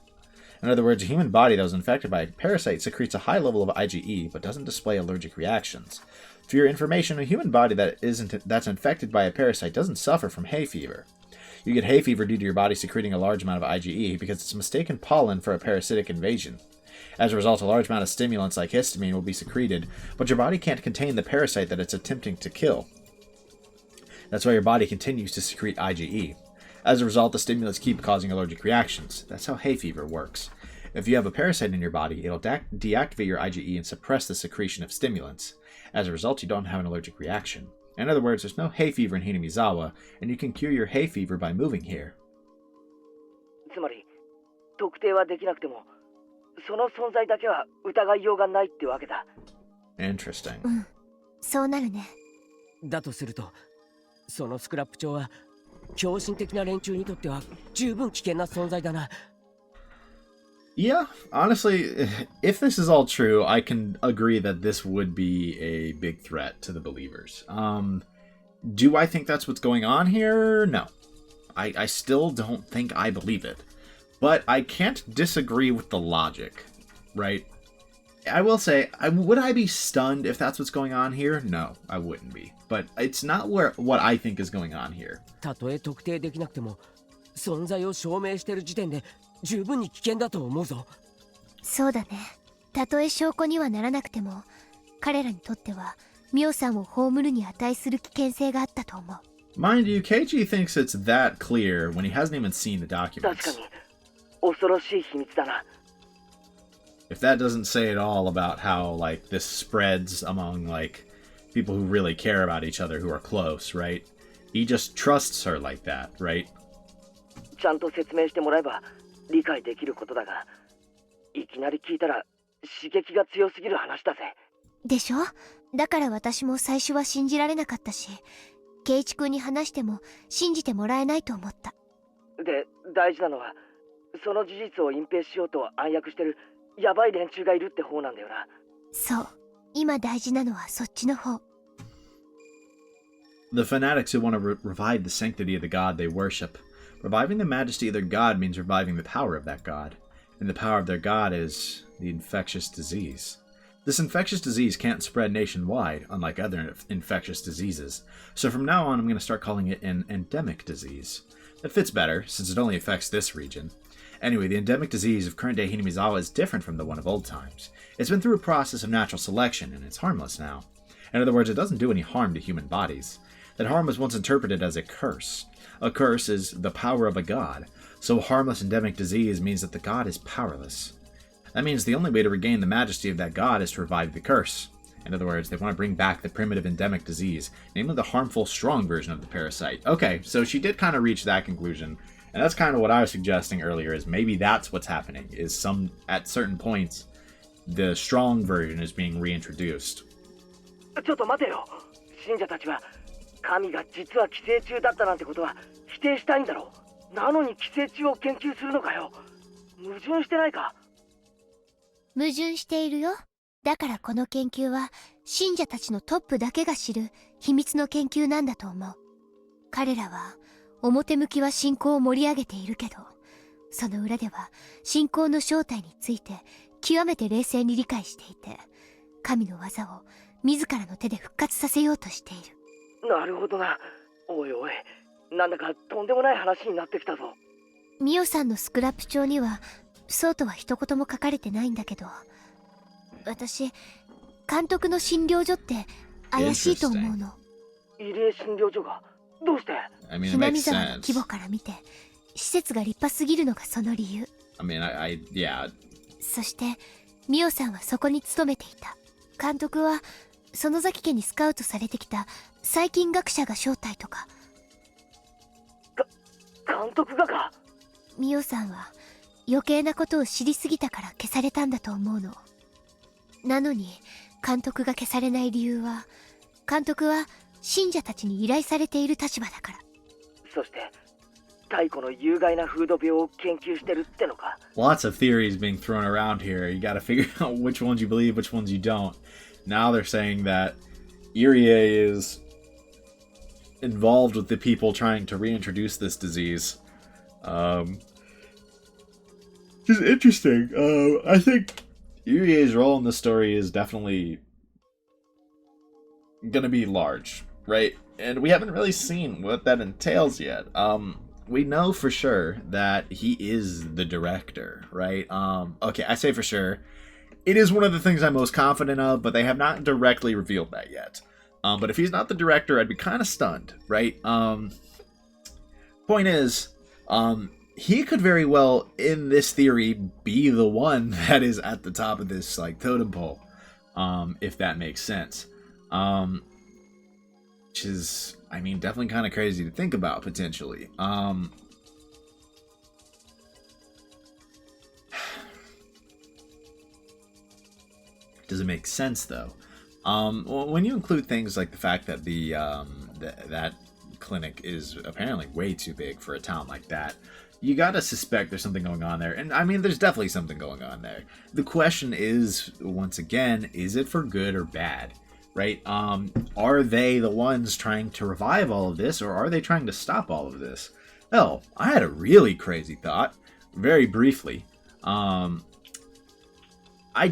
In other words, a human body that was infected by a parasite secretes a high level of IgE, but doesn't display allergic reactions. For your information, a human body that's infected by a parasite doesn't suffer from hay fever. You get hay fever due to your body secreting a large amount of IgE because it's mistaken pollen for a parasitic invasion. As a result, a large amount of stimulants like histamine will be secreted, but your body can't contain the parasite that it's attempting to kill. That's why your body continues to secrete IgE. As a result, the stimulants keep causing allergic reactions. That's how hay fever works. If you have a parasite in your body, it'll deactivate your IgE and suppress the secretion of stimulants. As a result, you don't have an allergic reaction. In other words, there's no hay fever in Hinamizawa, and you can cure your hay fever by moving here.
つまり特定はできなくても、その存在だけは疑いようがないってわけだ。
Interesting.
そうなるね。
だとすると、そのスクラップ帳は狂信的な連中にとっては十分危険な存在だな。
Yeah, honestly, if this is all true, I can agree that this would be a big threat to the believers. Do I think that's what's going on here? No. I still don't think I believe it. But I can't disagree with the logic, right? I will say, would I be stunned if that's what's going on here? No, I wouldn't be. But it's not what I think is going on here.
たとえ特定できなくても、存在を証明してる時点で十分に危険だと思うぞ。
そうだね。たとえ証拠にはならなくても、彼らにとってはミオさんを葬るに値する危険性があったと思う。
Mind you, Keiji thinks it's that clear when he hasn't even seen the
確
documents.
かに恐ろしい秘密だな。
If that doesn't say it all about how, like, this spreads among, like, people who really care about each other, who are close, right? He just trusts her like that, right?
ちゃんと説明してもらえば理解できることだが、いきなり聞いたら刺激が強すぎる話だぜ。
でしょ？だから私も最初は信じられなかったし、圭一君に話しても信じてもらえないと思った。
で、大事なのはその事実を隠蔽しようと暗躍してるヤバい連中がいるって方なんだよな。
そう、今大事なのはそっちの方。
The fanatics who want to revive the sanctity of the god they worship. Reviving the majesty of their god means reviving the power of that god. And the power of their god is the infectious disease. This infectious disease can't spread nationwide, unlike other infectious diseases. So from now on, I'm going to start calling it an endemic disease. It fits better, since it only affects this region. Anyway, the endemic disease of current-day Hinamizawa is different from the one of old times. It's been through a process of natural selection, and it's harmless now. In other words, it doesn't do any harm to human bodies. That harm was once interpreted as a curse. A curse is the power of a god, so harmless endemic disease means that the god is powerless. That means the only way to regain the majesty of that god is to revive the curse. In other words, they want to bring back the primitive endemic disease, namely the harmful, strong version of the parasite. Okay, so she did kind of reach that conclusion, and that's kind of what I was suggesting earlier, is maybe that's what's happening, is at certain points, the strong version is being reintroduced.
ちょっと待てよ。信者たちは神が実は寄生虫だったなんてことは否定したいんだろう。なのに寄生虫を研究するのかよ。矛盾してないか？
矛盾しているよ。だからこの研究は信者たちのトップだけが知る秘密の研究なんだと思う。彼らは表向きは信仰を盛り上げているけど、その裏では信仰の正体について極めて冷静に理解していて、神の技を自らの手で復活させようとしている。
なるほどな。おいおい、なんだかとんでもない話になってきたぞ。
ミオさんのスクラップ帳にはそうとは一言も書かれてないんだけど、私監督の診療所って怪しいと思うの。
慰霊診療所がどうして？
ひなみ沢の規模から見て施設が立派すぎるのがその理由。
Yeah.
そしてミオさんはそこに勤めていた。監督は園崎家にスカウトされてきた細菌学者が正体とか。
監督がか？
ミオさんは余計なことを知りすぎたから消されたんだと思うの。なのに監督が消されない理由は、監督は信者たちに依頼されている立場だから。
そして太古の有害な風土病を研究してるってのか。
Lots of theories being thrown around here. You gotta figure out which ones you believe, which ones you don't. Now they're saying that Irie is involved with the people trying to reintroduce this disease. Which is interesting. I think Irie's role in the story is definitely gonna be large, right? And we haven't really seen what that entails yet. We know for sure that he is the director, right? Okay, I say for sure. It is one of the things I'm most confident of, but they have not directly revealed that yet. But if he's not the director, I'd be kind of stunned, right? Point is, he could very well, in this theory, be the one that is at the top of this like totem pole, if that makes sense. Which is, I mean, definitely kind of crazy to think about potentially. Does it make sense though? When you include things like the fact that that clinic is apparently way too big for a town like that, you gotta suspect there's something going on there. And I mean, there's definitely something going on there. The question is, once again, is it for good or bad? Right? Are they the ones trying to revive all of this, or are they trying to stop all of this? Hell, I had a really crazy thought, very briefly. I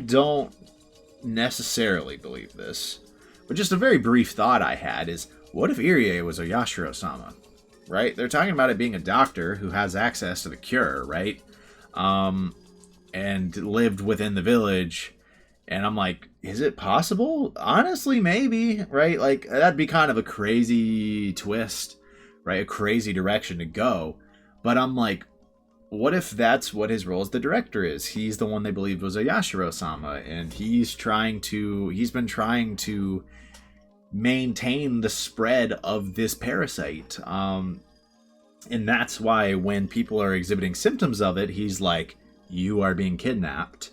don't necessarily believe this, but just a very brief thought I had is, what if Irie was Oyashiro-sama? Right? They're talking about it being a doctor who has access to the cure, right? And lived within the village. And I'm like, is it possible? Honestly, maybe, right? Like, that'd be kind of a crazy twist, right? A crazy direction to go. But I'm like, what if that's what his role as the director is? He's the one they believed was Oyashiro-sama, and he's been trying to maintain the spread of this parasite. And that's why when people are exhibiting symptoms of it, he's like, you are being kidnapped,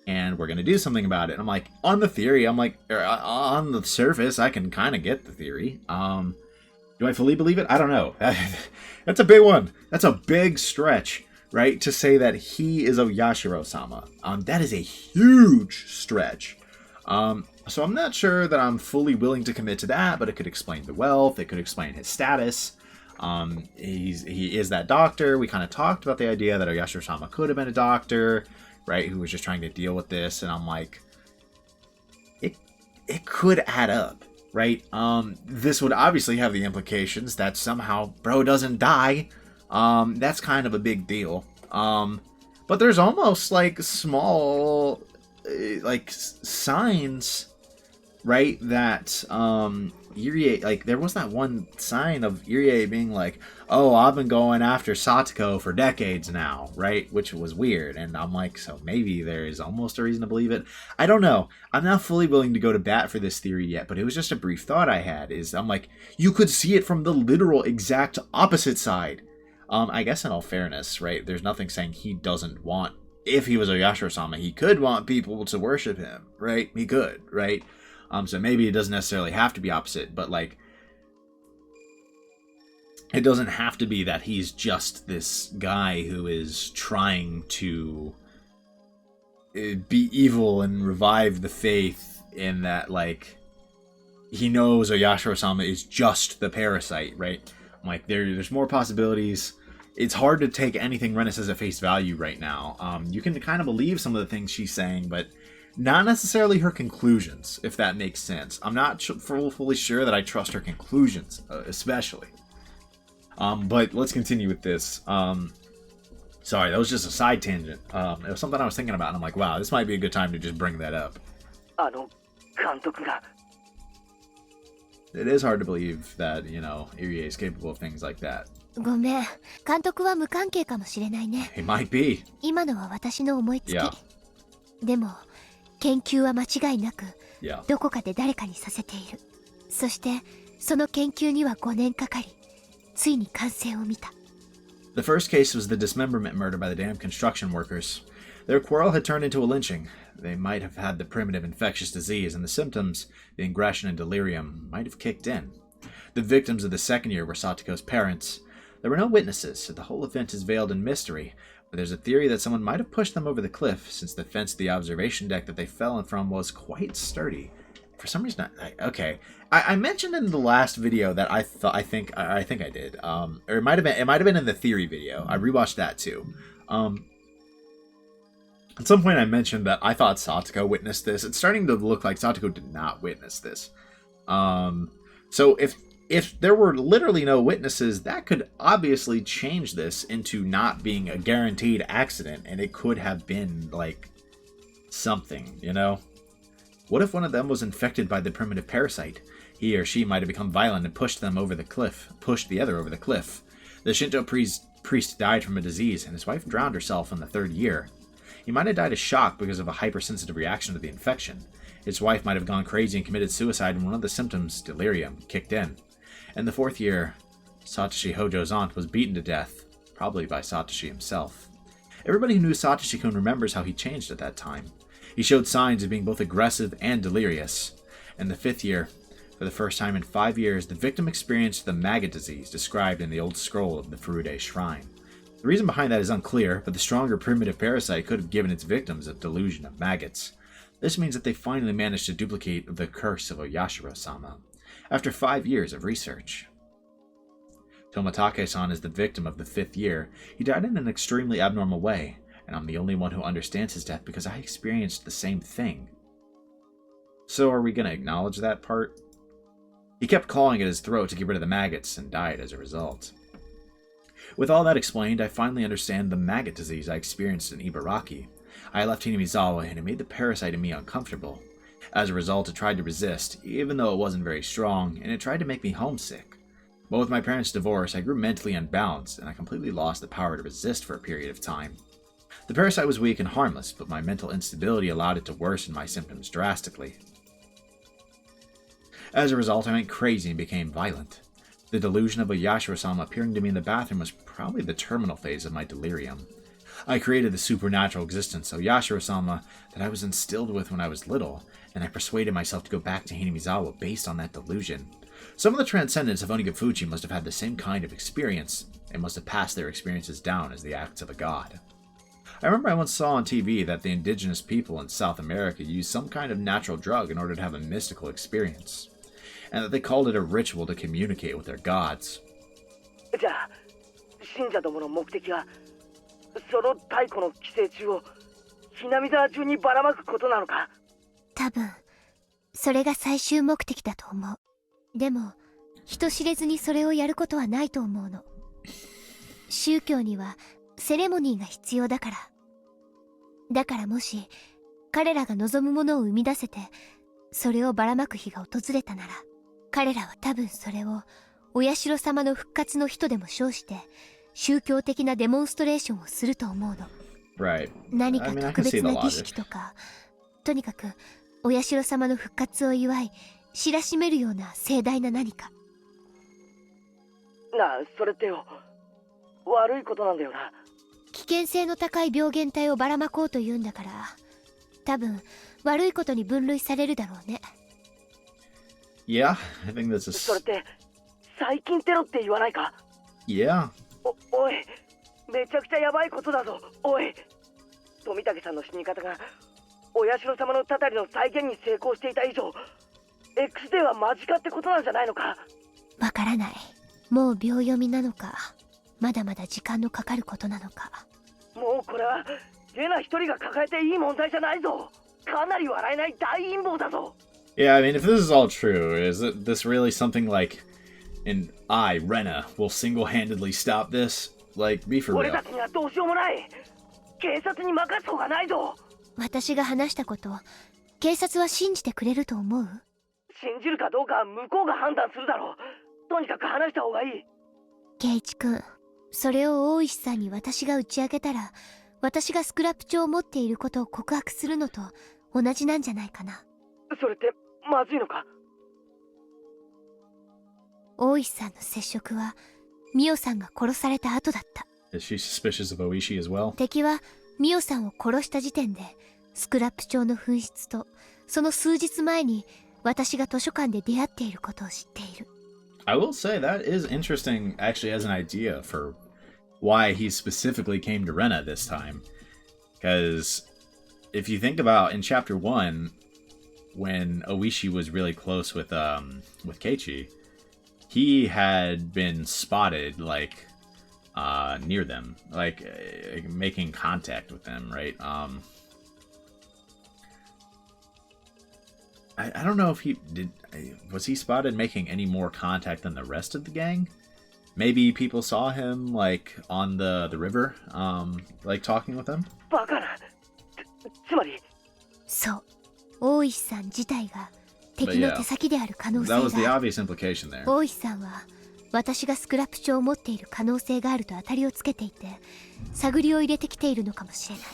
and we're going to do something about it. And I'm like, on the surface, I can kind of get the theory. Do I fully believe it? I don't know. That's a big one. That's a big stretch, right? To say that he is Oyashiro-sama. That is a huge stretch. So I'm not sure that I'm fully willing to commit to that, but it could explain the wealth. It could explain his status. He is that doctor. We kind of talked about the idea that Oyashiro-sama could have been a doctor, right? Who was just trying to deal with this. And I'm like, it could add up, right? This would obviously have the implications that somehow bro doesn't die. That's kind of a big deal. But there's almost like small, like signs, right? That, Irie, like, there was that one sign of Irie being like, oh, I've been going after Satoko for decades now, right? Which was weird. And I'm like, so maybe there is almost a reason to believe it. I don't know. I'm not fully willing to go to bat for this theory yet, but it was just a brief thought I had. I'm like, you could see it from the literal exact opposite side. I guess in all fairness, right? There's nothing saying he doesn't want, if he was Oyashiro-sama, he could want people to worship him, right? He could, right? So maybe it doesn't necessarily have to be opposite, but like, it doesn't have to be that he's just this guy who is trying to be evil and revive the faith, in that, like, he knows Oyashiro-sama is just the parasite, right? Like, there's more possibilities. It's hard to take anything Rena says at face value right now. You can kind of believe some of the things she's saying, but not necessarily her conclusions, if that makes sense. I'm not fully sure that I trust her conclusions, especially. But let's continue with this. Sorry, that was just a side tangent. It was something I was thinking about, and I'm like, wow, this might be a good time to just bring that up. It is hard to believe that, Irie is capable of things like that.
ごめん、監督は無関係かもしれないね。
It might be.
今のは私の思いつき。
Yeah.
でも、研究は間違いなく、
Yeah.
どこかで誰かにさせている。そして、その研究には5年かかり、ついに完成を見た。
The first case was the dismemberment murder by the damned construction workers. Their quarrel had turned into a lynching. They might have had the primitive infectious disease, and the symptoms, the ingression and delirium, might have kicked in. The victims of the second year were Satoko's parents. There were no witnesses, so the whole event is veiled in mystery, but there's a theory that someone might have pushed them over the cliff, since the fence of the observation deck that they fell in from was quite sturdy. For some reason, I mentioned in the last video that I think I did, or it might have been in the theory video. I rewatched that too. At some point I mentioned that I thought Satoko witnessed this. It's starting to look like Satoko did not witness this. So if there were literally no witnesses, that could obviously change this into not being a guaranteed accident, and it could have been, like, something, What if one of them was infected by the primitive parasite? He or she might have become violent and pushed the other over the cliff. The Shinto priest died from a disease, and his wife drowned herself in the third year. He might have died of shock because of a hypersensitive reaction to the infection. His wife might have gone crazy and committed suicide when one of the symptoms, delirium, kicked in. In the fourth year, Satoshi Hojo's aunt was beaten to death, probably by Satoshi himself. Everybody who knew Satoshi-kun remembers how he changed at that time. He showed signs of being both aggressive and delirious. In the 5th year, for the first time in 5 years, the victim experienced the maggot disease described in the old scroll of the Furude Shrine. The reason behind that is unclear, but the stronger primitive parasite could have given its victims a delusion of maggots. This means that they finally managed to duplicate the curse of Oyashiro-sama, after 5 years of research. Tomatake-san is the victim of the 5th year. He died in an extremely abnormal way, and I'm the only one who understands his death because I experienced the same thing. So are we going to acknowledge that part? He kept clawing at his throat to get rid of the maggots and died as a result. With all that explained, I finally understand the maggot disease I experienced in Ibaraki. I left Hinamizawa and it made the parasite in me uncomfortable. As a result, it tried to resist, even though it wasn't very strong, and it tried to make me homesick. But with my parents' divorce, I grew mentally unbalanced, and I completely lost the power to resist for a period of time. The parasite was weak and harmless, but my mental instability allowed it to worsen my symptoms drastically. As a result, I went crazy and became violent. The delusion of Oyashiro-sama appearing to me in the bathroom was probably the terminal phase of my delirium. I created the supernatural existence of Oyashiro-sama that I was instilled with when I was little, and I persuaded myself to go back to Hinamizawa based on that delusion. Some of the transcendents of Onigafuchi must have had the same kind of experience, and must have passed their experiences down as the acts of a god. I remember I once saw on TV that the indigenous people in South America used some kind of natural drug in order to have a mystical experience, and that they called it a ritual to communicate with their gods.
じゃあ、信者どもの目的は、その太古の寄生虫を南沢中にばらまくことなのか？
多分それが最終目的だと思う。でも人知れずにそれをやることはないと思うの。宗教にはセレモニーが必要だから。だからもし彼らが望むものを生み出せて、それをばらまく日が訪れたなら、彼らは多分それをお社様の復活の日とでも称して宗教的なデモンストレーションをすると思うの。
Right.
何か特別な儀式とか、とにかくお社様の復活を祝い知らしめるような盛大な何か。
なあ、それってよ、悪いことなんだよな。
危険性の高い病原体をばらまこうというんだから、多分悪いことに分類されるだろうね。
Yeah, I think that's
それって最近テロって言わないか？
Yeah.
おい、めちゃくちゃヤバいことだぞ。おい、富武さんの死に方がお社様のたたりの再現に成功していた以上、X デーは間近ってことなんじゃないのか？
わからない。もう秒読みなのか、まだまだ時間のかかることなのか。
もうこれはレナ一人が抱えていい問題じゃないぞ。かなり笑えない大陰謀だぞ。
Yeah, I mean, if this is all true, is this really something like, and I, Rena, will single-handedly stop this? Like, be for
俺
real.
たちにはどうしようもない。警察に任すほうがないぞ。
私が話したこと、警察は信じてくれると思う？
信じるかどうかは向こうが判断するだろう。とにかく話した方がいい。
圭一くん、それを大石さんに私が打ち明けたら、私がスクラップ帳を持っていることを告白するのと同じなんじゃないかな。
それってまずいのか？
大石さんの接触はミオさんが殺された後だった。
Is she suspicious of Oishi as well?
敵はミオさんを殺した時点でスクラップ帳の紛失とその数日前に私が図書館で出会っていることを知っている。
I will say that is interesting, actually, as an idea for why he specifically came to Rena this time. Because if you think about in chapter 1, when Oishi was really close with Keiichi, he had been spotted like near them, like making contact with them, right? I don't know if he did. Was he spotted making any more contact than the rest of the gang? Maybe people saw him like on the river, like talking with them.
バカな。つまり。
そう、大石さん自体が敵の手先である可能性が。
That was the obvious implication there.
大石さんは私がスクラップ帳を持っている可能性があると当たりをつけていて、探りを入れてきているのかもしれない。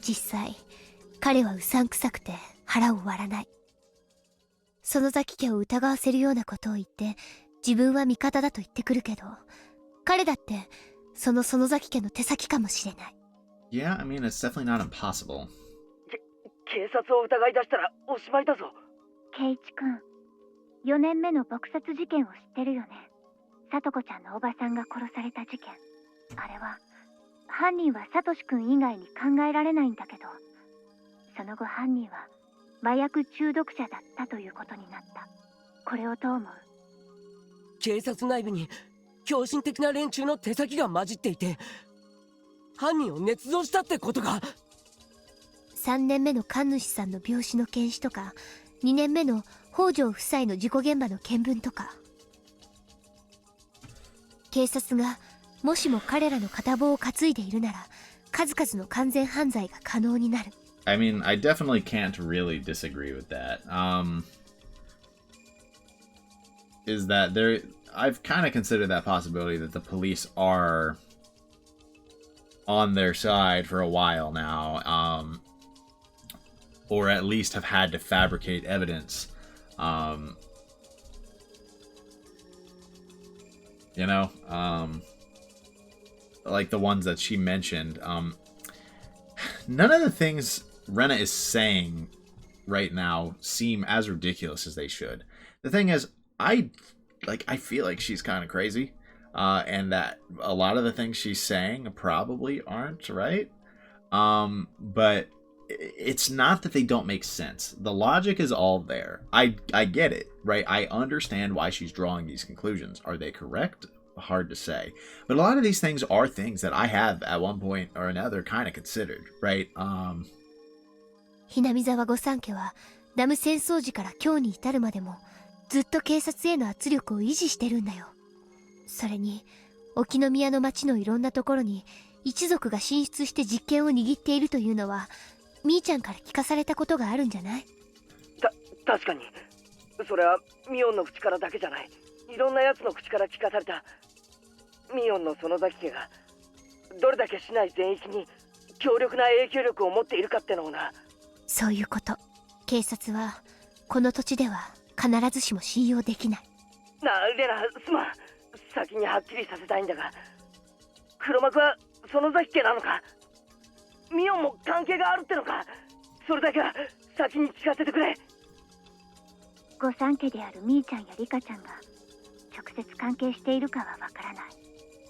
実際、彼はうさんくさくて腹を割らない。園崎家を疑わせるようなことを言って、自分は味方だと言ってくるけど、彼だってその園崎家の手先かもしれない。
Yeah, I mean, it's definitely not impossible.
警察を疑い出したらおしまいだぞ。
圭一くん、4年目の撲殺事件を知ってるよね。さとこちゃんのおばさんが殺された事件。あれは犯人はサトシくん以外に考えられないんだけど、その後犯人は麻薬中毒者だったということになった。これをどう思う？
警察内部に狂信的な連中の手先が混じっていて、犯人を捏造したってことか。
3年目の神主さんの病死の検視とか、2年目の北条夫妻の事故現場の見聞とか。警察がもしも彼らの片棒を担いでいるなら、数々の完全犯罪が可能になる。
I mean, I definitely can't really disagree with that. Is that there? I've kind of considered that possibility that the police are on their side for a while now, or at least have had to fabricate evidence. You know, like the ones that she mentioned. None of the things Rena is saying right now seem as ridiculous as they should. The thing is, I feel like she's kind of crazy, and that a lot of the things she's saying probably aren't right. But it's not that they don't make sense. The logic is all there. I get it, right? I understand why she's drawing these conclusions. Are they correct? Hard to say. But a lot of these things are things that I have at one point or another kind of considered, right?
Hinamizawa 御三家はダム戦争時から今日に至るまでもずっと警察への圧力を維持してるんだよ。それに沖宮の町のいろんなところに一族が進出して実権を握っているというのはみーちゃんから聞かされたことがあるんじゃない？
確かにそれはミオンの口からだけじゃない。いろんなやつの口から聞かされた。ミオンの園崎家がどれだけ市内全域に強力な影響力を持っているかってのをな。
そういうこと。警察はこの土地では必ずしも信用できない。
レナ、すまん。先にはっきりさせたいんだが、黒幕は園崎家なのか？ミオンも関係があるってのか？それだけは先に聞かせてくれ。
御三家であるみーちゃんやリカちゃんが直接関係しているかはわからない。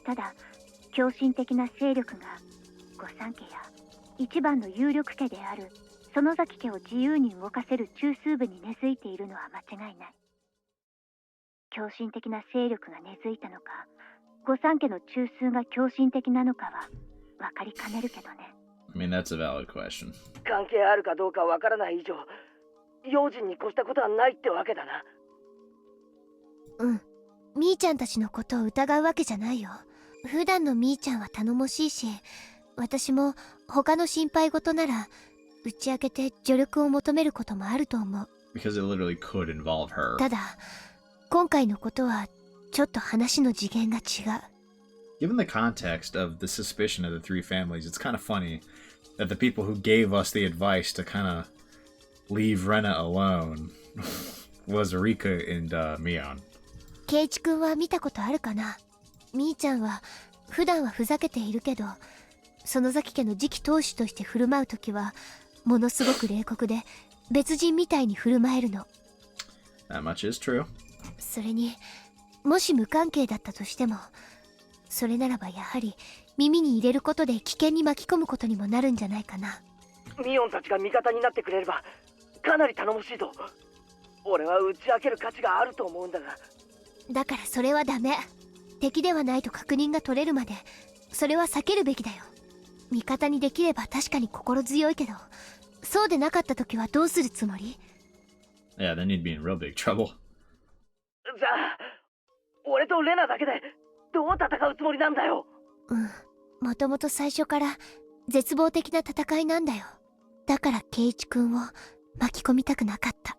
ただ狂信的な勢力が御三家や一番の有力家である園崎家を自由に動かせる中枢部に根付いているのは間違いない。狂信的な勢力が根付いたのか、御三家の中枢が狂信的なのかは分かりかねるけどね。
I mean, that's a valid question.
関係あるかどうかわからない以上、用心に越したことはないってわけだな。
うん。みーちゃんたちのことを疑うわけじゃないよ。普段のみーちゃんは頼もしいし、私も他の心配事なら打ち明けて助力を求めることもあると思う。
Because it literally could involve her.
ただ、今回のことはちょっと話の次元が違う。
Given the context of the suspicion of the three families, it's kind of funny that the people who gave us the advice to kind of leave Rena alone was Rika and Mion.
ケイチ君は見たことあるかな？みーちゃんは普段はふざけているけど、園崎家の次期当主として振る舞うときはものすごく冷酷で別人みたいに振る舞えるの。
That much is true.
それにもし無関係だったとしても、それならばやはり耳に入れることで危険に巻き込むことにもなるんじゃないかな。
ミオンたちが味方になってくれればかなり頼もしいぞ。俺は打ち明ける価値があると思うんだが。
だからそれはダメ。敵ではないと確認が取れるまでそれは避けるべきだよ。味方にできれば確かに心強いけど、そうでなかった時はどうするつもり？
Yeah, then you'd be in real big trouble.
じゃあ俺とレナだけでどう戦うつもりなんだよ。
もともと最初から絶望的な戦いなんだよ。だからケイチ君を巻き込みたくなかった。
く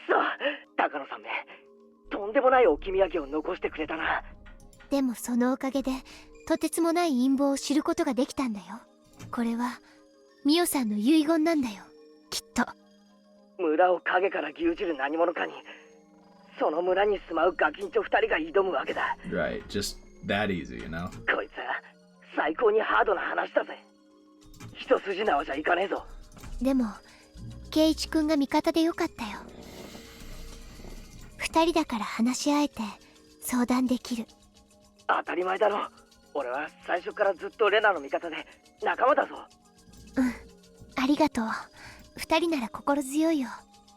そ、高野さんめ、とんでもない置き土産を残してくれたな。
でもそのおかげでとてつもない陰謀を知ることができたんだよ。これはミオさんの遺言なんだよ、きっと。
村を影から牛耳る何者かに、その村に住まうガキンチョ2人が挑むわけだ。
Right, just that easy, you know?
こいつは最高にハードな話だぜ。一筋縄じゃいかねえぞ。
でも
圭一くんが味方でよかったよ。二人だから話し合えて相談できる。
当たり前だろ。俺は最初からずっとレナの味方で仲間だぞ。
うん、ありがとう。二人なら心強いよ。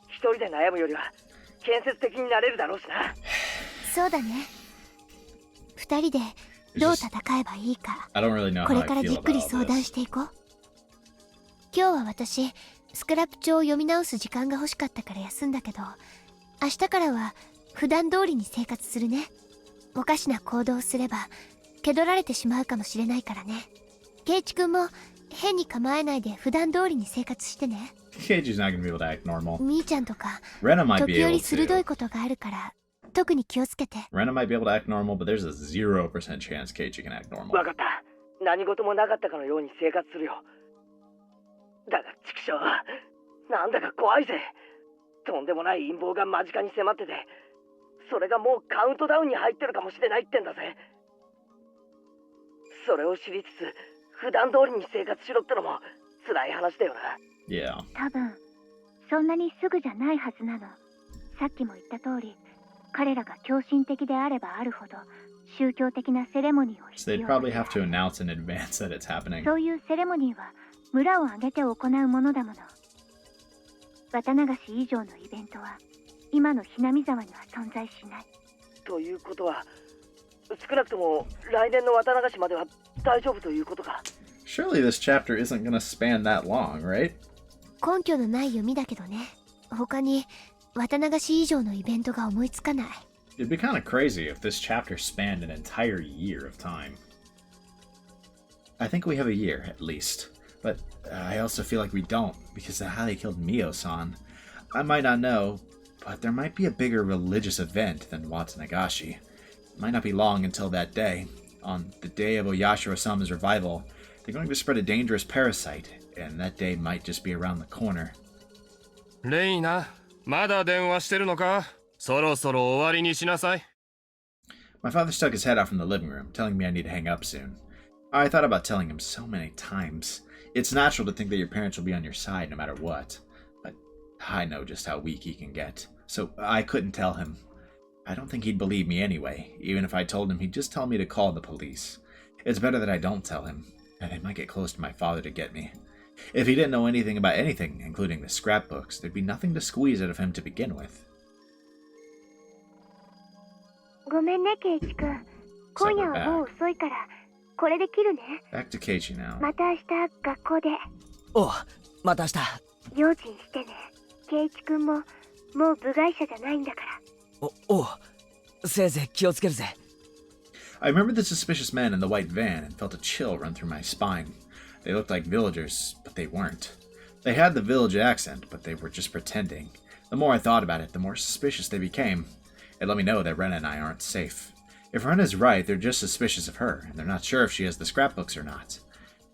一人で悩むよりは建設的になれるだろうしな。
そうだね。二人でどう戦えばいいか、
I don't really know
こ
how
れ
I
からじ
feel
っくり
about
相談
this.
していこう。今日は私スクラップ帳を読み直す時間が欲しかったから休んだけど、明日からは普段通りに生活するね。おかしな行動をすれば気取られてしまうかもしれないからね。圭一くんも変に構えないで普段通りに生活してね。
Keiji's not gonna be able to act normal.
みーちゃんとか
Rena might be
時
able
折鋭い
to.
ことがあるから特に気をつけて。
Rena might be able to act normal, but there's a 0% chance Keiji can act normal.
わかった。何事もなかったかのように生活するよ。だが畜生、なんだか怖いぜ。とんでもない陰謀が間近に迫ってて、それがもうカウントダウンに入ってるかもしれないってんだぜ。それを知りつつ普段通りに生活しろってのも辛い話だよな。
Yeah.
多分そんなにすぐじゃないはずなの。さっきも言った通り、彼らが狂信的であればあるほど宗教的なセレモニーを
So
必
they'd
要
probably
と
have
す
to
る。
announce in advance that it's happening.
そういうセレモニーは村を挙げて行うものだもの。綿流し以上のイベントは今のひなみ沢には存在しない。
ということは、少なくとも来年の綿流しまでは大丈夫ということか。
Surely this chapter isn't gonna span that long, right?
根拠のない読みだけどね。他に綿流し以上のイベントが思いつかない。
It'd be kind of crazy if this chapter spanned an entire year of time. I think we have a year, at least. But I also feel like we don't, because of how they killed Mio-san. I might not know, but there might be a bigger religious event than Watanagashi. It might not be long until that day. On the day of Oyashiro-sama's revival, they're going to spread a dangerous parasite, and that day might just be around the corner.
レイナ、まだ電話してるのか？そろそろ終わりにしなさい。
My father stuck his head out from the living room, telling me I need to hang up soon. I thought about telling him so many times. It's natural to think that your parents will be on your side no matter what, but I know just how weak he can get, so I couldn't tell him. I don't think he'd believe me anyway. Even if I told him, he'd just tell me to call the police. It's better that I don't tell him, and they might get close to my father to get me. If he didn't know anything about anything, including the scrapbooks, there'd be nothing to squeeze out of him to begin with.
ごめんね、ケイチ君。今夜はもう遅いからこれで切るね。
Back to Keiichi now.
また明日学校で
おう、また明日。
用心してね。ケイチ君ももう部外者じゃないんだから。
おう、せいぜい気をつけるぜ。
I remembered the suspicious men in the white van and felt a chill run through my spine. They looked like villagers, but they weren't. They had the village accent, but they were just pretending. The more I thought about it, the more suspicious they became. It let me know that Rena and I aren't safe. If Rena's right, they're just suspicious of her, and they're not sure if she has the scrapbooks or not.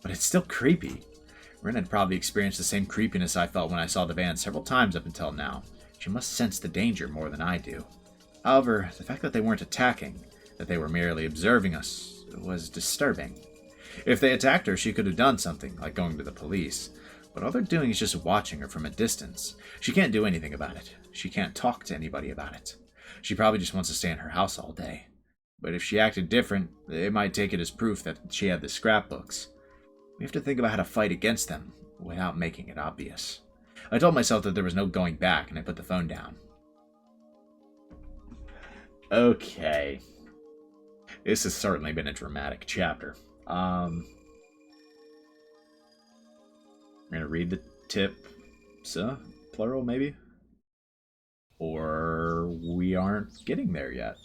But it's still creepy. Rena had probably experienced the same creepiness I felt when I saw the van several times up until now. She must sense the danger more than I do. However, the fact that they weren't attacking, that they were merely observing us, was disturbing. If they attacked her, she could have done something, like going to the police. But all they're doing is just watching her from a distance. She can't do anything about it. She can't talk to anybody about it. She probably just wants to stay in her house all day. But if she acted different, they might take it as proof that she had the scrapbooks. We have to think about how to fight against them without making it obvious. I told myself that there was no going back, and I put the phone down. Okay. This has certainly been a dramatic chapter. I'm going to read the tip. So, plural maybe? Or we aren't getting there yet.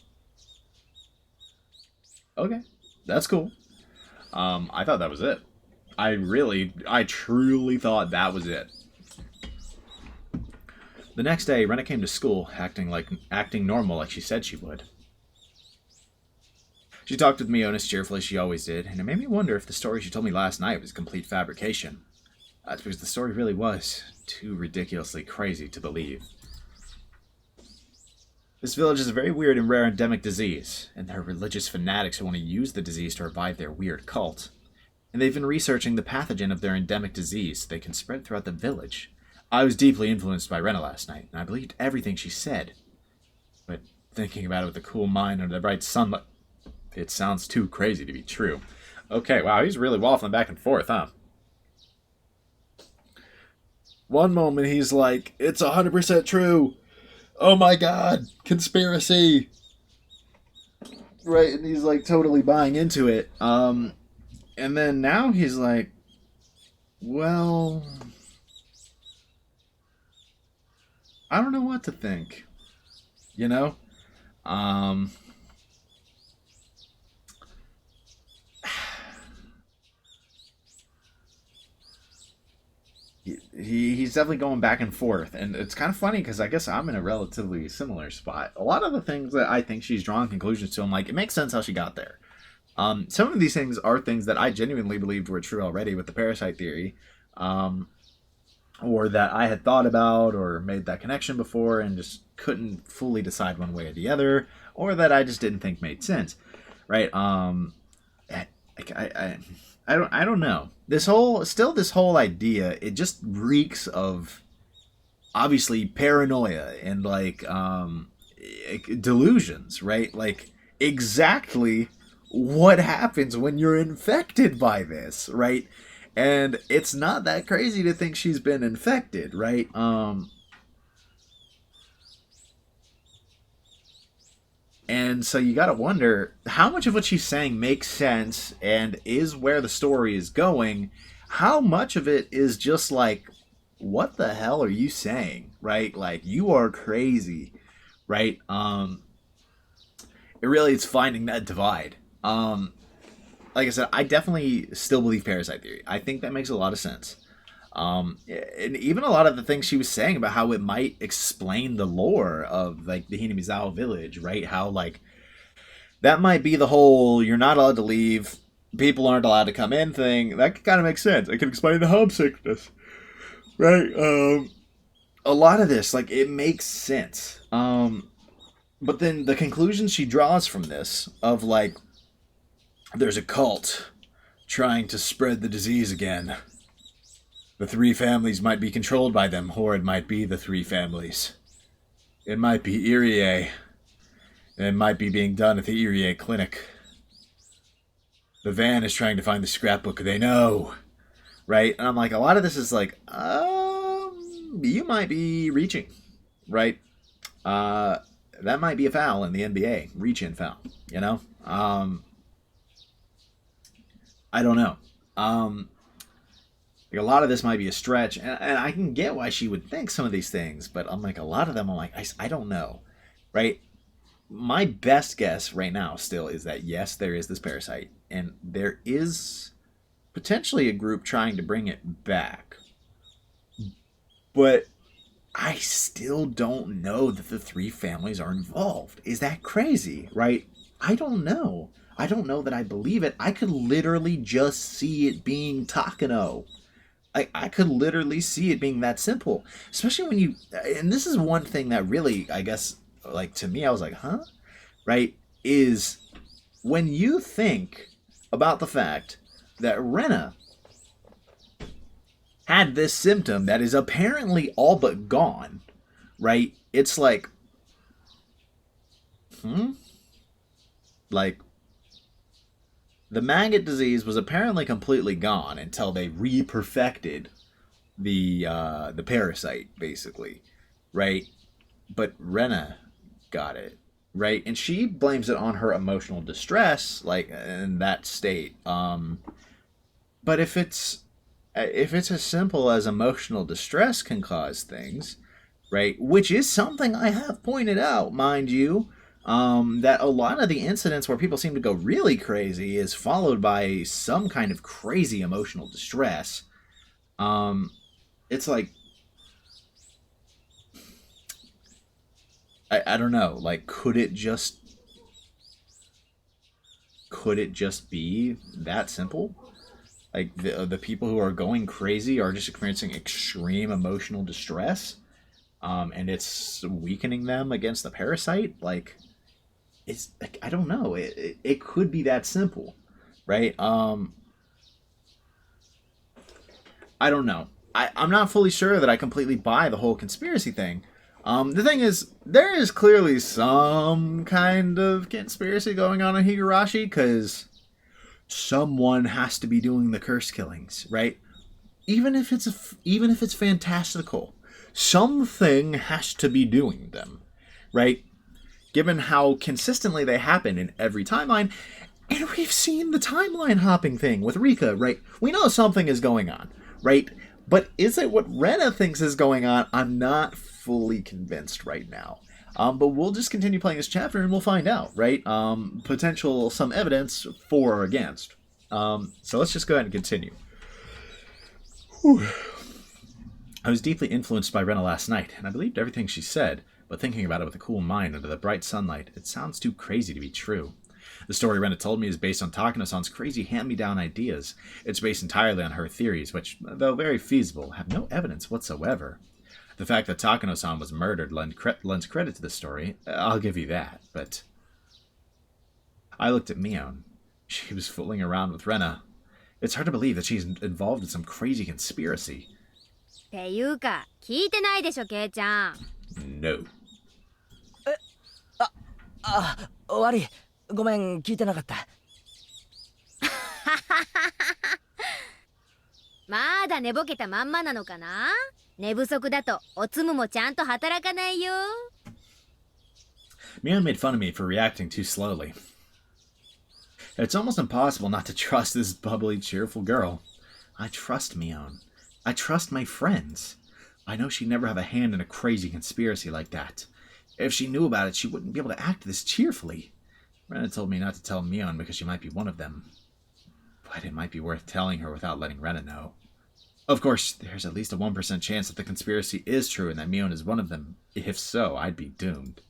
Okay, that's cool. I thought that was it. I truly thought that was it. The next day, Rena came to school, acting normal like she said she would. She talked with Mio as cheerfully as she always did, and it made me wonder if the story she told me last night was a complete fabrication. That's because the story really was too ridiculously crazy to believe. This village is a very weird and rare endemic disease, and there are religious fanatics who want to use the disease to revive their weird cult. And they've been researching the pathogen of their endemic disease so they can spread throughout the village. I was deeply influenced by Rena last night, and I believed everything she said. But thinking about it with a cool mind under the bright sunlight, it sounds too crazy to be true. Okay, wow, he's really waffling back and forth, huh? One moment he's like, it's 100% true. Oh my god, conspiracy. Right, and he's like totally buying into it. And then now he's like, well, I don't know what to think. You know? He's definitely going back and forth, and it's kind of funny because I guess I'm in a relatively similar spot. A lot of the things that I think she's drawing conclusions to, I'm like, it makes sense how she got there. Some of these things are things that I genuinely believed were true already with the parasite theory, or that I had thought about or made that connection before and just couldn't fully decide one way or the other, or that I just didn't think made sense, right? I don't know. This whole idea, it just reeks of obviously paranoia and like delusions, right? Like exactly what happens when you're infected by this, right? And it's not that crazy to think she's been infected, right? And so you gotta wonder how much of what she's saying makes sense and is where the story is going. How much of it is just like, what the hell are you saying, right? Like, you are crazy, right? It really is finding that divide. Like I said, I definitely still believe parasite theory. I think that makes a lot of sense. And even a lot of the things she was saying about how it might explain the lore of like the Hinamizawa village, right? How like that might be the whole you're not allowed to leave, people aren't allowed to come in thing. That could kind of make sense. It could explain the homesickness, right? A lot of this, like, it makes sense. But then the conclusion she draws from this of like there's a cult trying to spread the disease again. The three families might be controlled by them, or it might be the three families. It might be Irie. And it might be being done at the Irie clinic. The van is trying to find the scrapbook they know. Right? And I'm like, a lot of this is like, you might be reaching. Right? That might be a foul in the NBA. Reach-in foul. You know? I don't know. Like a lot of this might be a stretch, and I can get why she would think some of these things, but I'm like, a lot of them, I'm like, I don't know, right? My best guess right now still is that yes, there is this parasite, and there is potentially a group trying to bring it back, but I still don't know that the three families are involved. Is that crazy, right? I don't know. I don't know that I believe it. I could literally just see it being Takano. I could literally see it being that simple. Especially when you... And this is one thing that really, I guess, like, to me, I was like, huh? Right? Is when you think about the fact that Rena had this symptom that is apparently all but gone, right? It's like... Like... The maggot disease was apparently completely gone until they re-perfected the parasite, basically, right? But Rena got it, right? And she blames it on her emotional distress, like in that state. But if it's as simple as emotional distress can cause things, right? Which is something I have pointed out, mind you. That a lot of the incidents where people seem to go really crazy is followed by some kind of crazy emotional distress. It's like, I don't know, like, could it just be that simple? Like, the people who are going crazy are just experiencing extreme emotional distress, and it's weakening them against the parasite? Like, it's like, I don't know. It could be that simple, right? I don't know. I'm not fully sure that I completely buy the whole conspiracy thing. The thing is, there is clearly some kind of conspiracy going on in Higurashi, because someone has to be doing the curse killings, right? Even if it's fantastical, something has to be doing them, right? Given how consistently they happen in every timeline, and we've seen the timeline hopping thing with Rika, right? We know something is going on, right? But is it what Rena thinks is going on? I'm not fully convinced right now. But we'll just continue playing this chapter and we'll find out, right? Some evidence for or against. So let's just go ahead and continue. Whew. I was deeply influenced by Rena last night, and I believed everything she said, but thinking about it with a cool mind under the bright sunlight, it sounds too crazy to be true. The story Rena told me is based on Takano-san's crazy hand-me-down ideas. It's based entirely on her theories, which, though very feasible, have no evidence whatsoever. The fact that Takano-san was murdered lends credit to the story, I'll give you that, but... I looked at Mion. She was fooling around with Rena. It's hard to believe that she's involved in some crazy conspiracy.
っていうか、聞いてないでしょ、ケイちゃん。
No.
悪い。ごめん、聞いてなかった。
まだ寝ぼけたまんまなのかな？寝不足だとおつむもちゃんと働かないよ。
Mion made fun of me for reacting too slowly. It's almost impossible not to trust this bubbly, cheerful girl. I trust Mion. I trust my friends. I know she'd never have a hand in a crazy conspiracy like that. If she knew about it, she wouldn't be able to act this cheerfully. Rena told me not to tell Mion because she might be one of them. But it might be worth telling her without letting Rena know. Of course, there's at least a 1% chance that the conspiracy is true and that Mion is one of them. If so, I'd be doomed.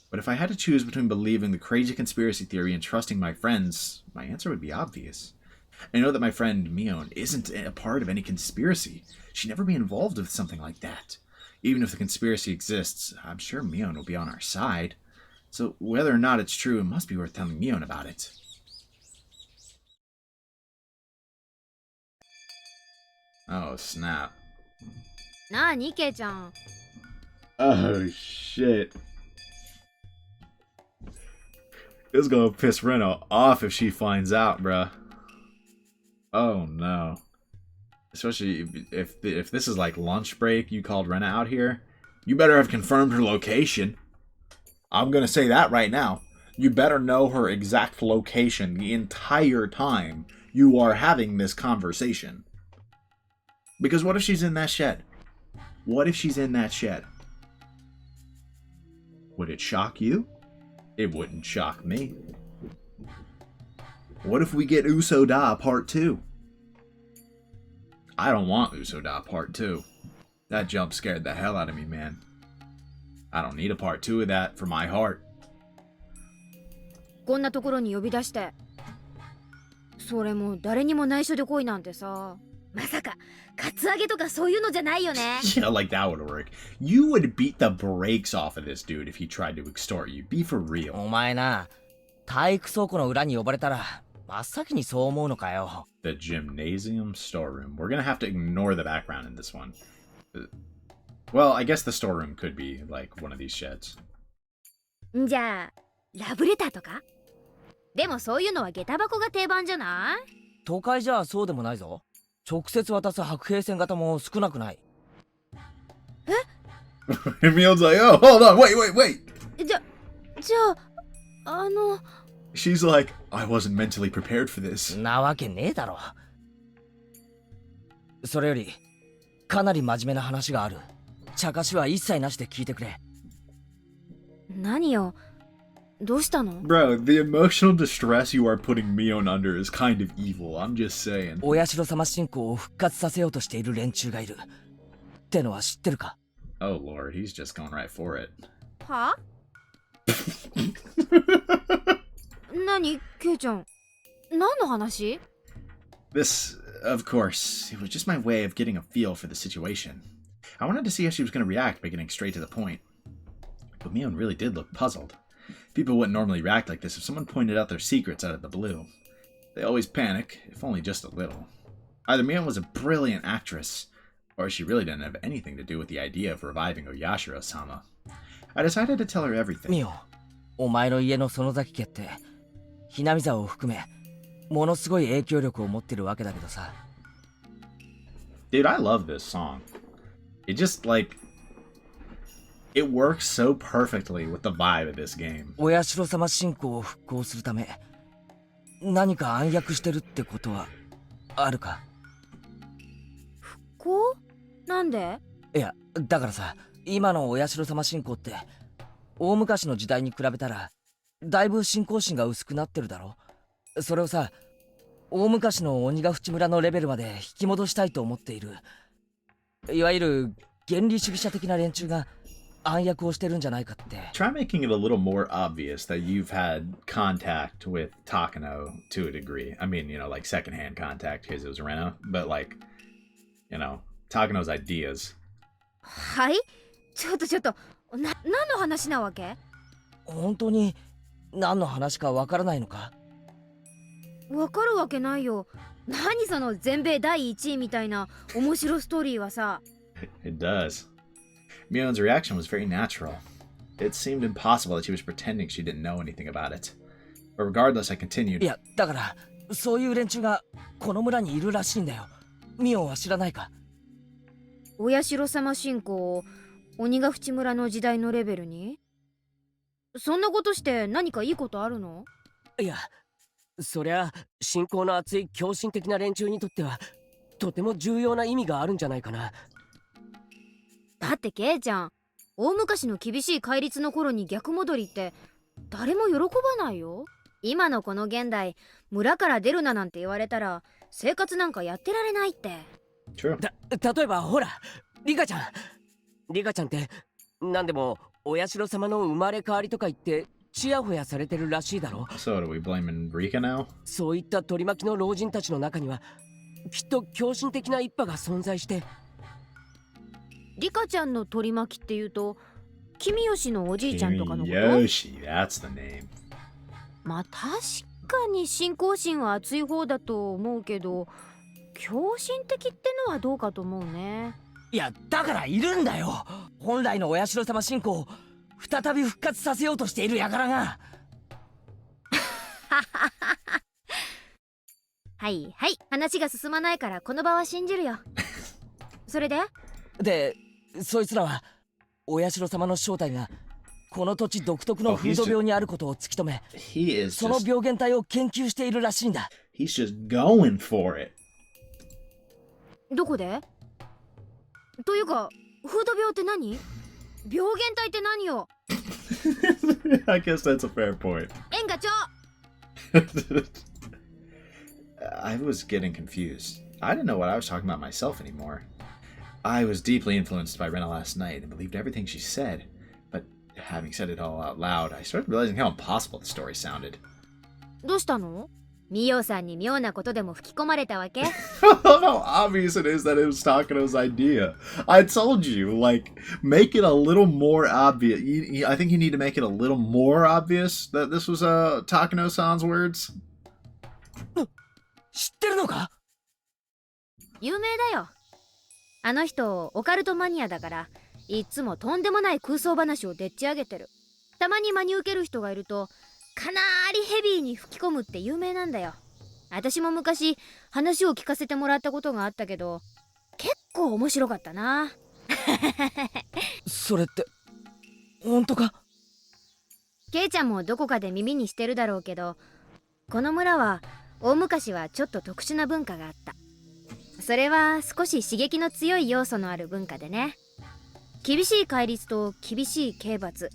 But if I had to choose between believing the crazy conspiracy theory and trusting my friends, my answer would be obvious. I know that my friend Mion isn't a part of any conspiracy. She'd never be involved with something like that. Even if the conspiracy exists, I'm sure Mion will be on our side. So whether or not it's true, it must be worth telling Mion about it. Oh, snap.
なあに、ケイちゃん。
Oh, shit. It's gonna piss Rena off if she finds out, bruh. Oh, no. Especially if this is like lunch break, you called Rena out here. You better have confirmed her location. I'm gonna say that right now. You better know her exact location the entire time you are having this conversation. Because what if she's in that shed? What if she's in that shed? Would it shock you? It wouldn't shock me. What if we get Usoda Part 2? I don't want Usoda Part 2. That jump scared the hell out of me, man. I don't need a Part 2 of that for my heart.
こんなところに呼び出して。それも誰にも内緒で来いなんてさ。まさか、カツアゲとかそういうのじゃないよね。
Yeah, like that would work. You would beat the brakes off of this dude if he tried to extort you. Be for real.
お前な、体育倉庫の裏に呼ばれたら、真っ先にそう思うのかよ。
The gymnasium storeroom. We're gonna have to ignore the background in this one. Well, I guess the storeroom could be like one of these sheds.
じゃあ、ラブレターとか？でもそういうのは下駄箱が定番じゃない？
都会じゃそうでもないぞ。直接渡す白兵線型も少なくない。
え？Emil's like, oh, hold on, wait.
じゃあ、
She's like, I wasn't mentally prepared for this.
なわけねえだろ。それより、かなり真面目な話がある。茶化しは一切なしで聞いてくれ。
何よ。どうしたの？
Bro, the emotional distress you are putting Mion under is kind of evil. I'm just saying.
お社様信仰を復活させようとしている連中がいる。ってのは知ってるか？
Oh lord, he's just going right for it.
は？何、ケイちゃん。何の話？
This, of course, it was just my way of getting a feel for the situation. I wanted to see how she was going to react by getting straight to the point. But Mion really did look puzzled. People wouldn't normally react like this if someone pointed out their secrets out of the blue. They always panic, if only just a little. Either Mion was a brilliant actress, or she really didn't have anything to do with the idea of reviving Oyashiro-sama. I decided to tell her everything.
ミオ、お前の家の園崎家ってひなみざわを含めものすごい影響力を持ってるわけだけどさ。
Dude, I love this song. It just, like, it works so perfectly with the vibe of this game.
お社様信仰を復興するため何か暗躍してるってことはあるか？
こうなんで？
いや、だからさ、今のお社様信仰って大昔の時代に比べたらだいぶ信仰心が薄くなってるだろ。それをさ、大昔の鬼ヶ淵村のレベルまで引き戻したいと思っている、いわゆる原理主義者的な連中が暗躍をしてるんじゃないかって。
Try making it a little more obvious that you've had contact with Takano to a degree. I mean, you know, like secondhand contact because it was Rena, but like, you know, Takano's ideas.
はい？ちょっと何の話なわけ？
本当に何の話かわからないのか？
わかるわけないよ。何その全米第1位みたいな面白ストーリーはさ。
It does. Mion's reaction was very natural. It seemed impossible that she was pretending she didn't know anything about it. But regardless, I continued.
いや、だからそういう連中がこの村にいるらしいんだよ。ミオンは知らないか？
お社様信仰を鬼ヶ淵村の時代のレベルに？そんなことして何かいいことあるの？
いや、そりゃ信仰の厚い狂信的な連中にとってはとても重要な意味があるんじゃないかな。
だってケイちゃん、大昔の厳しい戒律の頃に逆戻りって誰も喜ばないよ。今のこの現代、村から出るななんて言われたら生活なんかやってられないって。
True.
例えばほら、リカちゃんって何でもお社様の生まれ変わりとか言ってちやほやされてるらしいだろ。
So, are we blaming Rika now?
そういった取り巻きの老人たちの中にはきっと狂信的な一派が存在して。
リカちゃんの取り巻きっていうと君吉のおじいちゃんとかのこと？
Yoshi, that's the name.
まあ確かに信仰心は熱い方だと思うけど、狂信的ってのはどうかと思うね。
いや、だからいるんだよ。本来のお社様信仰を再び復活させようとしている輩が。
はいはい、話が進まないからこの場は信じるよ。それで
そいつらはお社様の正体がこの土地独特の風土病にあることを突き止め、その病原体を研究しているらしいんだ。
He's just going for it.
どこで？というか風土病って何？病原体って何よ？
I guess that's a fair point.
演歌長。
I was getting confused. I didn't know what I was talking about myself anymore. I was deeply influenced by Rena last night and believed everything she said. But having said it all out loud, I started realizing how impossible the story sounded.
どうしたの？ミオさんに妙なことでも吹き込まれたわけ？
How obvious it is that it was Takano's idea. I told you, like, make it a little more obvious. I think you need to make it a little more obvious that this was Takano-san's words.
知ってるのか？
有名だよ。あの人オカルトマニアだからいつもとんでもない空想話をでっち上げてる。たまに真に受ける人がいるとかなりヘビーに吹き込むって有名なんだよ。私も昔話を聞かせてもらったことがあったけど結構面白かったな。
それって本当か？
ケイちゃんもどこかで耳にしてるだろうけど、この村は大昔はちょっと特殊な文化があった。それは少し刺激の強い要素のある文化でね。厳しい戒律と厳しい刑罰、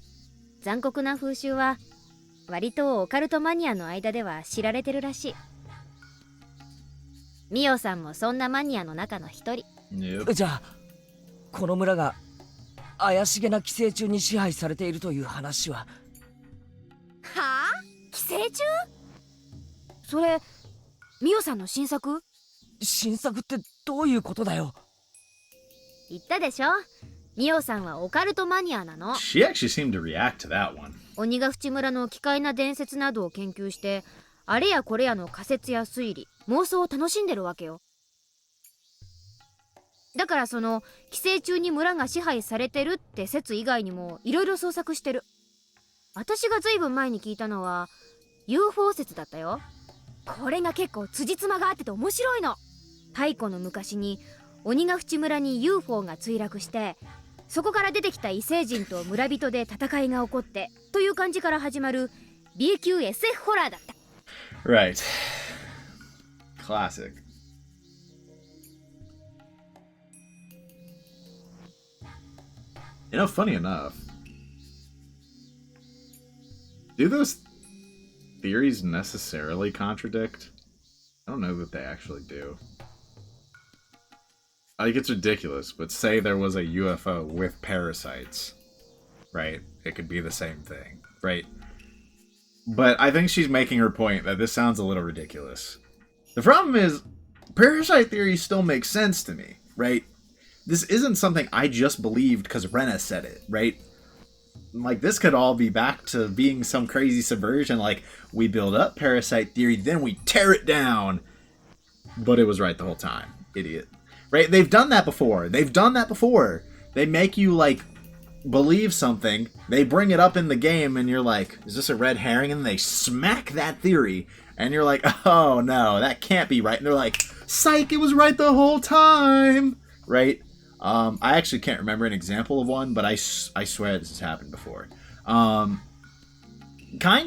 残酷な風習は割とオカルトマニアの間では知られてるらしい。ミオさんもそんなマニアの中の一人。
じゃあこの村が怪しげな寄生虫に支配されているという話は？
はあ？寄生虫？それミオさんの新作？
新作ってどういうことだよ？
言ったでしょ、ミオさんはオカルトマニアなの。
She actually seemed to react to that one.
鬼ヶ淵村の奇怪な伝説などを研究してあれやこれやの仮説や推理、妄想を楽しんでるわけよ。だからその寄生虫に村が支配されてるって説以外にもいろいろ捜索してる。私がずいぶん前に聞いたのは UFO 説だったよ。これが結構辻褄が合ってて面白いの。太古の昔に鬼ヶ淵村に UFO が墜落して、そこから出てきた異星人と村人で戦いが起こってという感じから始まる B 級 SF ホラーだった。
Right. Classic. You know, funny enough, do those theories necessarily contradict? I don't know that they actually do. Like, it's ridiculous, but say there was a UFO with parasites, right? It could be the same thing, right? But I think she's making her point that this sounds a little ridiculous. The problem is, parasite theories still make sense to me, right? This isn't something I just believed because Rena said it, right? Like, this could all be back to being some crazy subversion, like, we build up parasite theory, then we tear it down. But it was right the whole time. Idiot. Right? They've done that before. They make you, like, believe something, they bring it up in the game, and you're like, is this a red herring? And they smack that theory, and you're like, oh no, that can't be right. And they're like, psych, it was right the whole time! Right? I actually can't remember an example of one, but I swear this has happened before. Kind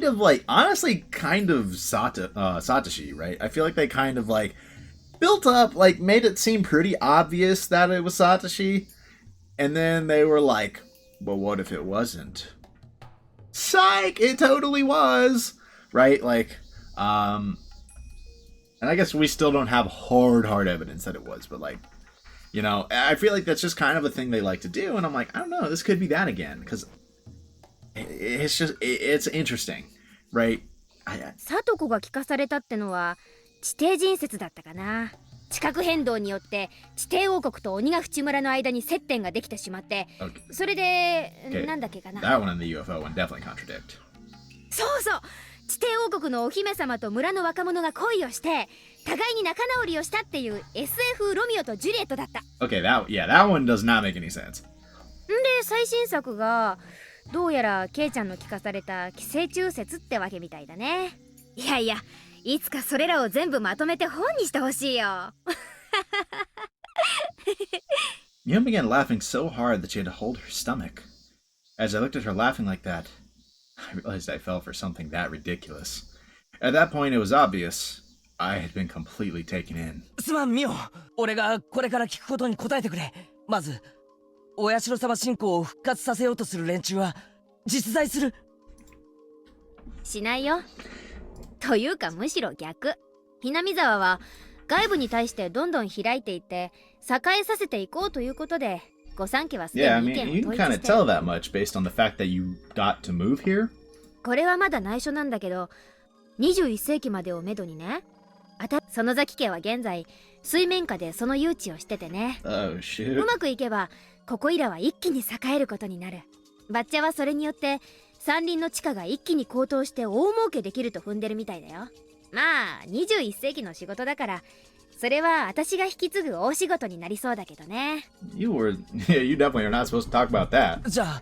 of like, honestly, kind of Satoshi, right? I feel like they kind of like built up, like made it seem pretty obvious that it was Satoshi, and then they were like, but what if it wasn't? Psych! It totally was! Right? Like, and I guess we still don't have hard evidence that it was, but like, you know, I feel like that's just kind of a thing they like to do, and I'm like, I don't know, this could be that again, because it's interesting, right?
サトコが聞かされたってのは地底人説だったかな。地殻変動によって地底王国と鬼ヶ淵村の間に接点ができてしまって、それで、なんだっけかな。
That one and the UFO one definitely contradict.
そうそう、地底王国のお姫様と村の若者が恋をして互いに仲直りをしたっていう SF ロミオとジュリエットだった。
Okay, that one does not make any sense.
んで最新作がどうやらケイちゃんの聞かされた寄生虫説ってわけみたいだね。いやいや、いつかそれらを全部まとめて本にしてほしいよ。
Yum began laughing so hard that she had to hold her stomach. As I looked at her laughing like that, I realized I fell for something that ridiculous. At that point, it was obvious I had been completely taken in.
すまんミオ、俺がこれから聞くことに答えてくれ。まず、お社様信仰を復活させようとする連中は実在する？
しないよ。というかむしろ逆。Hinamizawaは外部に対してどんどん開いていって栄えさせていこうということで、御三家はすでに意見を統一してる。
Yeah, I mean, you can kind of tell that much based on the fact that you got to move here.
これはまだ内緒なんだけど、21世紀までをめどにね。園崎家は現在水面下でその誘致をしててね。
Oh, shoot.
うまくいけばここいらは一気に栄えることになる。バッチャはそれによって山林の地価が一気に高騰して大儲けできると踏んでるみたいだよ。まあ21世紀の仕事だから、それは私が引き継ぐ大仕事になりそうだけどね。
You definitely are not supposed to talk about that.
じゃあ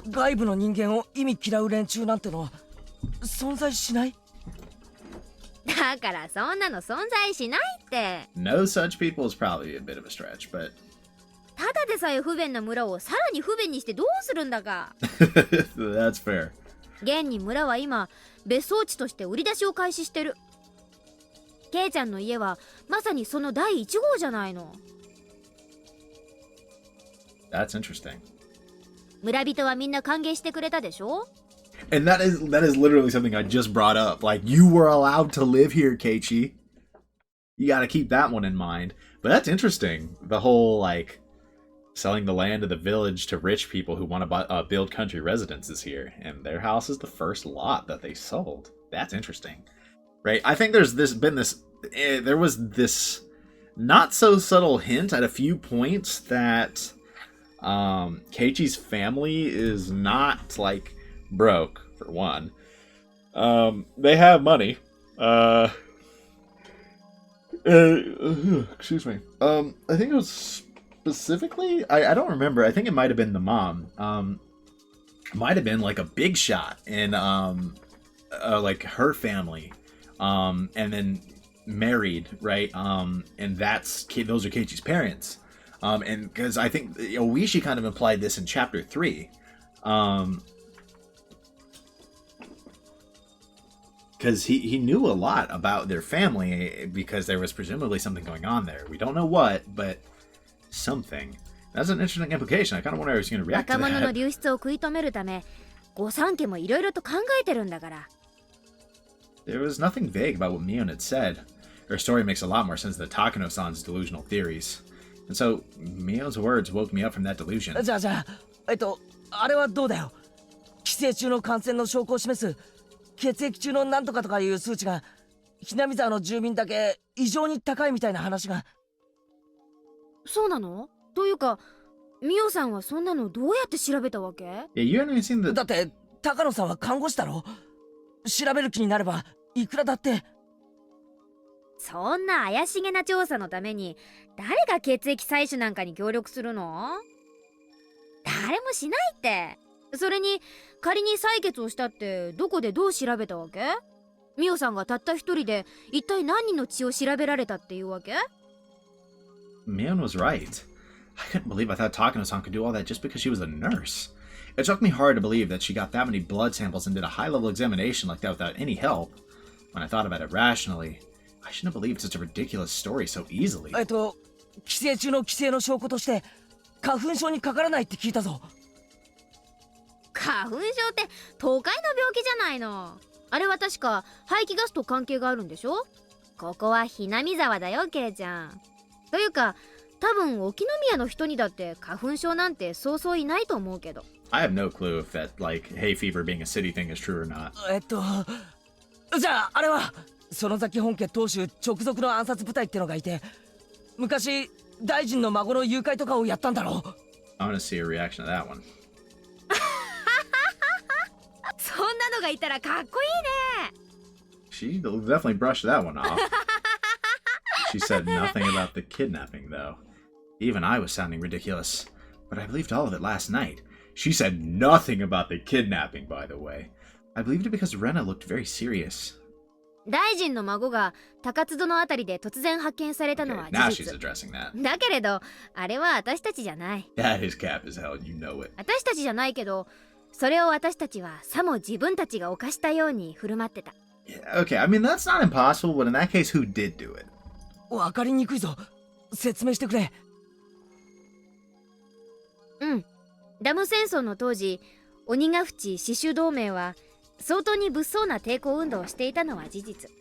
外部の人間を意味嫌う連中なんてのは存在しない？
だからそんなの存在しないって。
No such people is probably a bit of a stretch, but
ただでさえ不便な村をさらに不便にしてどうするんだか。
That's fair.
現に村は今別荘地として売り出しを開始してる。ケイちゃんの家はまさにその第1号じゃないの。
That's interesting.
村人はみんな歓迎してくれたでしょ。
And that is literally something I just brought up. Like, you were allowed to live here, Keiichi. You gotta keep that one in mind. But that's interesting. The whole, like, selling the land of the village to rich people who want to build country residences here. And their house is the first lot that they sold. That's interesting. Right? I think there was this not so subtle hint at a few points that Keiichi's family is not, like, broke, for one. They have money. Excuse me. I think it was specifically, I don't remember. I think it might have been the mom. Might have been like a big shot in like her family, and then married, right? And those are Keiichi's parents. And because I think Oishi kind of implied this in chapter 3. Because he knew a lot about their family because there was presumably something going on there. We don't know what, but something. That's an interesting implication. I kind of wonder how he's going to react to
若者の
that.
流出を食い止めるため御三家もいろいろと考えてるんだから。
There was nothing vague about what Mion had said. Her story makes a lot more sense than Takano-san's delusional theories. And so, Mion's words woke me up from that delusion.
じゃああれはどうだよ。寄生虫の感染の証拠を示す血液中のなんとかとかいう数値がHinamizawaの住民だけ異常に高いみたいな話が。
そうなの？というかミオさんはそんなのどうやって調べたわけ？
Yeah, you haven't even seen the...
だって高野さんは看護師だろ。調べる気になればいくらだって。
そんな怪しげな調査のために誰が血液採取なんかに協力するの？誰もしないって。それに仮に採血をしたってどこでどう調べたわけ？ミオさんがたった一人で一体何人の血を調べられたっていうわけ？
Mion was right. I couldn't believe I thought Takano-san could do all that just because she was a nurse. It took me hard to believe that she got that many blood samples and did a high-level examination like that without any help. When I thought about it rationally, I shouldn't have believed such a ridiculous story so easily.
寄生虫の寄生の証拠として花粉症にかからないって聞いたぞ。
花粉症って都会の病気じゃないの。あれは確か排気ガスと関係があるんでしょ？ここはHinamizawaだよ、ケイちゃん。というか多分沖宮の人にだって花粉症なんてそうそういないと思うけど。
I have no clue if that, like, hay fever being a city thing is true or not.
じゃああれは園崎本家当主直属の暗殺部隊ってのがいて昔大臣の孫の誘拐とかをやったんだろう。
I want to see a reaction to that one.
そんなのがいたらかっこいいね。
She definitely brushed that one off. She said nothing about the kidnapping, though. Even I was sounding ridiculous. But I believed all of it last night. She said nothing about the kidnapping, by the way. I believed it because Rena looked very serious.
大臣の孫が高津戸のあたりで突然発見されたの
Okay,
は
now
事
she's
実。
addressing that.
だけれどあれは私たちじゃない。
That is cap as hell, you know it.
私たちじゃないけどそれを私たちはさも自分たちが犯したように振る舞ってた。
Yeah, okay, I mean, that's not impossible, but in that case, who did do it?
わかりにくいぞ。説明してくれ。
うん。ダム戦争の当時鬼ヶ淵死守同盟は相当に物騒な抵抗運動をしていたのは事実。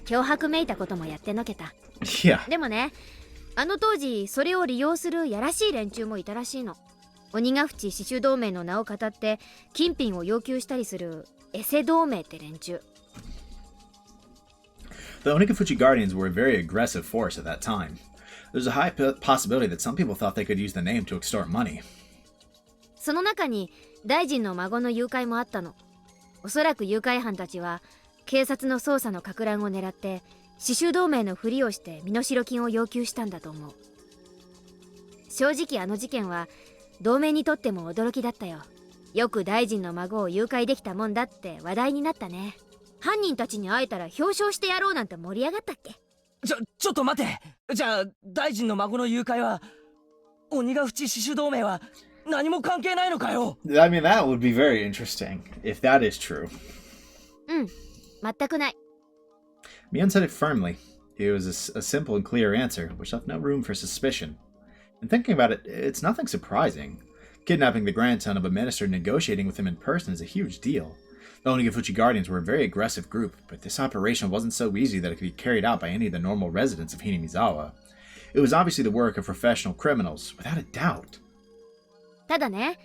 脅迫めいたこともやってのけた。
Yeah.
でもね、あの当時それを利用するやらしい連中もいたらしいの。鬼ヶ淵死守同盟の名を語って金品を要求したりするエセ同盟って連中。
The Onikafuchi Guardians were a very aggressive force at that time. There's a high possibility that some people thought they could use the name to extort money.
その中に大臣の孫の誘拐もあったの。おそらく誘拐犯たちは警察の捜査の撹乱を狙って死守同盟のふりをして身代金を要求したんだと思う。正直あの事件は同盟にとっても驚きだったよ。よく大臣の孫を誘拐できたもんだって話題になったね。犯人たちに会えたら表彰してやろうなんて盛り上がったっけ？
ちょっと待て。じゃあ大臣の孫の誘拐は鬼ヶ淵死守同盟は何も関係ないのかよ。
I mean, that would be very interesting, if that is true.
うん、全くない。
Mion said it firmly. It was a simple and clear answer, which left no room for suspicion. And thinking about it, it's nothing surprising. Kidnapping the grandson of a minister and negotiating with him in person is a huge deal. The Onikafuchi Guardians were a very aggressive group, but this operation wasn't so easy that it could be carried out by any of the normal residents of Hinamizawa. It was obviously the work of professional criminals, without a doubt.
ただね、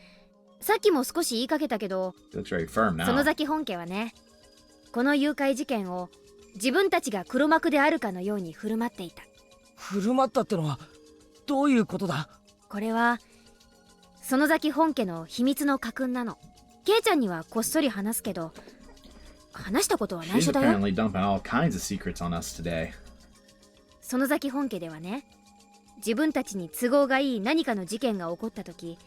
さっきも少し言いかけたけど、
It looks very firm
園
now.
崎本家はね、この誘拐事件を自分たちが黒幕であるかのように振る舞っていた。
振る舞ったってのはどういうことだ。
これは園崎本家の秘密の家訓なの。ケイちゃんにはこっそり話すけど、話したことは内
She's
緒だよ。
apparently dumping all kinds of secrets on us today.
園崎本家ではね、自分たちに都合がいい何かの事件が起こった時、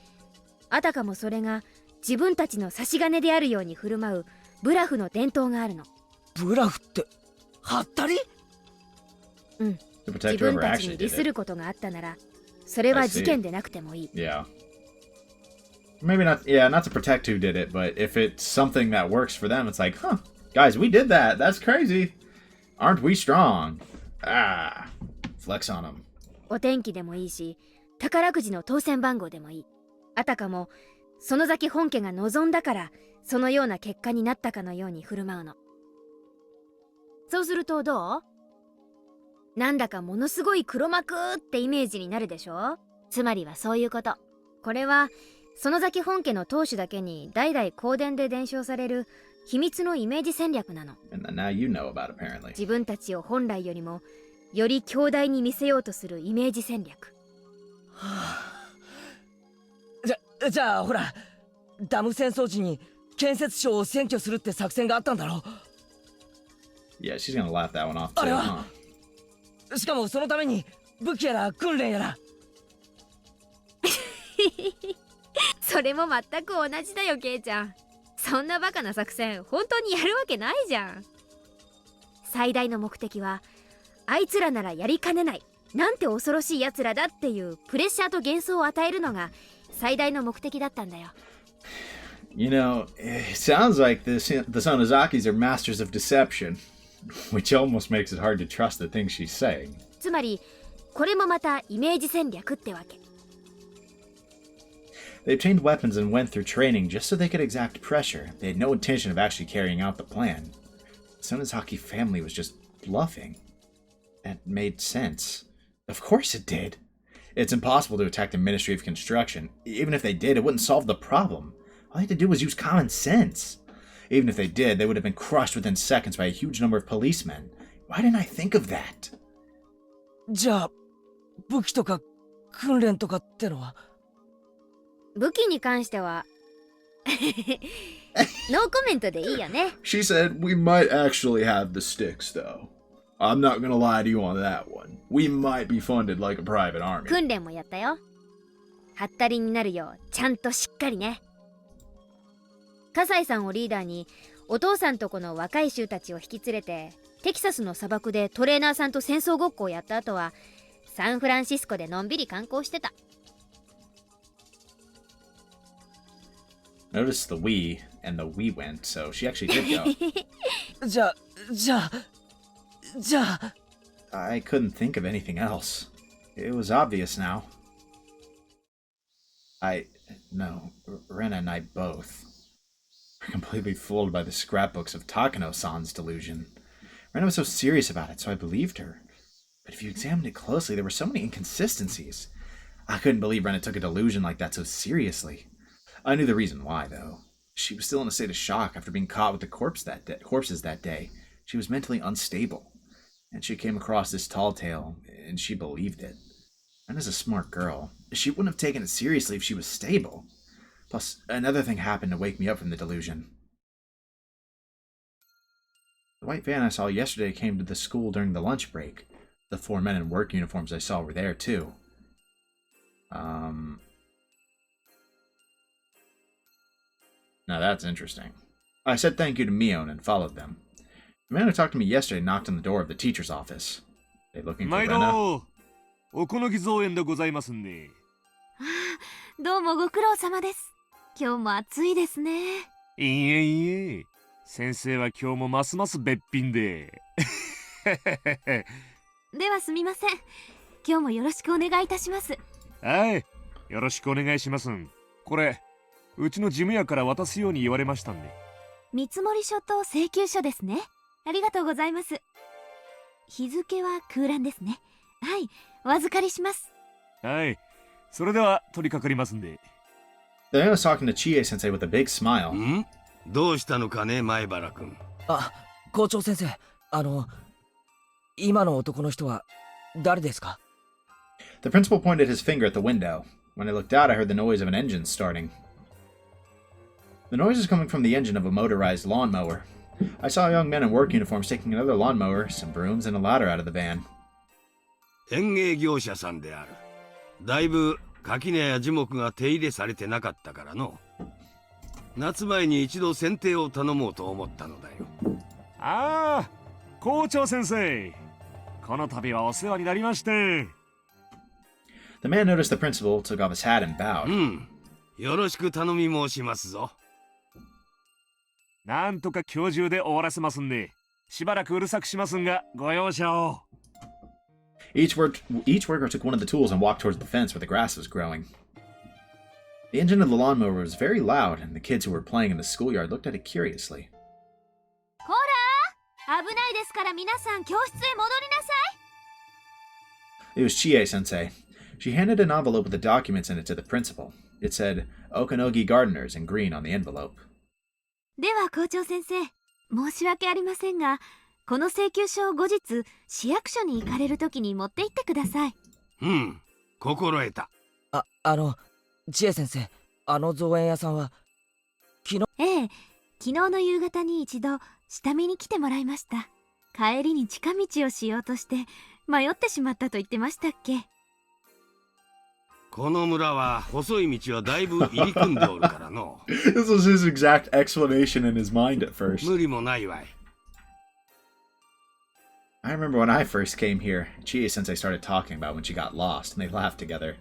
あたかもそれが自分たちの差し金であるように振る舞うブラフの伝統があるの。
ブラフってはったり？
うん。自分たちに利することがあったなら、それは事件でなくてもいい。
Yeah. Maybe not, yeah, not to protect who did it, but if it's something that works for them, it's like, huh, guys, we did that. That's crazy. Aren't we strong? Ah, flex on them.
お天気でもいいし、宝くじの当選番号でもいい。あたかも、園崎本家が望んだから、そのような結果になったかのように振る舞うの。そうするとどう？なんだかものすごい黒幕ってイメージになるでしょ？つまりはそういうこと。これは、園崎本家の当主だけに代々公伝で伝承される秘密のイメージ戦略なの。
Now you know about, apparently.
自分たちを本来よりもより強大に見せようとするイメージ戦略。
じゃあほら、ダム戦争時に建設省を占拠するって作戦があったんだろ？
Yeah, she's gonna laugh that one off
あ
too,
れ
huh?
はしかもそのために武器やら訓練やら。
それも全く同じだよ、ケイちゃん。そんなバカな作戦本当にやるわけないじゃん。最大の目的は、あいつらならやりかねない、なんて恐ろしいやつらだっていうプレッシャーと幻想を与えるのが最大の目的だったんだよ。
You know, it sounds like the Sonozakis are masters of deception, which almost makes it hard to trust the things she's saying.
つまり、これもまたイメージ戦略ってわけ。
They obtained weapons and went through training just so they could exact pressure. They had no intention of actually carrying out the plan. The Sonozaki family was just bluffing. That made sense. Of course it did. It's impossible to attack the Ministry of Construction. Even if they did, it wouldn't solve the problem. All they had to do was use common sense. Even if they did, they would have been crushed within seconds by a huge number of policemen. Why didn't I think of that?
じゃあ武器とか訓練とかってのは？
武器に関してはノーコメントでいいよね。
She said, we might actually have the sticks, though. I'm not gonna lie to you on that one. We might be funded like a private army.
訓練もやったよ。はったりになるようちゃんとしっかりね。葛西さんをリーダーにお父さんとこの若い衆たちを引き連れてテキサスの砂漠でトレーナーさんと戦争ごっこをやった後はサンフランシスコでのんびり観光してた。
Notice the we and the we went, so she actually did go.
じゃあ
I couldn't think of anything else. It was obvious now. No, Rena and I both were completely fooled by the scrapbooks of Takano-san's delusion. Rena was so serious about it, so I believed her. But if you examined it closely, there were so many inconsistencies. I couldn't believe Rena took a delusion like that so seriously. I knew the reason why, though. She was still in a state of shock after being caught with the corpses that day. She was mentally unstable. And she came across this tall tale, and she believed it. Rena's a smart girl. She wouldn't have taken it seriously if she was stable. Plus, another thing happened to wake me up from the delusion. The white van I saw yesterday came to the school during the lunch break. The 4 men in work uniforms I saw were there, too. Now that's interesting. I said thank you to Mion and followed them. The man who talked to me yesterday knocked on the door of the teacher's office. They looking for Rena?
おこのぎ造園でございますね。
どうもご苦労様です。今日も暑いですね。
いいえいいえ。先生は今日もますますべっぴんで。
ではすみません。今日もよろしくお願いいたします。
はい。よろしくお願いします。これ、うちの事務屋から渡すように言われましたんで。
見積書と請求書ですね。ありがとうございます。日付は空欄ですね。はい、お預かりします。
はい。それでは取り掛かりますんで。
The man was talking to Chie-sensei with a big smile.
ん？どうしたのかね、前原君。
あ、校長先生、今の男の人は誰ですか？
The principal pointed his finger at the window. When I looked out, I heard the noise of an engine starting. The noise is coming from the engine of a motorized lawnmower. I saw young men in work uniforms taking another lawnmower, some brooms, and a ladder out of the van.
園芸業者さんである。だいぶ垣根や樹木が手入れされてなかったからの。夏前に一度剪定を頼もうと思ったのだよ。
ああ、校長先生。この度はお世話になりまして。
The man noticed the principal, took off his hat, and bowed.
うん。よろしく頼み申しますぞ。
なんとか今日中で終わらせますんで、しばらくうるさくしますんが、ご容赦を。
Each worker took one of the tools and walked towards the fence where the grass was growing. The engine of the lawnmower was very loud, and the kids who were playing in the schoolyard looked at it curiously.
こら、危ないですから皆さん教室へ戻りなさい。
It was Chie-sensei. She handed an envelope with the documents in it to the principal. It said, Okanogi Gardeners in green on the envelope.
では校長先生、申し訳ありませんが、この請求書を後日市役所に行かれるときに持って行ってください。
うん、心得た。
千恵先生、あの造園屋さんは
ええ、昨日の夕方に一度下見に来てもらいました。帰りに近道をしようとして迷ってしまったと言ってましたっけ。
この村は細い道はだいぶ入り組んでおるからの。
This was his exact explanation in his mind at first.
無理もないわい。
I remember when I first came here, Chie-sensei started talking about when she got lost, and they laughed together.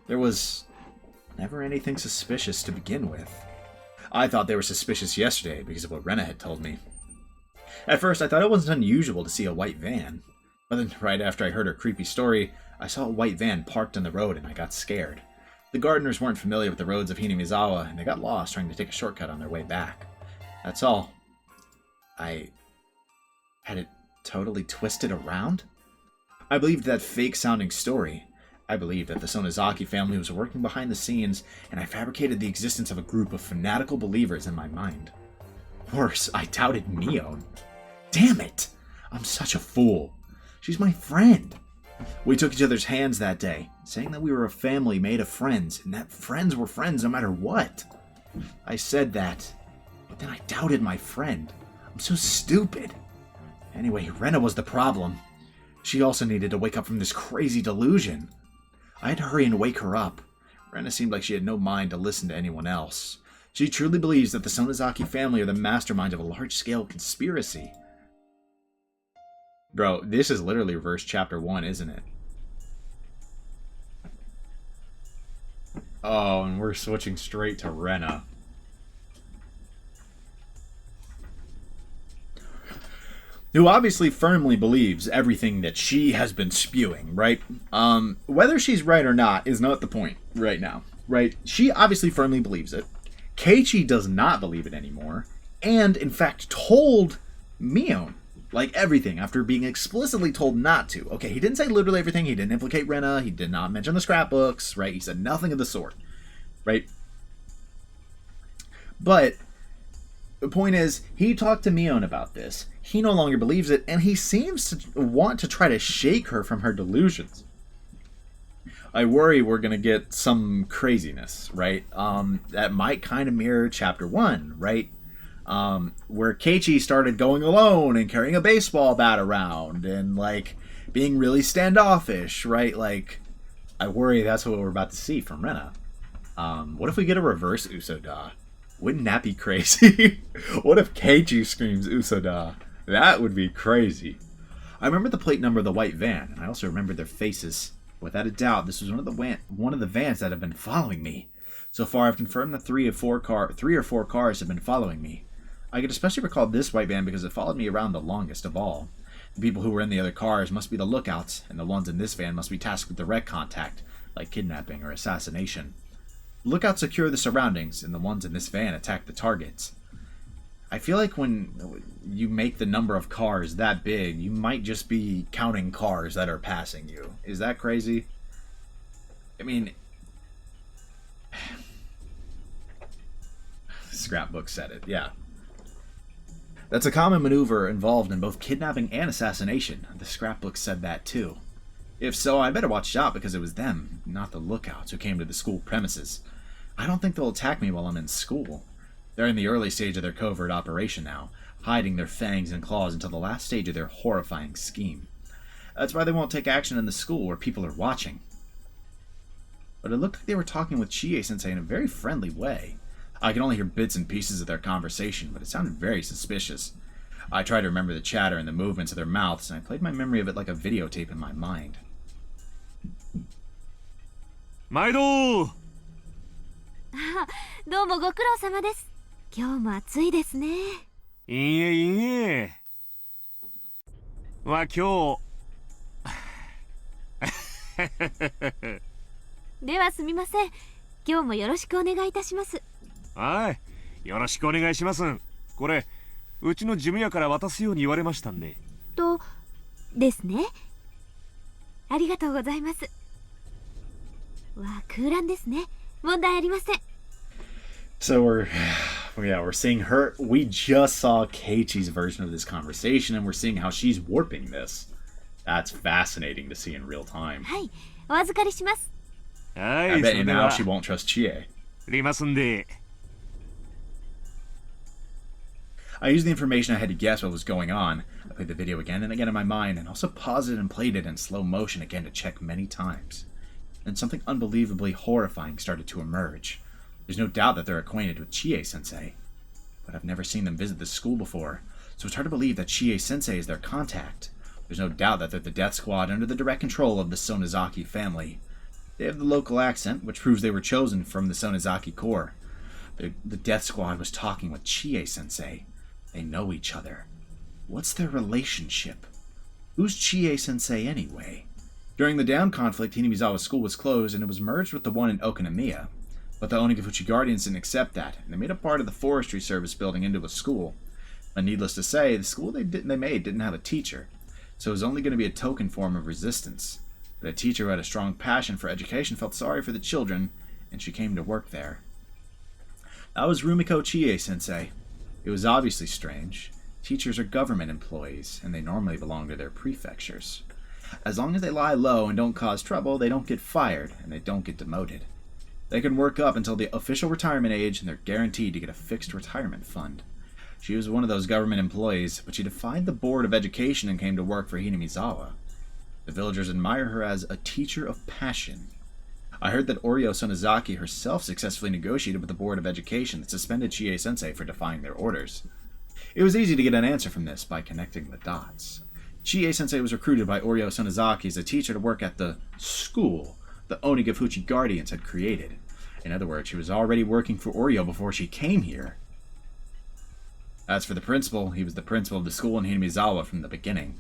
There was never anything suspicious to begin with. I thought they were suspicious yesterday because of what Rena had told me. At first, I thought it wasn't unusual to see a white van. But then, right after I heard her creepy story, I saw a white van parked on the road and I got scared. The gardeners weren't familiar with the roads of Hinamizawa, and they got lost trying to take a shortcut on their way back. That's all. I had it totally twisted around? I believed that fake-sounding story. I believed that the Sonozaki family was working behind the scenes, and I fabricated the existence of a group of fanatical believers in my mind. Worse, I doubted Mion. Damn it! I'm such a fool. She's my friend. We took each other's hands that day, saying that we were a family made of friends, and that friends were friends no matter what. I said that, but then I doubted my friend. I'm so stupid. Anyway, Rena was the problem. She also needed to wake up from this crazy delusion. I had to hurry and wake her up. Rena seemed like she had no mind to listen to anyone else. She truly believes that the Sonozaki family are the masterminds of a large-scale conspiracy. Bro, this is literally verse chapter 1, isn't it? Oh, and we're switching straight to Rena. Who obviously firmly believes everything that she has been spewing, right? Whether she's right or not is not the point right now, right? She obviously firmly believes it. Keiichi does not believe it anymore, and in fact told Mion, like, everything after being explicitly told not to. Okay, he didn't say literally everything, he didn't implicate Rena, he did not mention the scrapbooks, right? He said nothing of the sort, right? But the point is, he talked to Mion about this. He no longer believes it, and he seems to want to try to shake her from her delusions. I worry we're going to get some craziness, right? That might kind of mirror chapter 1, right? Where Keiichi started going alone and carrying a baseball bat around and, like, being really standoffish, right? Like, I worry that's what we're about to see from Rena. What if we get a reverse Usoda? Wouldn't that be crazy? What if Keiichi screams Usoda? That would be crazy. I remember the plate number of the white van, and I also remember their faces. Without a doubt, this was one of the vans that have been following me. So far, I've confirmed that three or four cars have been following me. I could especially recall this white van because it followed me around the longest of all. The people who were in the other cars must be the lookouts, and the ones in this van must be tasked with direct contact, like kidnapping or assassination. Lookouts secure the surroundings, and the ones in this van attack the targets. I feel like when you make the number of cars that big, you might just be counting cars that are passing you. Is that crazy? I mean, scrapbook said it, yeah. That's a common maneuver involved in both kidnapping and assassination. The scrapbook said that too. If so, I better watch out because it was them, not the lookouts, who came to the school premises. I don't think they'll attack me while I'm in school. They're in the early stage of their covert operation now, hiding their fangs and claws until the last stage of their horrifying scheme. That's why they won't take action in the school where people are watching. But it looked like they were talking with Chie-sensei in a very friendly way. I could only hear bits and pieces of their conversation, but it sounded very suspicious. I tried to remember the chatter and the movements of their mouths, and I played my memory of it like a videotape in my mind.
毎度。
どうもご苦労様です。今日も暑いですね。
いいえいいえ。今日。
ではすみません。今日もよろしくお願いいたします。
はい。よろしくお願いします。これ、うちの事務屋から渡すように言われましたんで。
と、ですね。ありがとうございます。空欄ですね。問題ありません。
So we're seeing her. We just saw Keiichi's version of this conversation, and we're seeing how she's warping this. That's fascinating to see in real time.
はい、お預かりします。
はい、
I bet you
それで
now
は
she won't trust Chie.
ありますんで。
I used the information I had to guess what was going on. I played the video again and again in my mind, and also paused it and played it in slow motion again to check many times. Then something unbelievably horrifying started to emerge. There's no doubt that they're acquainted with Chie-sensei, but I've never seen them visit this school before, so it's hard to believe that Chie-sensei is their contact. There's no doubt that they're the death squad under the direct control of the Sonozaki family. They have the local accent, which proves they were chosen from the Sonozaki Corps. The death squad was talking with Chie-sensei. They know each other. What's their relationship? Who's Chie-sensei anyway? During the Down conflict, Hinamizawa school was closed and it was merged with the one in Okinamiya. But the Onigafuchi Guardians didn't accept that, and they made a part of the Forestry Service building into a school. But needless to say, the school they made didn't have a teacher, so it was only going to be a token form of resistance. But a teacher who had a strong passion for education felt sorry for the children, and she came to work there. That was Rumiko Chie-sensei. It was obviously strange. Teachers are government employees, and they normally belong to their prefectures. As long as they lie low and don't cause trouble, they don't get fired, and they don't get demoted. They can work up until the official retirement age, and they're guaranteed to get a fixed retirement fund. She was one of those government employees, but she defied the Board of Education and came to work for Hinamizawa. The villagers admire her as a teacher of passion. I heard that Oryo Sonozaki herself successfully negotiated with the Board of Education that suspended Chie-sensei for defying their orders. It was easy to get an answer from this by connecting the dots. Chie-sensei was recruited by Oryo Sonozaki as a teacher to work at the school the Onigafuchi Guardians had created. In other words, she was already working for Oryo before she came here. As for the principal, he was the principal of the school in Hinamizawa from the beginning.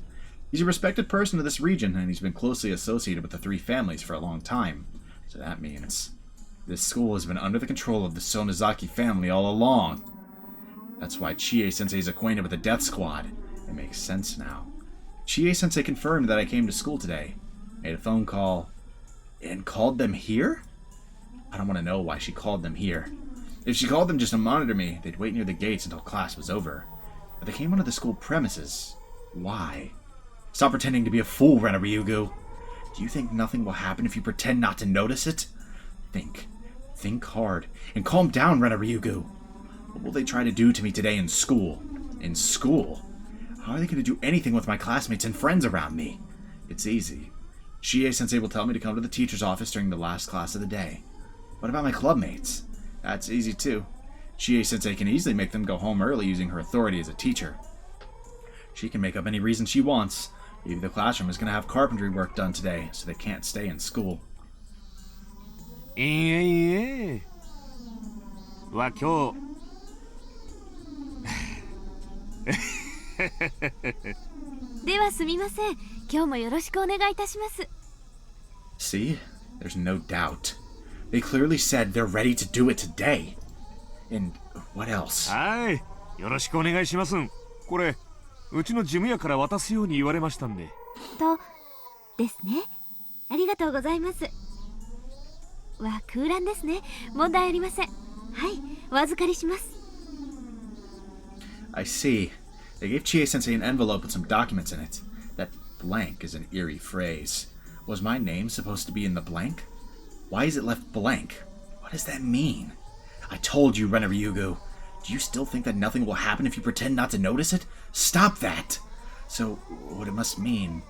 He's a respected person of this region, and he's been closely associated with the three families for a long time. So that means this school has been under the control of the Sonozaki family all along. That's why Chie-sensei is acquainted with the Death Squad. It makes sense now. Chie-sensei confirmed that I came to school today, made a phone call, and called them here? I don't want to know why she called them here. If she called them just to monitor me, they'd wait near the gates until class was over. But they came onto the school premises. Why? Stop pretending to be a fool, Rena Ryugu. Do you think nothing will happen if you pretend not to notice it? Think. Think hard. And calm down, Rena Ryugu. What will they try to do to me today in school? In school? How are they going to do anything with my classmates and friends around me? It's easy. Chie-sensei will tell me to come to the teacher's office during the last class of the day. What about my clubmates? That's easy too. Chie-sensei can easily make them go home early using her authority as a teacher. She can make up any reason she wants. Maybe the classroom is going to have carpentry work done today, so they can't stay in school.
いいえいいえ。今日。
ではすみません。今日もよろしくお願いいたします。
See? There's no doubt. They clearly said they're ready to do it today. And what else?
はい。よろしくお願いします。これ、うちの事務屋から渡すように言われましたんで。
と、ですね。ありがとうございます。空欄ですね。問題ありません。はい、お預かりします。
I see. They gave Chie-sensei an envelope with some documents in it. That blank is an eerie phrase. Was my name supposed to be in the blank? Why is it left blank? What does that mean? I told you, Rena Ryugu. Do you still think that nothing will happen if you pretend not to notice it? Stop that! So, what it must mean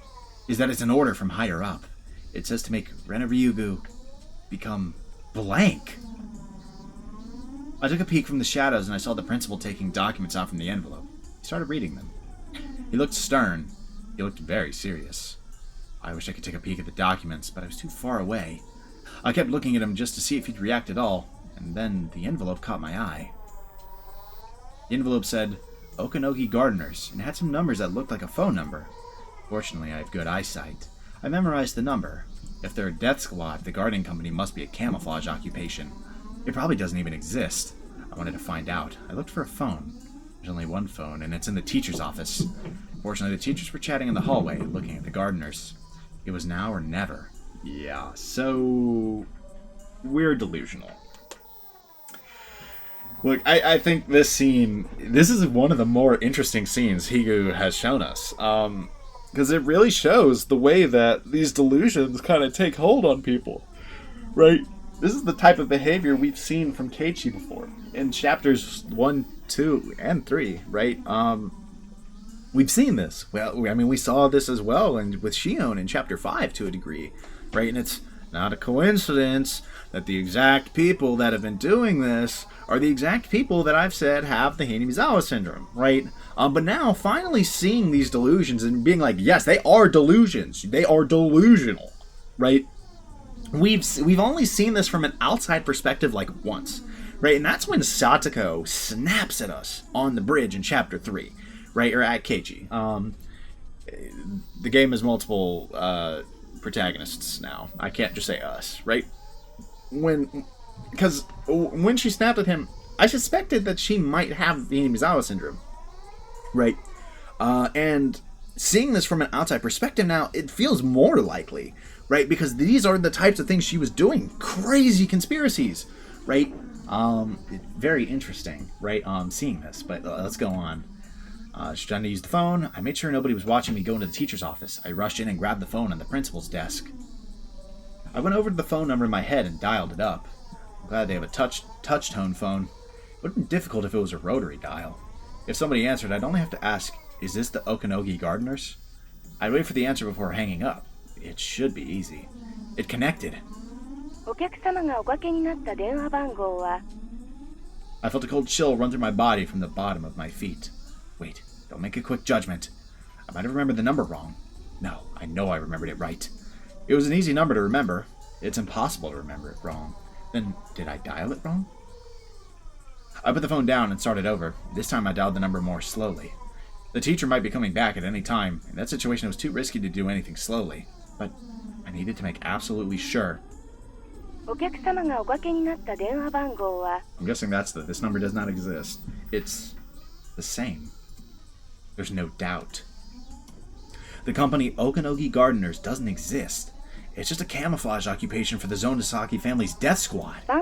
is that it's an order from higher up. It says to make Rena Ryugu become blank. I took a peek from the shadows and I saw the principal taking documents out from the envelope. He started reading them. He looked stern. He looked very serious. I wish I could take a peek at the documents, but I was too far away. I kept looking at him just to see if he'd react at all, and then the envelope caught my eye. The envelope said, Okanogi Gardeners, and had some numbers that looked like a phone number. Fortunately, I have good eyesight. I memorized the number. If they're a death squad, the gardening company must be a camouflage occupation. It probably doesn't even exist. I wanted to find out. I looked for a phone. There's only one phone, and it's in the teacher's office. Fortunately, the teachers were chatting in the hallway, looking at the gardeners. It was now or never.
Yeah, so we're delusional. Look, I think this scene, this is one of the more interesting scenes Higu has shown us. Because it really shows the way that these delusions kind of take hold on people. Right? This is the type of behavior we've seen from Keiichi before. In chapters 1, 2, and 3, right? We've seen this. Well, I mean, we saw this as well with Shion in chapter 5 to a degree. Right? And it's not a coincidence that the exact people that have been doing this are the exact people that I've said have the Hinamizawa syndrome, right? But now, finally seeing these delusions and being like, yes, they are delusions. They are delusional, right? We've only seen this from an outside perspective like once, right? And that's when Satoko snaps at us on the bridge in chapter 3, right? Or at Keiichi. The game has multiple protagonists now. I can't just say us, right? Because when she snapped at him, I suspected that she might have the Hinamizawa syndrome, right? And seeing this from an outside perspective now, it feels more likely, right? Because these are the types of things she was doing. Crazy conspiracies, right? Very interesting, right? Seeing this, but let's go on. She's trying to use the phone. I made sure nobody was watching me go into the teacher's office. I rushed in and grabbed the phone on the principal's desk. I went over to the phone number in my head and dialed it up. I'm glad they have a touch tone phone. It would have been difficult if it was a rotary dial. If somebody answered, I'd only have to ask, is this the Okanogi Gardeners? I'd wait for the answer before hanging up. It should be easy. It connected. I felt a cold chill run through my body from the bottom of my feet. Wait, don't make a quick judgment. I might have remembered the number wrong. No, I know I remembered it right. It was an easy number to remember. It's impossible to remember it wrong. Then, did I dial it wrong? I put the phone down and started over. This time I dialed the number more slowly. The teacher might be coming back at any time. In that situation, it was too risky to do anything slowly. But I needed to make absolutely sure. I'm guessing that's this number does not exist. It's the same. There's no doubt. The company Okanogi Gardeners doesn't exist. It's just a camouflage occupation for the Zonosaki family's death squad. I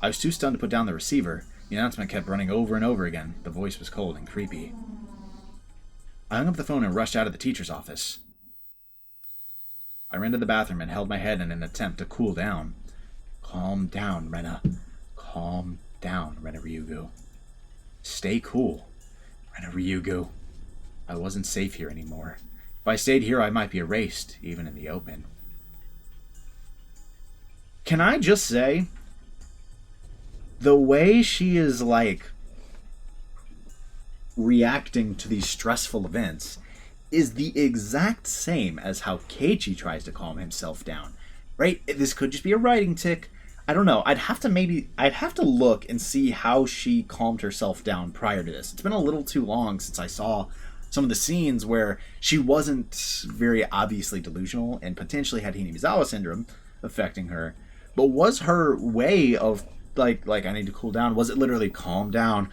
was too stunned to put down the receiver. The announcement kept running over and over again. The voice was cold and creepy. I hung up the phone and rushed out of the teacher's office. I ran to the bathroom and held my head in an attempt to cool down. Calm down, Rena. Calm down, Rena Ryugu. Stay cool, Rena Ryugu. I wasn't safe here anymore. If I stayed here, I might be erased, even in the open. Can I just say, the way she is, reacting to these stressful events is the exact same as how Keiichi tries to calm himself down, right? This could just be a writing tick. I don't know. I'd have to look and see how she calmed herself down prior to this. It's been a little too long since I saw some of the scenes where she wasn't very obviously delusional and potentially had Hinamizawa syndrome affecting her. But was her way of, I need to cool down, was it literally calm down?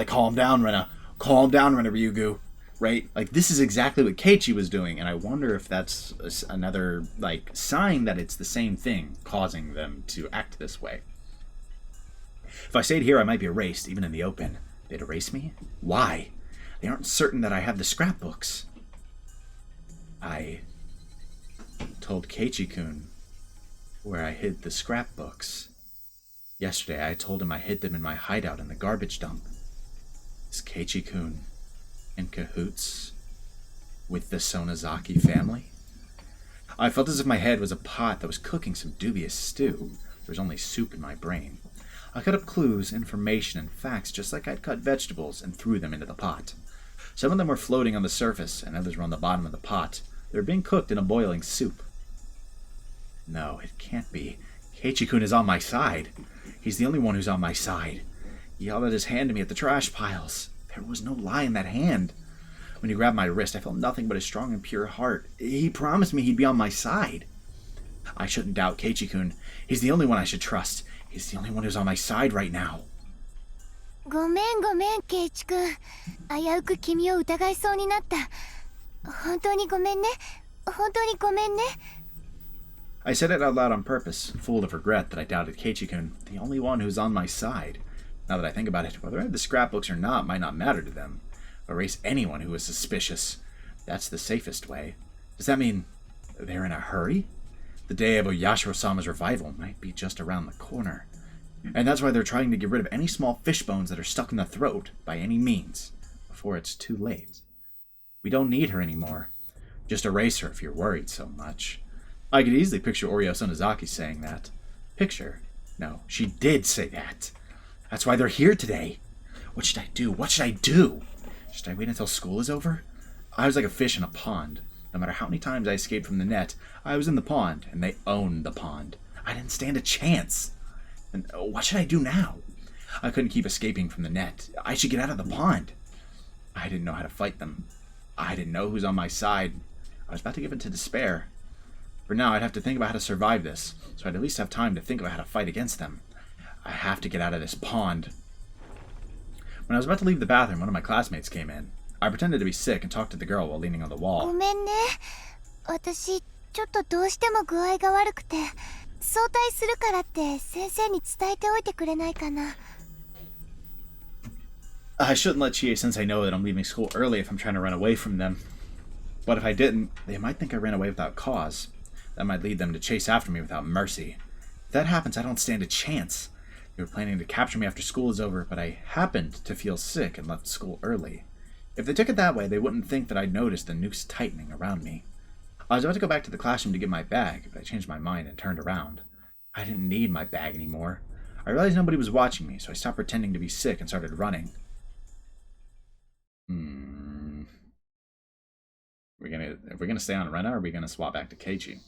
Calm down, Rena. Calm down, Rena Ryugu. Right? This is exactly what Keiichi was doing, and I wonder if that's another, sign that it's the same thing causing them to act this way. If I stayed here, I might be erased, even in the open. They'd erase me? Why? They aren't certain that I have the scrapbooks. I told Keiichi-kun where I hid the scrapbooks. Yesterday, I told him I hid them in my hideout in the garbage dump.
Is Keiichi-kun in cahoots with the Sonozaki family? I felt as if my head was a pot that was cooking some dubious stew. There was only soup in my brain. I cut up clues, information, and facts just like I'd cut vegetables and threw them into the pot. Some of them were floating on the surface, and others were on the bottom of the pot. They were being cooked in a boiling soup. No, it can't be. Keiichi-kun is on my side. He's the only one who's on my side. He held out his hand to me at the trash piles. There was no lie in that hand. When he grabbed my wrist, I felt nothing but a strong and pure heart. He promised me he'd be on my side. I shouldn't doubt Keiichi-kun. He's the only one I should trust. He's the only one who's on my side right now.
ごめんごめん、ケイチ君。危うく君を疑いそうになった。本当にごめんね。本当にごめんね。
I said it out loud on purpose, full of regret that I doubted Keiichi-kun, the only one who's on my side. Now that I think about it, whether I have the scrapbooks or not might not matter to them. Erase anyone who is suspicious. That's the safest way. Does that mean they're in a hurry? The day of Oyashiro-sama's revival might be just around the corner. And that's why they're trying to get rid of any small fish bones that are stuck in the throat by any means, before it's too late. We don't need her anymore. Just erase her if you're worried so much. I could easily picture Oreo Sonozaki saying that. Picture? No, she did say that. That's why they're here today. What should I do? What should I do? Should I wait until school is over? I was like a fish in a pond. No matter how many times I escaped from the net, I was in the pond, and they owned the pond. I didn't stand a chance. And what should I do now? I couldn't keep escaping from the net. I should get out of the pond. I didn't know how to fight them. I didn't know who's on my side. I was about to give in to despair. For now, I'd have to think about how to survive this, so I'd at least have time to think about how to fight against them. I have to get out of this pond. When I was about to leave the bathroom, one of my classmates came in. I pretended to be sick and talked to the girl while leaning on the
ご
wall.
めんね。私、ちょっとどうしても具合が悪くて、早退するからって先生に伝えておいてくれないかな。
I shouldn't let Chie-sensei know that I'm leaving school early if I'm trying to run away from them. But if I didn't, they might think I ran away without cause. That might lead them to chase after me without mercy. If that happens, I don't stand a chance. They were planning to capture me after school is over, but I happened to feel sick and left school early. If they took it that way, they wouldn't think that I'd noticed the noose tightening around me. I was about to go back to the classroom to get my bag, but I changed my mind and turned around. I didn't need my bag anymore. I realized nobody was watching me, so I stopped pretending to be sick and started running. If we're gonna stay on Rena, or are we gonna swap back to Keiichi?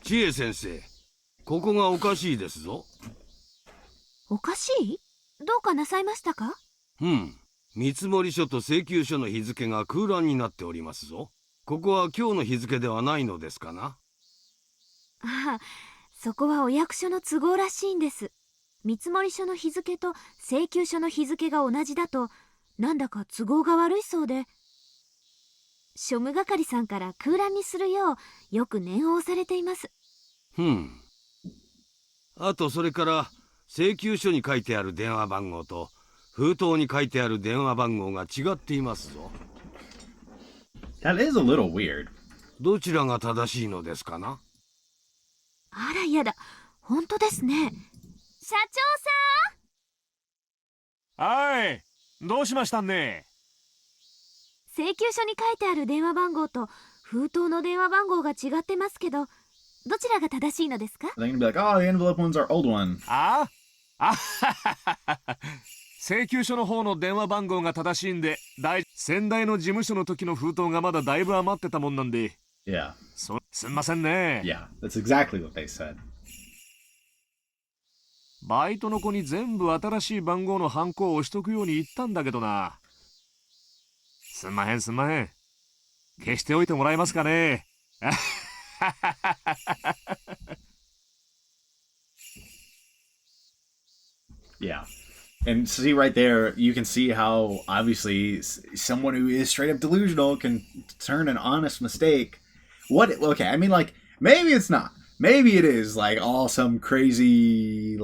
千恵先生、ここがおかしいですぞ。
おかしい？どうかなさいましたか？
見積書と請求書の日付が空欄になっておりますぞ。ここは今日の日付ではないのですかな？
ああ、そこはお役所の都合らしいんです。見積書の日付と請求書の日付が同じだと、なんだか都合が悪いそうで。庶務係さんから空欄にするようよく念を押されています。
あとそれから請求書に書いてある電話番号と封筒に書いてある電話番号が違っていますぞ。
That is a little weird.
どちらが正しいのですかな？
あらやだ、本当ですね。社長さん。
はい、どうしましたね。
請求書に書いてある電話番号と封筒の電話番号が違ってますけど、どちらが正しいのですか？
They're gonna be like, oh, the envelope one's our old one.
請求書の方の電話番号が正しいんで、先代の事務所の時の封筒がまだだいぶ余ってたもんなんで。
Yeah.
すんませんね。
Yeah, that's exactly what they said.
バイトの子に全部新しい番号のハンコを押しとくように言ったんだけどな。すんまへん。消しておいてもらえますかね。
Yeah. And see right there, you can see how obviously someone who is straight up delusional can turn an honest mistake. Okay, I mean, like, maybe it's not. Maybe it is, like, all some crazy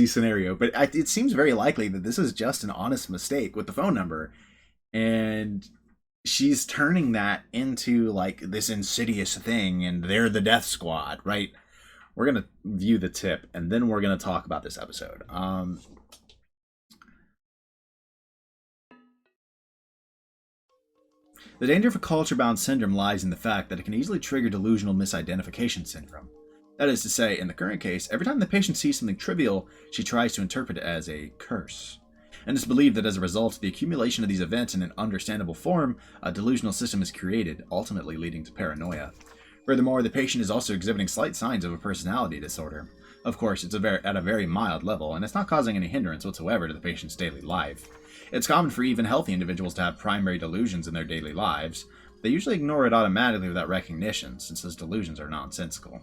scenario. But it seems very likely that this is just an honest mistake with the phone number. And she's turning that into, like, this insidious thing, and they're the death squad, right? We're going to view the tip, and then we're going to talk about this episode.
The danger for culture-bound syndrome lies in the fact that it can easily trigger delusional misidentification syndrome. That is to say, in the current case, every time the patient sees something trivial, she tries to interpret it as a curse. And it's believed that as a result of the accumulation of these events in an understandable form, a delusional system is created, ultimately leading to paranoia. Furthermore, the patient is also exhibiting slight signs of a personality disorder. Of course, it's at a very mild level, and it's not causing any hindrance whatsoever to the patient's daily life. It's common for even healthy individuals to have primary delusions in their daily lives. They usually ignore it automatically without recognition, since those delusions are nonsensical.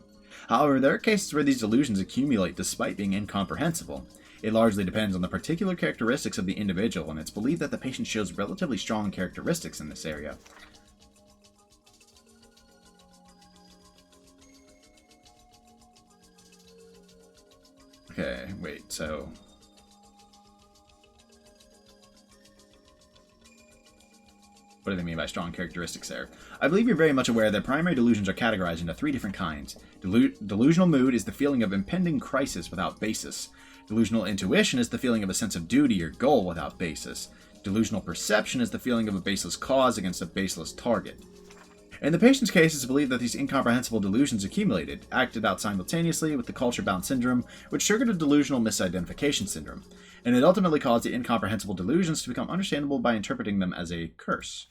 However, there are cases where these delusions accumulate despite being incomprehensible. It largely depends on the particular characteristics of the individual, and it's believed that the patient shows relatively strong characteristics in this area. Okay, wait, so... What do they mean by strong characteristics there? I believe you're very much aware that primary delusions are categorized into 3 different kinds. Delusional mood is the feeling of impending crisis without basis. Delusional intuition is the feeling of a sense of duty or goal without basis. Delusional perception is the feeling of a baseless cause against a baseless target. In the patient's case, it's believed that these incomprehensible delusions accumulated, acted out simultaneously with the culture-bound syndrome, which triggered a delusional misidentification syndrome, and it ultimately caused the incomprehensible delusions to become understandable by interpreting them as a curse.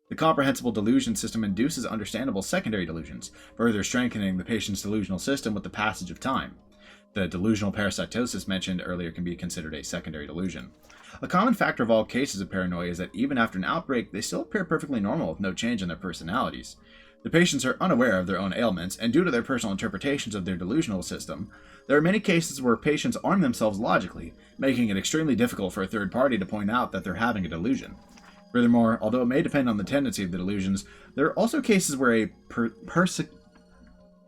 The comprehensible delusion system induces understandable secondary delusions, further strengthening the patient's delusional system with the passage of time. The delusional parasitosis mentioned earlier can be considered a secondary delusion. A common factor of all cases of paranoia is that even after an outbreak, they still appear perfectly normal with no change in their personalities. The patients are unaware of their own ailments, and due to their personal interpretations of their delusional system, there are many cases where patients arm themselves logically, making it extremely difficult for a third party to point out that they're having a delusion. Furthermore, although it may depend on the tendency of the delusions, there are also cases where a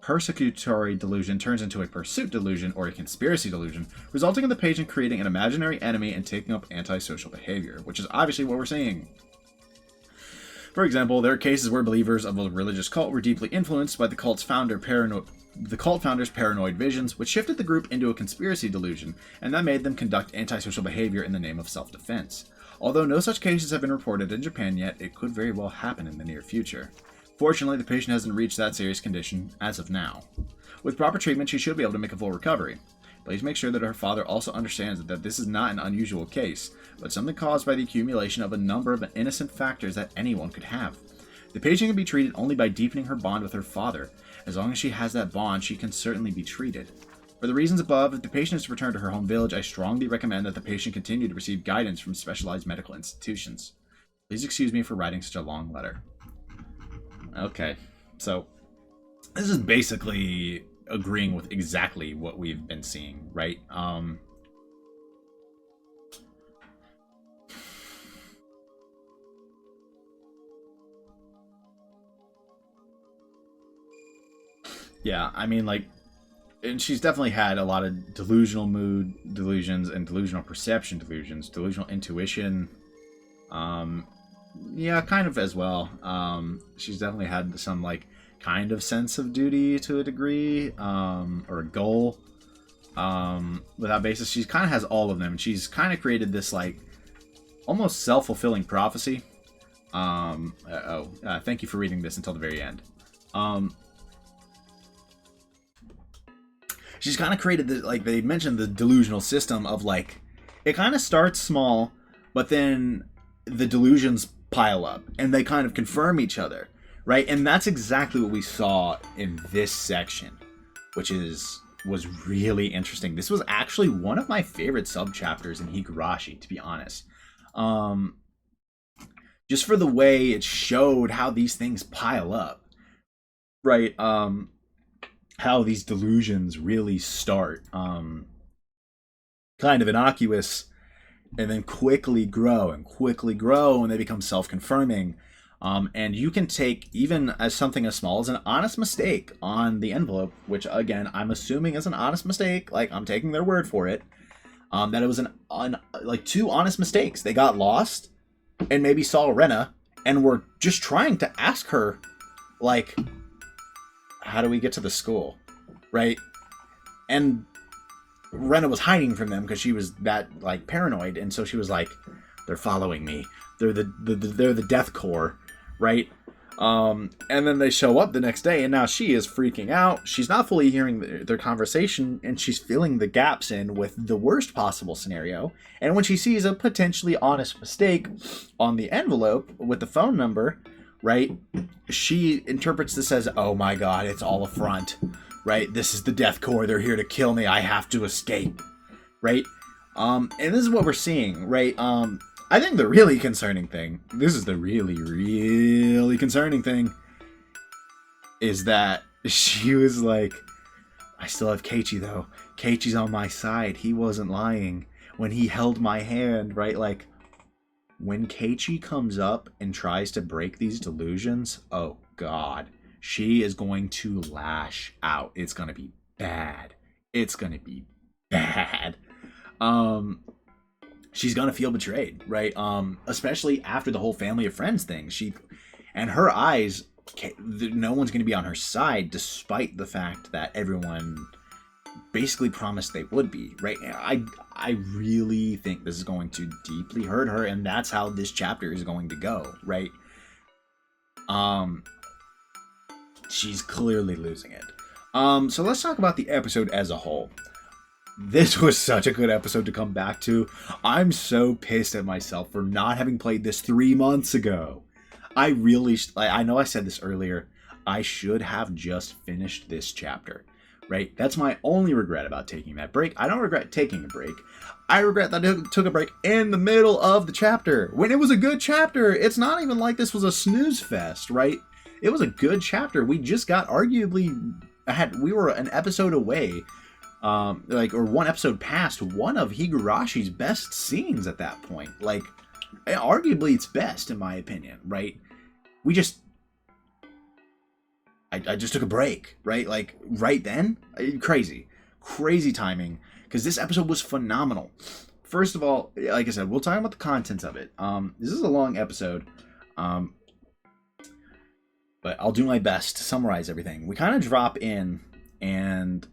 persecutory delusion turns into a pursuit delusion or a conspiracy delusion, resulting in the patient creating an imaginary enemy and taking up antisocial behavior, which is obviously what we're seeing. For example, there are cases where believers of a religious cult were deeply influenced by the cult founder's paranoid visions, which shifted the group into a conspiracy delusion, and that made them conduct antisocial behavior in the name of self-defense. Although no such cases have been reported in Japan yet, it could very well happen in the near future. Fortunately, the patient hasn't reached that serious condition as of now. With proper treatment, she should be able to make a full recovery. Please make sure that her father also understands that this is not an unusual case, but something caused by the accumulation of a number of innocent factors that anyone could have. The patient can be treated only by deepening her bond with her father. As long as she has that bond, she can certainly be treated. For the reasons above, if the patient is to return to her home village, I strongly recommend that the patient continue to receive guidance from specialized medical institutions. Please excuse me for writing such a long letter. Okay, so this is basically agreeing with exactly what we've been seeing, right? Yeah, I mean, like, and she's definitely had a lot of delusional mood delusions and delusional perception delusions, delusional intuition. Yeah, kind of as well. She's definitely had some, like, kind of sense of duty to a degree, or a goal. Without basis, she kind of has all of them, and she's kind of created this, like, almost self-fulfilling prophecy. Thank you for reading this until the very end. She's kind of created the, like, they mentioned the delusional system of, like, it kind of starts small, but then the delusions pile up, and they kind of confirm each other, right? And that's exactly what we saw in this section, which was really interesting. This was actually one of my favorite sub-chapters in Higurashi, to be honest. Just for the way it showed how these things pile up, right? How these delusions really start kind of innocuous and then quickly grow, and they become self-confirming. And you can take even as something as small as an honest mistake on the envelope, which again, I'm assuming is an honest mistake, like I'm taking their word for it, that it was like 2 honest mistakes. They got lost and maybe saw Rena and were just trying to ask her, like, how do we get to the school, right? And Rena was hiding from them because she was that, like, paranoid, and so she was like, they're following me. They're the Death Corps, right? And then they show up the next day, and now she is freaking out. She's not fully hearing their conversation, and she's filling the gaps in with the worst possible scenario. And when she sees a potentially honest mistake on the envelope with the phone number, right, she interprets this as, oh my god, it's all a front, right? This is the Death Corps. They're here to kill me. I have to escape, right? And this is what we're seeing, right? I think the really concerning thing, this is the really, really concerning thing, is that she was like, I still have Keiichi though. Keiichi's on my side. He wasn't lying when he held my hand, right? Like, when Keiichi comes up and tries to break these delusions, oh god, she is going to lash out. It's going to be bad. It's going to be bad. She's gonna feel betrayed, right? Especially after the whole family of friends thing. And her eyes, no one's gonna be on her side, despite the fact that everyone basically promised they would be, right? I really think this is going to deeply hurt her, and that's how this chapter is going to go, right? She's clearly losing it. So let's talk about the episode as a whole. This was such a good episode to come back to. I'm so pissed at myself for not having played this 3 months ago. I know I said this earlier. I should have just finished this chapter, right? That's my only regret about taking that break. I don't regret taking a break. I regret that I took a break in the middle of the chapter when it was a good chapter. It's not even like this was a snooze fest, right? It was a good chapter. We just got we were an episode away. Or one episode past one of Higurashi's best scenes at that point. Like, arguably its best, in my opinion, right? I just took a break, right? Like, right then? Crazy timing, because this episode was phenomenal. First of all, like I said, we'll talk about the contents of it. This is a long episode, but I'll do my best to summarize everything. We kind of drop in, and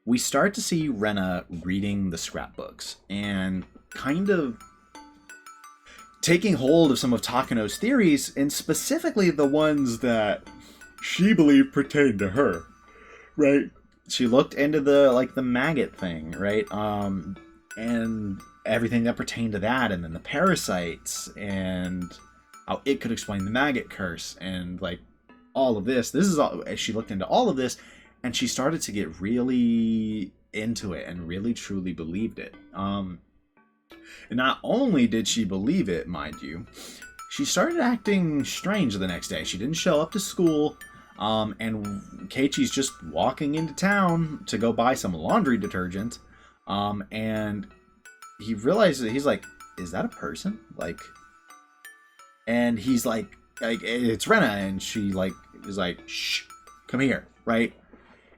we start to see Rena reading the scrapbooks and kind of taking hold of some of Takano's theories, and specifically the ones that she believed pertained to her, right? She looked into the maggot thing, right? And everything that pertained to that, and then the parasites, and how it could explain the maggot curse, and like all of this. This is all, she looked into all of this, and she started to get really into it and really truly believed it. And not only did she believe it, mind you, she started acting strange the next day. She didn't show up to school, and Keiichi's just walking into town to go buy some laundry detergent, and he realizes, he's like, is that a person? Like, and he's like it's Rena, and she is like, shh, come here, right?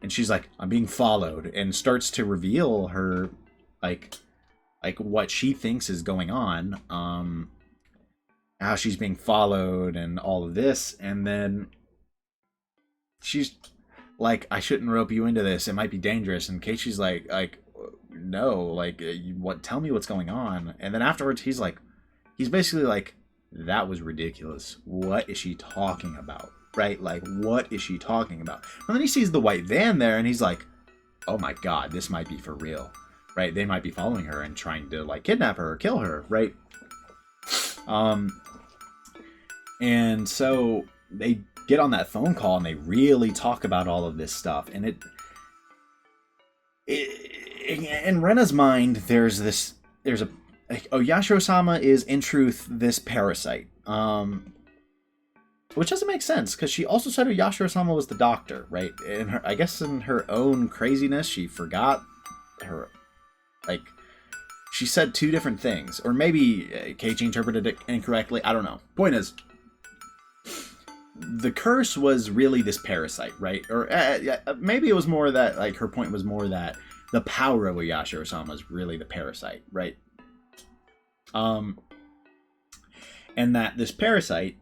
And she's like, I'm being followed, and starts to reveal her, like what she thinks is going on, how she's being followed and all of this. And then she's like, I shouldn't rope you into this. It might be dangerous. And Keiichi's like, no, like, what? Tell me what's going on. And then afterwards, he's basically like, that was ridiculous. What is she talking about? Right? Like, what is she talking about? And then he sees the white van there, and he's like, oh my god, this might be for real, right? They might be following her and trying to, like, kidnap her or kill her, right? And so they get on that phone call, and they really talk about all of this stuff. And in Rena's mind, there's a Yashiro-sama is, in truth, this parasite. Which doesn't make sense, because she also said Yashiro-sama was the doctor, right? And I guess in her own craziness, she forgot her, she said two different things. Or maybe Keiichi interpreted it incorrectly. I don't know. Point is, the curse was really this parasite, right? Or maybe it was more that, her point was more that the power of Yashiro-sama is really the parasite, right? And that this parasite,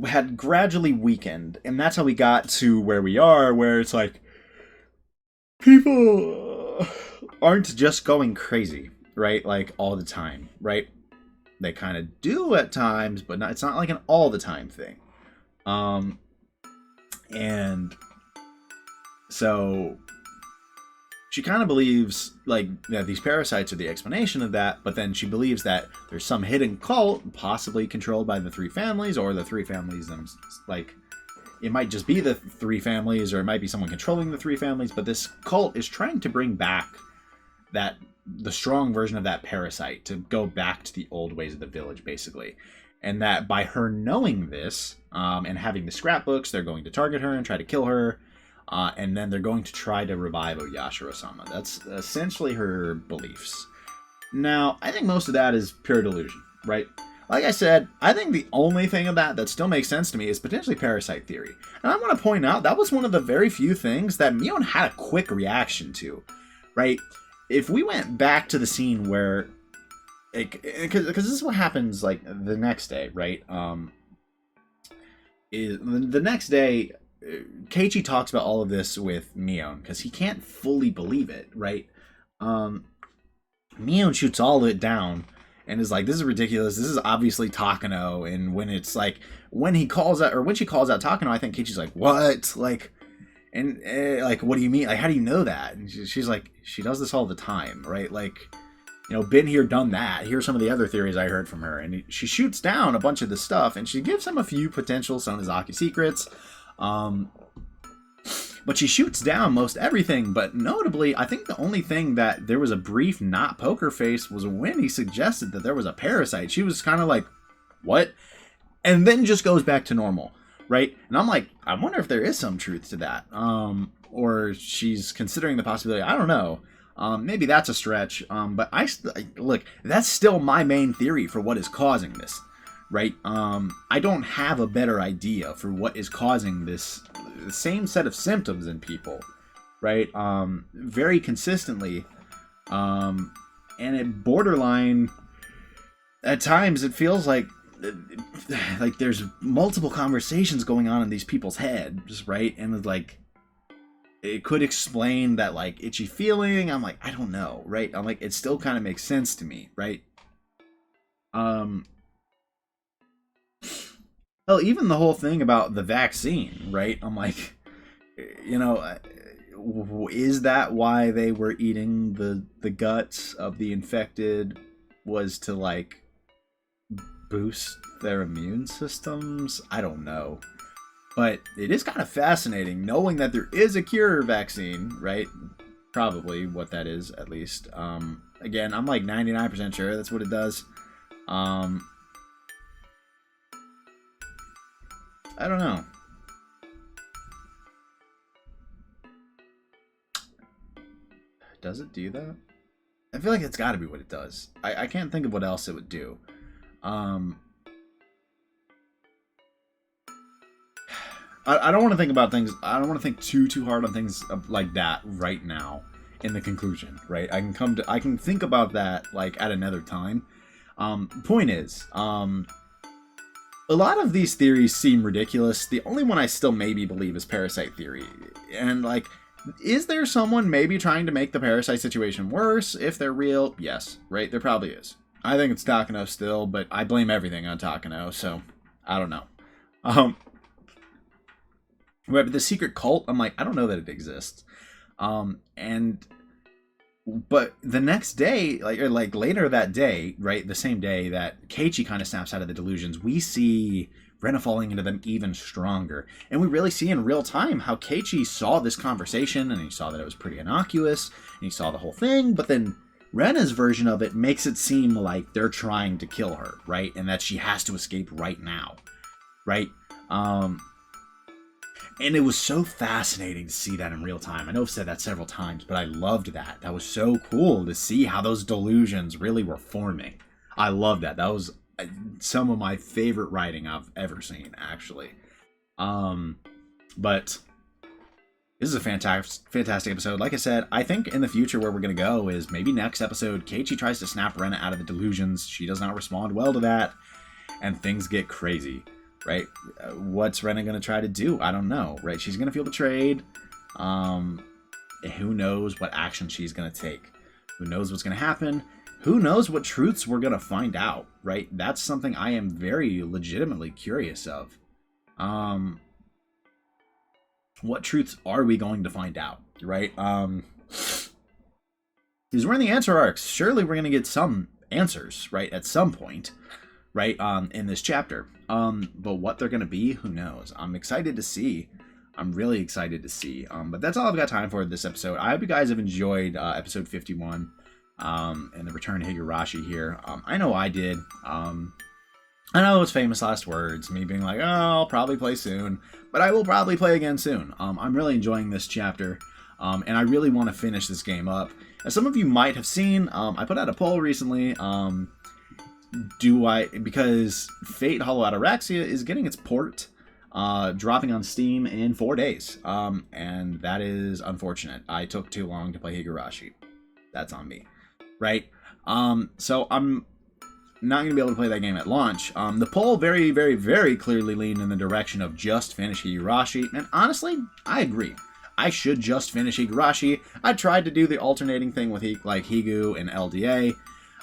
had gradually weakened, and that's how we got to where we are, where it's like, people aren't just going crazy, right? Like, all the time, right? They kind of do at times, but it's not like an all the time thing. And so she kind of believes like that these parasites are the explanation of that, but then she believes that there's some hidden cult, possibly controlled by the three families, or the three families like it might just be the three families, or it might be someone controlling the three families, but this cult is trying to bring back the strong version of that parasite to go back to the old ways of the village, basically. And that by her knowing this, and having the scrapbooks, they're going to target her and try to kill her, and then they're going to try to revive Oyashiro-sama. That's essentially her beliefs. Now, I think most of that is pure delusion, right? Like I said, I think the only thing of that still makes sense to me is potentially parasite theory. And I want to point out, that was one of the very few things that Mion had a quick reaction to, right? If we went back to the scene where, because this is what happens like the next day, right? Is the next day, Keiichi talks about all of this with Mion because he can't fully believe it, right? Mion shoots all of it down and is like, "This is ridiculous. This is obviously Takano." And when it's like when she calls out Takano, I think Keiichi's like, "What?" Like. And like, what do you mean? Like, how do you know that? And she's like, she does this all the time, right? Like, been here, done that. Here's some of the other theories I heard from her. And she shoots down a bunch of the stuff, and she gives him a few potential Sonozaki secrets. But she shoots down most everything. But notably, I think the only thing that there was a brief not poker face was when he suggested that there was a parasite. She was kind of like, what? And then just goes back to normal. Right? And I'm like, I wonder if there is some truth to that. Or she's considering the possibility. I don't know. Maybe that's a stretch. But look, that's still my main theory for what is causing this. Right? I don't have a better idea for what is causing this same set of symptoms in people. Right? Very consistently. And it borderline, at times it feels like there's multiple conversations going on in these people's heads, right? And like it could explain that like itchy feeling. I'm like, I don't know, right? I'm like, it still kind of makes sense to me, right? Well, even the whole thing about the vaccine, right? I'm like, is that why they were eating the guts of the infected, was to like boost their immune systems? I don't know. But it is kind of fascinating knowing that there is a cure vaccine, right? Probably what that is, at least. Again, I'm like 99% sure that's what it does. I don't know. Does it do that? I feel like it's got to be what it does. I can't think of what else it would do. I don't want to think about things. I don't want to think too hard on things like that right now in the conclusion, right? I can think about that like at another time. Point is, a lot of these theories seem ridiculous. The only one I still maybe believe is parasite theory. And like, is there someone maybe trying to make the parasite situation worse? If they're real, yes, right? There probably is. I think it's Takano still, but I blame everything on Takano, so I don't know. But the secret cult, I'm like, I don't know that it exists. But the next day, like later that day, right, the same day that Keiichi kind of snaps out of the delusions, we see Rena falling into them even stronger. And we really see in real time how Keiichi saw this conversation, and he saw that it was pretty innocuous, and he saw the whole thing, but then Rena's version of it makes it seem like they're trying to kill her, right? And that she has to escape right now, right? And it was so fascinating to see that in real time. I know I've said that several times, but I loved that. That was so cool to see how those delusions really were forming. I loved that. That was some of my favorite writing I've ever seen, actually. But this is a fantastic episode. Like I said, I think in the future where we're going to go is maybe next episode, Keiichi tries to snap Rena out of the delusions. She does not respond well to that, and things get crazy. Right? What's Rena going to try to do? I don't know. Right? She's going to feel betrayed. Who knows what action she's going to take? Who knows what's going to happen? who knows what truths we're gonna find out, right? That's something I am very legitimately curious of. What truths are we going to find out, right? Because we're in the answer arcs. Surely we're gonna get some answers, right, at some point, right, in this chapter. But what they're gonna be, who knows? I'm excited to see. I'm really excited to see. But that's all I've got time for this episode. I hope you guys have enjoyed episode 51 and the return to Higurashi here. I know I did. I know it's famous last words, me being like, oh, I'll probably play soon, but I will probably play again soon. I'm really enjoying this chapter, and I really want to finish this game up. As some of you might have seen, I put out a poll recently. Because Fate Hollow Ataraxia is getting its port dropping on Steam in 4 days, and that is unfortunate. I took too long to play Higurashi. That's on me, right? So I'm not going to be able to play that game at launch. The poll very, very, very clearly leaned in the direction of just finish Higurashi, and honestly, I agree. I should just finish Higurashi. I tried to do the alternating thing with Higu and LDA,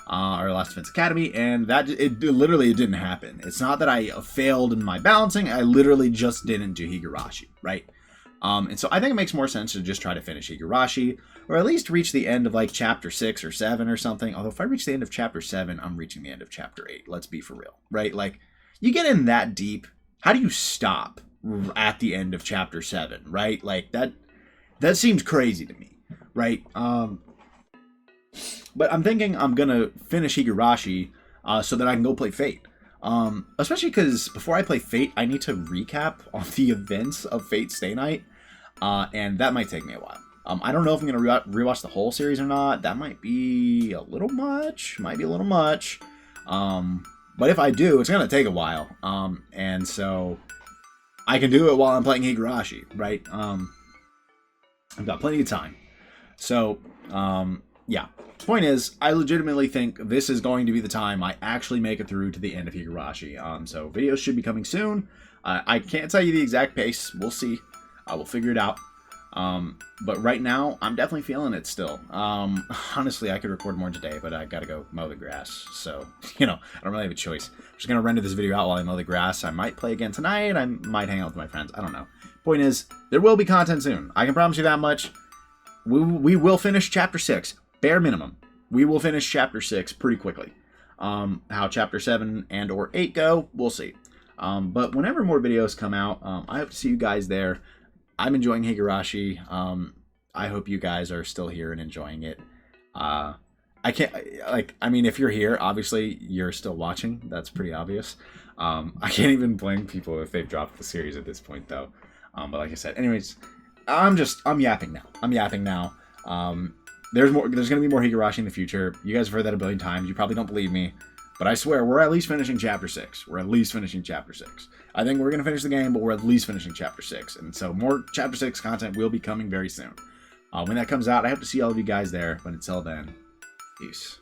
or Last Defense Academy, and it literally didn't happen. It's not that I failed in my balancing, I literally just didn't do Higurashi, right? And so I think it makes more sense to just try to finish Higurashi, or at least reach the end of like chapter 6 or 7 or something. Although if I reach the end of chapter 7, I'm reaching the end of chapter 8. Let's be for real, right? Like, you get in that deep, how do you stop at the end of chapter 7, right? Like, that seems crazy to me, right? But I'm thinking I'm gonna finish Higurashi so that I can go play Fate. Especially because before I play Fate, I need to recap on the events of Fate Stay Night, and that might take me a while. I don't know if I'm gonna rewatch the whole series or not. That might be a little much. But if I do, it's gonna take a while. And so I can do it while I'm playing Higurashi, right? I've got plenty of time. So, yeah. Point is, I legitimately think this is going to be the time I actually make it through to the end of Higurashi. So videos should be coming soon. I can't tell you the exact pace. We'll see. I will figure it out. But right now, I'm definitely feeling it still. Honestly, I could record more today, but I gotta go mow the grass. So, I don't really have a choice. I'm just gonna render this video out while I mow the grass. I might play again tonight. I might hang out with my friends. I don't know. Point is, there will be content soon. I can promise you that much. We will finish chapter 6. Bare minimum. We will finish chapter 6 pretty quickly. How chapter 7 and or 8 go, we'll see. But whenever more videos come out, I hope to see you guys there. I'm enjoying Higurashi. I hope you guys are still here and enjoying it. If you're here, obviously you're still watching. That's pretty obvious. I can't even blame people if they've dropped the series at this point, though. But like I said, anyways, I'm yapping now. There's going to be more Higurashi in the future. You guys have heard that a billion times. You probably don't believe me. But I swear, we're at least finishing chapter 6. I think we're going to finish the game, but we're at least finishing chapter 6. And so more chapter 6 content will be coming very soon. When that comes out, I hope to see all of you guys there. But until then, peace.